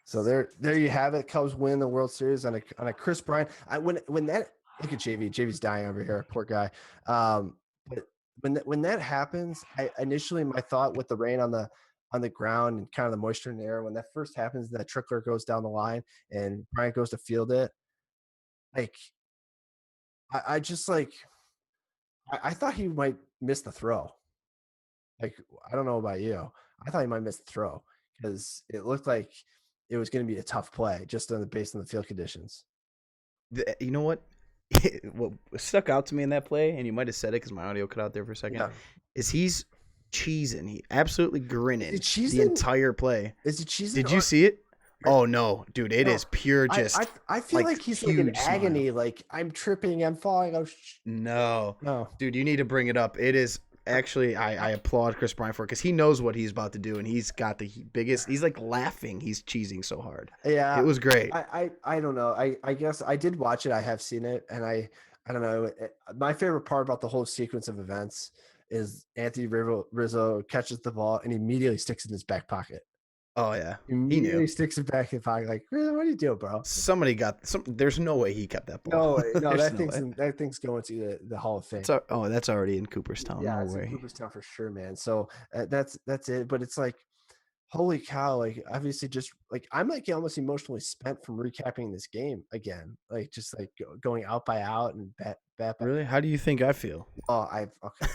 [SPEAKER 2] So there you have it. Cubs win the World Series on a Chris Bryant. When that look at JV. JV's dying over here, poor guy. But when that happens, I initially my thought with the rain on the ground and kind of the moisture in the air, when that first happens, that trickler goes down the line and Bryant goes to field it. Like I just like I thought he might miss the throw. Like I don't know about you. I thought he might miss the throw because it looked like it was going to be a tough play just based on the field conditions.
[SPEAKER 1] You know what? What stuck out to me in that play, and you might have said it because my audio cut out there for a second, is he's cheesing. He absolutely grinning the entire play.
[SPEAKER 2] Is he cheesing?
[SPEAKER 1] Did you see it? Oh no, dude! It is pure just.
[SPEAKER 2] I feel like he's like in agony. Like I'm tripping, I'm falling.
[SPEAKER 1] No,
[SPEAKER 2] no,
[SPEAKER 1] dude, you need to bring it up. It is actually. I applaud Chris Bryant for it because he knows what he's about to do, and he's got the biggest. He's like laughing. He's cheesing so hard.
[SPEAKER 2] Yeah,
[SPEAKER 1] it was great.
[SPEAKER 2] I don't know. I guess I did watch it. I have seen it, and I don't know. My favorite part about the whole sequence of events is Anthony Rizzo catches the ball and immediately sticks it in his back pocket.
[SPEAKER 1] Oh yeah,
[SPEAKER 2] he sticks it back in the pocket. Like, what are you doing, bro?
[SPEAKER 1] Somebody got some. There's no way he kept that ball.
[SPEAKER 2] No, that thing's going to the Hall of Fame.
[SPEAKER 1] That's already in Cooperstown.
[SPEAKER 2] Yeah,
[SPEAKER 1] no
[SPEAKER 2] it's
[SPEAKER 1] way.
[SPEAKER 2] in Cooperstown for sure, man. So that's it. But it's like, holy cow! Like, obviously, just like I'm like almost emotionally spent from recapping this game again. Like, just like going out by out and bat.
[SPEAKER 1] Really? How do you think I feel?
[SPEAKER 2] Oh, okay.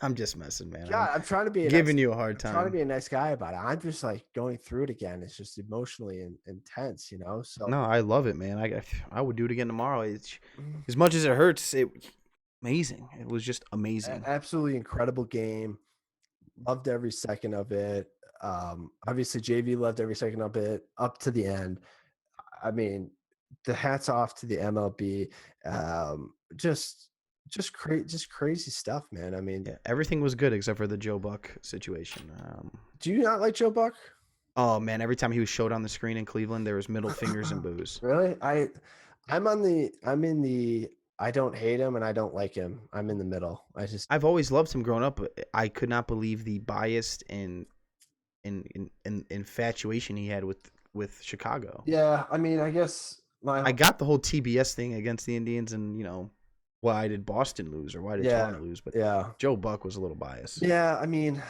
[SPEAKER 1] I'm just messing, man.
[SPEAKER 2] Yeah, I'm trying to be
[SPEAKER 1] giving you a hard time.
[SPEAKER 2] I'm trying to be a nice guy about it. I'm just like going through it again. It's just emotionally intense, you know. So
[SPEAKER 1] no, I love it, man. I would do it again tomorrow. As much as it hurts, amazing. It was just amazing.
[SPEAKER 2] Absolutely incredible game. Loved every second of it. Obviously, JV loved every second of it up to the end. I mean, the hats off to the MLB. Just crazy stuff, man. I mean,
[SPEAKER 1] yeah, everything was good except for the Joe Buck situation.
[SPEAKER 2] Do you not like Joe Buck?
[SPEAKER 1] Oh man, every time he was showed on the screen in Cleveland, there was middle fingers and boos.
[SPEAKER 2] Really? I'm in the I don't hate him and I don't like him. I'm in the middle.
[SPEAKER 1] I've always loved him growing up, but I could not believe the biased and infatuation he had with Chicago.
[SPEAKER 2] Yeah, I mean, I guess
[SPEAKER 1] I got the whole TBS thing against the Indians, and why did Boston lose or why did Toronto lose? But Joe Buck was a little biased.
[SPEAKER 2] Yeah, I mean,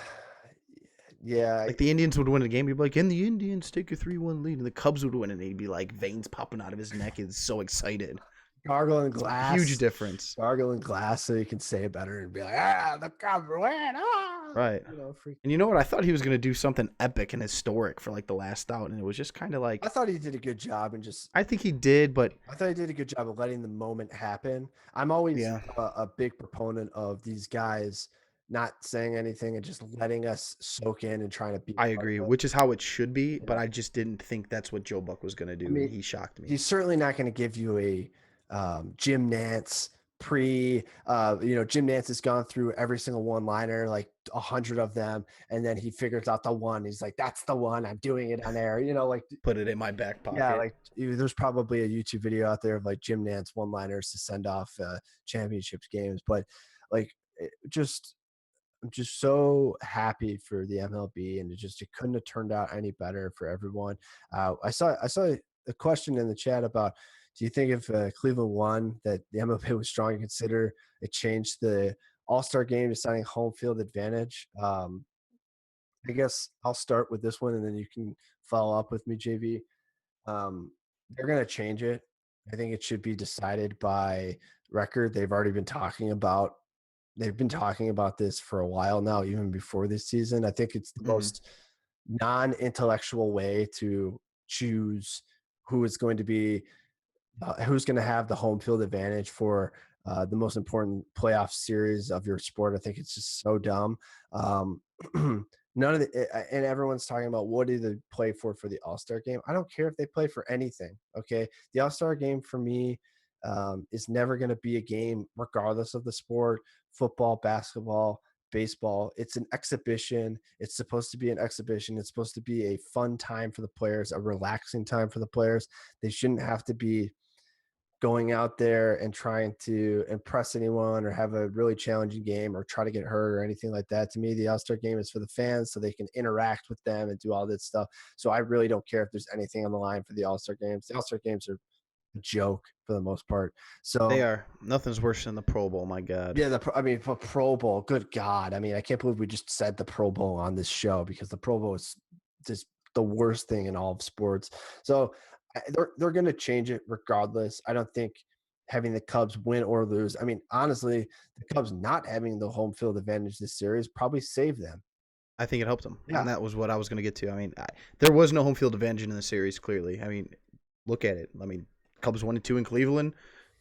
[SPEAKER 2] yeah.
[SPEAKER 1] Like the Indians would win a game, he'd be like, and the Indians take a 3-1 lead, and the Cubs would win, and he'd be like veins popping out of his neck. He's so excited.
[SPEAKER 2] Gargling glass.
[SPEAKER 1] Huge difference.
[SPEAKER 2] Gargling glass so you can say it better and be like, the Cubs win.
[SPEAKER 1] Right. And you know what? I thought he was going to do something epic and historic for like the last out, and it was just kind of like.
[SPEAKER 2] I thought he did a good job and just.
[SPEAKER 1] I think he did, but.
[SPEAKER 2] I thought he did a good job of letting the moment happen. I'm always a big proponent of these guys not saying anything and just letting us soak in and trying to be.
[SPEAKER 1] I agree, which is how it should be, but I just didn't think that's what Joe Buck was going to do. I mean, he shocked me.
[SPEAKER 2] He's certainly not going to give you a Jim Nantz Jim Nantz has gone through every single one-liner, like 100 of them, and then he figures out the one. He's like, "That's the one. I'm doing it on air." Like
[SPEAKER 1] put it in my back pocket.
[SPEAKER 2] Yeah, like there's probably a YouTube video out there of like Jim Nantz one-liners to send off championships games, but like I'm just so happy for the MLB, and it couldn't have turned out any better for everyone. I saw a question in the chat about. Do you think if Cleveland won that the MLB was strong to consider it changed the All-Star game to signing home field advantage? I guess I'll start with this one and then you can follow up with me, JV. They're going to change it. I think it should be decided by record. They've been talking about this for a while now, even before this season. I think it's the most non-intellectual way to choose who is going to be who's going to have the home field advantage for the most important playoff series of your sport. I think it's just so dumb. None of and everyone's talking about what do they play for the All-Star game. I don't care if they play for anything. Okay. The All-Star game for me is never going to be a game regardless of the sport, football, basketball, baseball. It's an exhibition. It's supposed to be an exhibition. It's supposed to be a fun time for the players, a relaxing time for the players. They shouldn't have to be going out there and trying to impress anyone or have a really challenging game or try to get hurt or anything like that. To me, the All-Star game is for the fans so they can interact with them and do all this stuff. So I really don't care if there's anything on the line for the All-Star games. The All-Star games are a joke for the most part.
[SPEAKER 1] They
[SPEAKER 2] So
[SPEAKER 1] are. Nothing's worse than the Pro Bowl, my God.
[SPEAKER 2] yeah, for Pro Bowl, good God. I mean, I can't believe we just said the Pro Bowl on this show because the Pro Bowl is just the worst thing in all of sports. So they're going to change it regardless. I don't think having the Cubs win or lose. I mean, honestly, the Cubs not having the home field advantage this series probably saved them.
[SPEAKER 1] I think it helped them.
[SPEAKER 2] Yeah.
[SPEAKER 1] And that was what I was going to get to. I mean, there was no home field advantage in the series, clearly. I mean, look at it. I mean, Cubs 1-2 in Cleveland,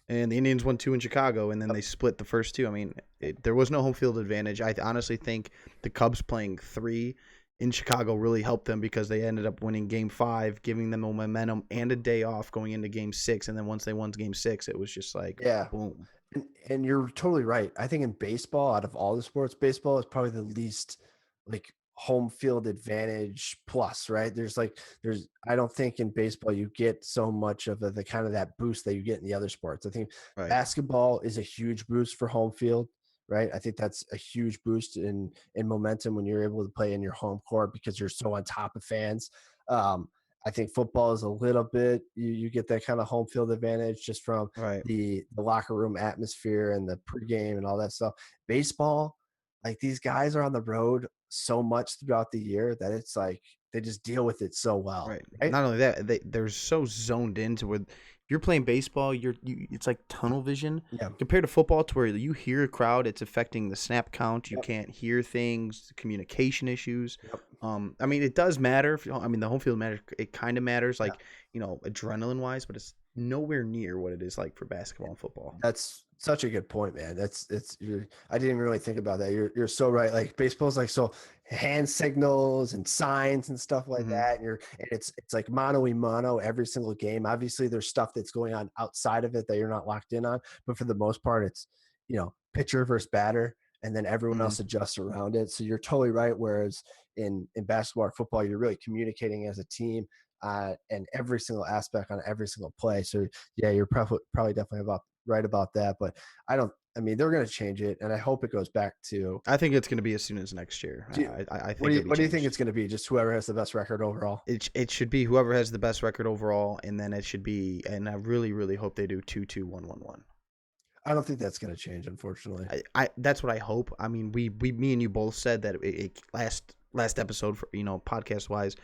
[SPEAKER 1] and the Indians 1-2 in Chicago, and then they split the first two. I mean, there was no home field advantage. I honestly think the Cubs playing 3 in Chicago really helped them because they ended up winning Game 5, giving them a momentum and a day off going into Game 6. And then once they won Game 6, it was just like, boom.
[SPEAKER 2] And you're totally right. I think in baseball, out of all the sports, baseball is probably the least like home field advantage plus, right? I don't think in baseball you get so much of the kind of that boost that you get in the other sports. I think basketball is a huge boost for home field, right? I think that's a huge boost in momentum when you're able to play in your home court because you're so on top of fans. I think football is a little bit you get that kind of home field advantage just from the locker room atmosphere and the pregame and all that stuff. Baseball, like these guys are on the road so much throughout the year that it's like they just deal with it so well.
[SPEAKER 1] Right. Not only that, they're so zoned into where if you're playing baseball, it's like tunnel vision compared to football, to where you hear a crowd, it's affecting the snap count. You can't hear things, communication issues. I mean, it does matter. I mean, the home field matters. It kind of matters, like adrenaline wise, but it's nowhere near what it is like for basketball and football.
[SPEAKER 2] That's such a good point, man. I didn't really think about that. You're so right. Like baseball's like so hand signals and signs and stuff like that. And it's like mano a mano every single game. Obviously there's stuff that's going on outside of it that you're not locked in on, but for the most part it's, pitcher versus batter, and then everyone else adjusts around it. So you're totally right. Whereas in basketball or football, you're really communicating as a team and every single aspect on every single play. So yeah, you're probably definitely right about that. But they're going to change it, and I hope it goes back to.
[SPEAKER 1] I think it's going to be as soon as next year. I think.
[SPEAKER 2] What do you think it's going to be? Just whoever has the best record overall.
[SPEAKER 1] It should be whoever has the best record overall, and then it should be. And I really, really hope they do 2-2, 1-1-1.
[SPEAKER 2] I don't think that's going to change, unfortunately.
[SPEAKER 1] That's what I hope. I mean, me and you both said that last episode for podcast wise,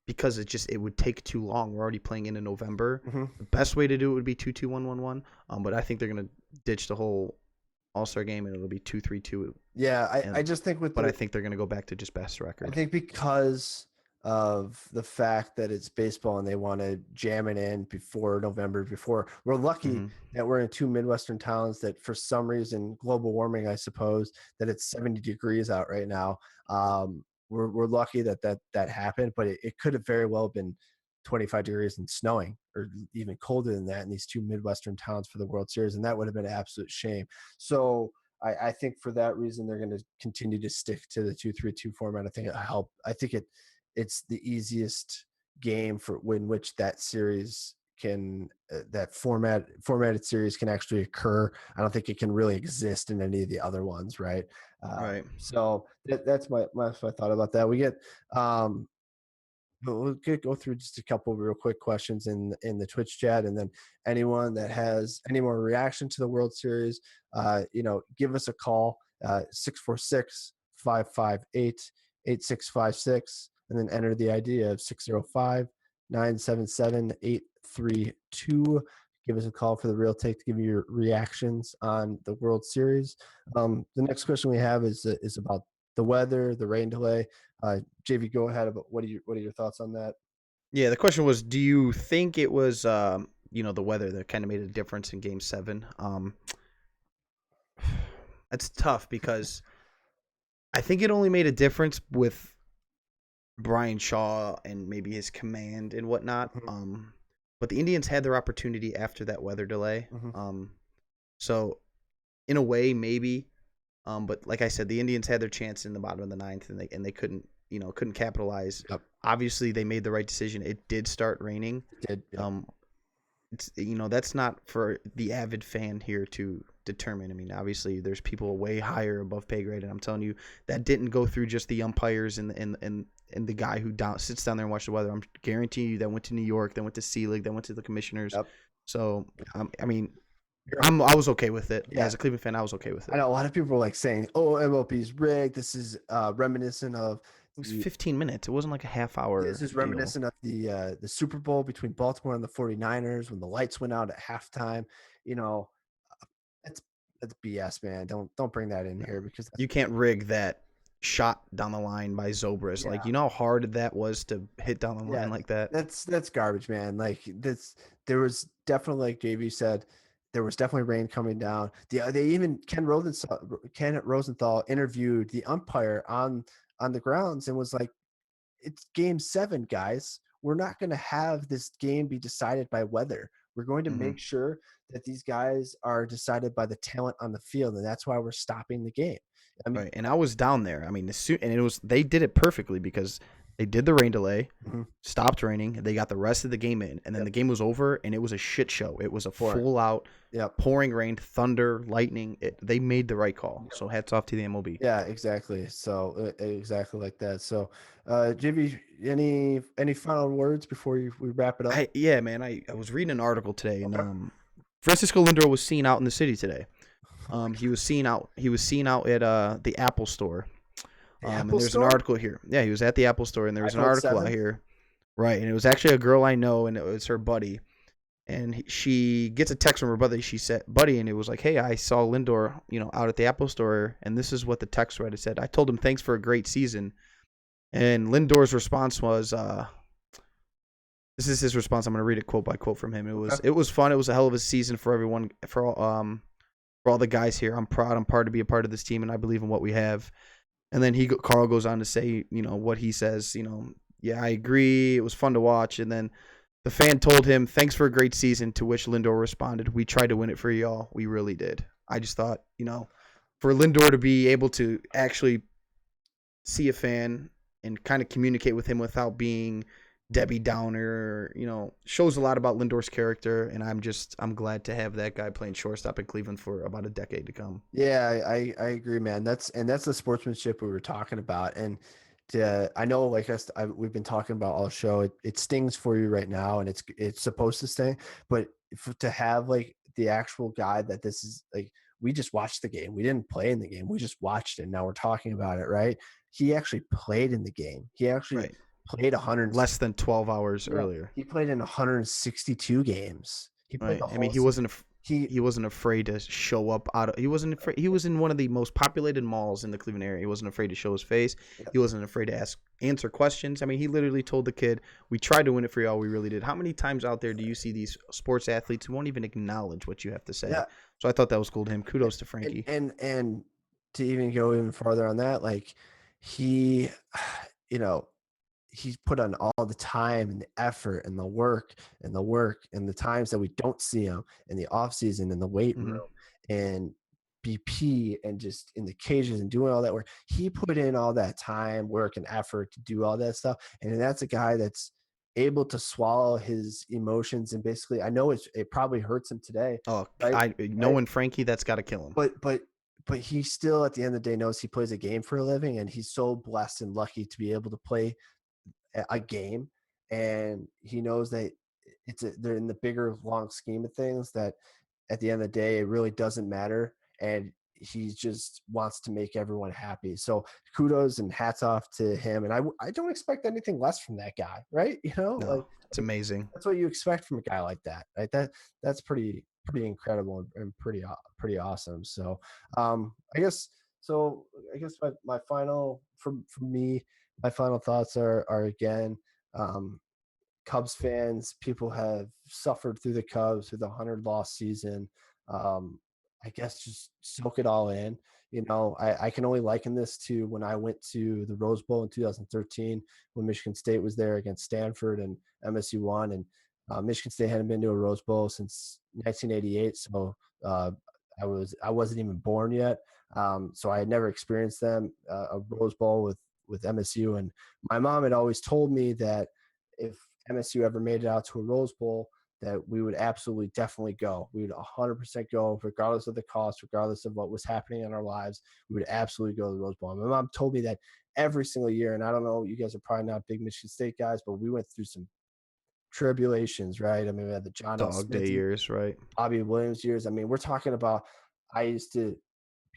[SPEAKER 1] because it would take too long. We're already playing into November. The best way to do it would be 2-2, 1-1-1. But I think they're gonna ditch the whole All-Star game and it'll be 2-3-2.
[SPEAKER 2] Yeah, I just think
[SPEAKER 1] I think they're gonna go back to just best record.
[SPEAKER 2] I think because of the fact that it's baseball and they want to jam it in before November. We're lucky that we're in 2 Midwestern towns that for some reason, global warming, I suppose, that it's 70 degrees out right now. We're lucky that happened, but it could have very well been 25 degrees and snowing, or even colder than that in these 2 Midwestern towns for the World Series, and that would have been an absolute shame. So I think for that reason, they're going to continue to stick to the 2-3-2 format. I think it'll help. I think it's the easiest game for in which that series can that formatted series can actually occur. I don't think it can really exist in any of the other ones, right?
[SPEAKER 1] Right.
[SPEAKER 2] So that's my thought about that. We get we'll go through just a couple of real quick questions in the Twitch chat, and then anyone that has any more reaction to the World Series, give us a call, 646-558-8656, and then enter the idea of 605-977-832. Give us a call for the Real Take to give you your reactions on the World Series. The next question we have is about the weather, the rain delay. JV, go ahead. About what are your thoughts on that?
[SPEAKER 1] Yeah, the question was, do you think it was the weather that kind of made a difference in Game 7? That's tough because I think it only made a difference with Brian Shaw and maybe his command and whatnot. But the Indians had their opportunity after that weather delay. So in a way, maybe. But like I said, the Indians had their chance in the bottom of the 9th, and they couldn't capitalize. Obviously, they made the right decision. It did start raining.
[SPEAKER 2] It did.
[SPEAKER 1] it's that's not for the avid fan here to determine. I mean, obviously there's people way higher above pay grade, and I'm telling you that didn't go through just the umpires and the guy who sits down there and watches the weather. I'm guaranteeing you that went to New York, that went to Sea League, that went to the commissioners.
[SPEAKER 2] Yep.
[SPEAKER 1] So I mean,
[SPEAKER 2] You're-
[SPEAKER 1] I was okay with it.
[SPEAKER 2] Yeah.
[SPEAKER 1] As a Cleveland fan, I was okay with it.
[SPEAKER 2] I know a lot of people were like saying, "Oh, MLB's rigged. This is reminiscent of."
[SPEAKER 1] It was 15 minutes. It wasn't like a half hour.
[SPEAKER 2] This is
[SPEAKER 1] deal.
[SPEAKER 2] reminiscent of the Super Bowl between Baltimore and the 49ers when the lights went out at halftime. You know, that's BS, man. Don't bring that in here because
[SPEAKER 1] You can't rig that shot down the line by Zobrist. Like, you know how hard that was to hit down the line like that?
[SPEAKER 2] That's garbage, man. Like there was definitely, like JV said, there was definitely rain coming down. They even Ken Rosenthal interviewed the umpire on the grounds and was like, "It's game 7, guys. We're not going to have this game be decided by weather. We're going to make sure that these guys are decided by the talent on the field, and that's why we're stopping the game." I mean,
[SPEAKER 1] Right. And I was down there. I mean, they did it perfectly because they did the rain delay, stopped raining, they got the rest of the game in, and then the game was over, and it was a shit show. It was a full out pouring rain, thunder, lightning. They made the right call. So hats off to the MLB.
[SPEAKER 2] Yeah, exactly. So exactly like that. So, JV, any final words before we wrap it up?
[SPEAKER 1] I was reading an article today, and Francisco Lindor was seen out in the city today. He was seen out at the Apple store. And there's an article here. Yeah, he was at the Apple store, and there was an article out here. Right, and it was actually a girl I know, and it was her buddy. And she gets a text from her buddy. She said, "Buddy," and it was like, "Hey, I saw Lindor, out at the Apple store, and this is what the text read. It said, I told him thanks for a great season." And Lindor's response was, this is his response. I'm going to read it quote by quote from him. It was fun. It was a hell of a season for everyone, for all the guys here. I'm proud. I'm proud to be a part of this team, and I believe in what we have. And then Carl goes on to say, what he says, yeah, I agree. It was fun to watch. And then the fan told him, thanks for a great season, to which Lindor responded, we tried to win it for y'all. We really did. I just thought, for Lindor to be able to actually see a fan and kind of communicate with him without being Debbie Downer, shows a lot about Lindor's character, and I'm glad to have that guy playing shortstop in Cleveland for about a decade to come.
[SPEAKER 2] Yeah, I agree, man. That's the sportsmanship we were talking about, and I know, like we've been talking about all show. It stings for you right now, and it's supposed to sting, but to have like the actual guy that this is like, we just watched the game. We didn't play in the game. We just watched it. Now we're talking about it, right? He actually played in the game. He actually played 100
[SPEAKER 1] less than 12 hours earlier.
[SPEAKER 2] He played in 162 games. He played the whole
[SPEAKER 1] season. He wasn't afraid to show up he wasn't afraid. He was in one of the most populated malls in the Cleveland area. He wasn't afraid to show his face. He wasn't afraid to answer questions. I mean, he literally told the kid, we tried to win it for y'all. We really did. How many times out there do you see these sports athletes who won't even acknowledge what you have to say? Yeah. So I thought that was cool to him. Kudos to Frankie.
[SPEAKER 2] And to even go even farther on that, like he, he's put on all the time and the effort and the work and the times that we don't see him in the off season, in the weight room and BP and just in the cages and doing all that work. He put in all that time, work, and effort to do all that stuff. And that's a guy that's able to swallow his emotions. And basically, I know it probably hurts him today.
[SPEAKER 1] Oh, right? Knowing Frankie, that's got to kill him.
[SPEAKER 2] But he still, at the end of the day, knows he plays a game for a living, and he's so blessed and lucky to be able to play a game, and he knows that they're in the bigger long scheme of things, that at the end of the day it really doesn't matter, and he just wants to make everyone happy. So kudos and hats off to him, and I don't expect anything less from that guy, right?
[SPEAKER 1] No, it's amazing.
[SPEAKER 2] That's what you expect from a guy like that, right? That's pretty incredible and pretty awesome. So I guess my final for me, my final thoughts are again, Cubs fans, people have suffered through the Cubs, through the 100-loss season. I guess just soak it all in. I can only liken this to when I went to the Rose Bowl in 2013 when Michigan State was there against Stanford and MSU won. And Michigan State hadn't been to a Rose Bowl since 1988, so I wasn't even born yet. So I had never experienced a Rose Bowl with MSU. And my mom had always told me that if MSU ever made it out to a Rose Bowl, that we would absolutely definitely go. We would 100% go, regardless of the cost, regardless of what was happening in our lives. We would absolutely go to the Rose Bowl. My mom told me that every single year, and I don't know, you guys are probably not big Michigan State guys, but we went through some tribulations, right? I mean, we had the John L.
[SPEAKER 1] Dog day
[SPEAKER 2] Smith,
[SPEAKER 1] years, right?
[SPEAKER 2] Bobby Williams years. I mean, we're talking about, I used to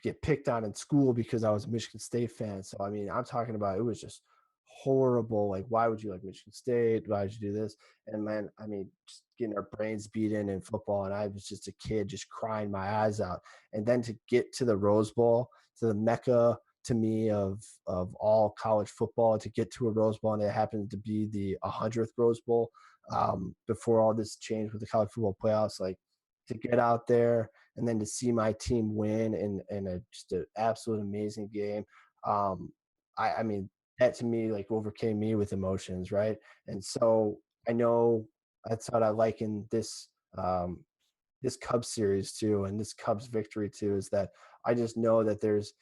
[SPEAKER 2] get picked on in school because I was a Michigan State fan. So, I mean, I'm talking about, it was just horrible. Like, why would you like Michigan State? Why would you do this? And man, I mean, just getting our brains beaten in football. And I was just a kid just crying my eyes out. And then to get to the Rose Bowl, to the Mecca to me of all college football, to get to a Rose Bowl, and it happened to be the 100th Rose Bowl before all this changed with the college football playoffs, like to get out there and then to see my team win in just an absolute amazing game. I mean, that to me like overcame me with emotions, right? And so I know that's what I like in this Cubs series too, and this Cubs victory too, is that I just know that there's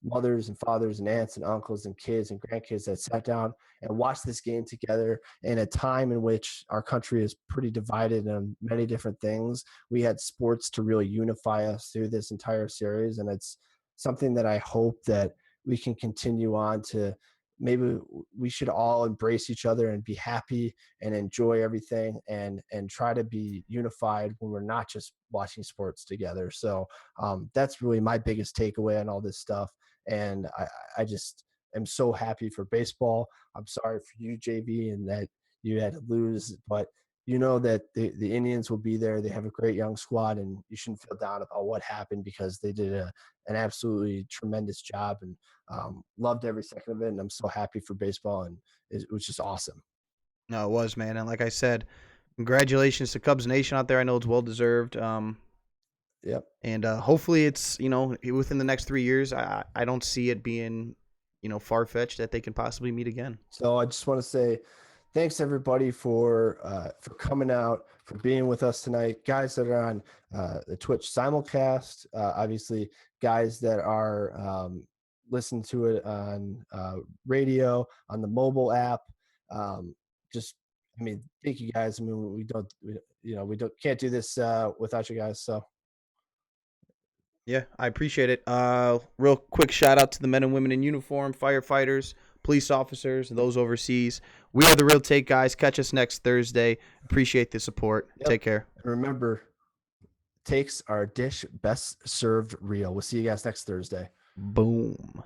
[SPEAKER 2] mothers and fathers and aunts and uncles and kids and grandkids that sat down and watched this game together in a time in which our country is pretty divided on many different things. We had sports to really unify us through this entire series, and it's something that I hope that we can continue on to. Maybe we should all embrace each other and be happy and enjoy everything and try to be unified when we're not just watching sports together. So that's really my biggest takeaway on all this stuff. And I just am so happy for baseball. I'm sorry for you, JV, and that you had to lose, but you know that the Indians will be there. They have a great young squad, and you shouldn't feel down about what happened because they did an absolutely tremendous job, and loved every second of it. And I'm so happy for baseball, and it was just awesome.
[SPEAKER 1] No, it was, man. And like I said, congratulations to Cubs Nation out there. I know it's well deserved.
[SPEAKER 2] Yep.
[SPEAKER 1] And hopefully it's, within the next 3 years. I don't see it being, far fetched that they can possibly meet again.
[SPEAKER 2] So I just want to say thanks everybody for coming out, for being with us tonight, guys that are on the Twitch simulcast, obviously guys that are listening to it on radio, on the mobile app. Thank you guys. I mean, we can't do this without you guys. So.
[SPEAKER 1] Yeah, I appreciate it. Real quick shout out to the men and women in uniform, firefighters, police officers, and those overseas. We are the Real Take guys. Catch us next Thursday. Appreciate the support.
[SPEAKER 2] Yep.
[SPEAKER 1] Take care.
[SPEAKER 2] And remember, takes our dish best served real. We'll see you guys next Thursday.
[SPEAKER 1] Boom.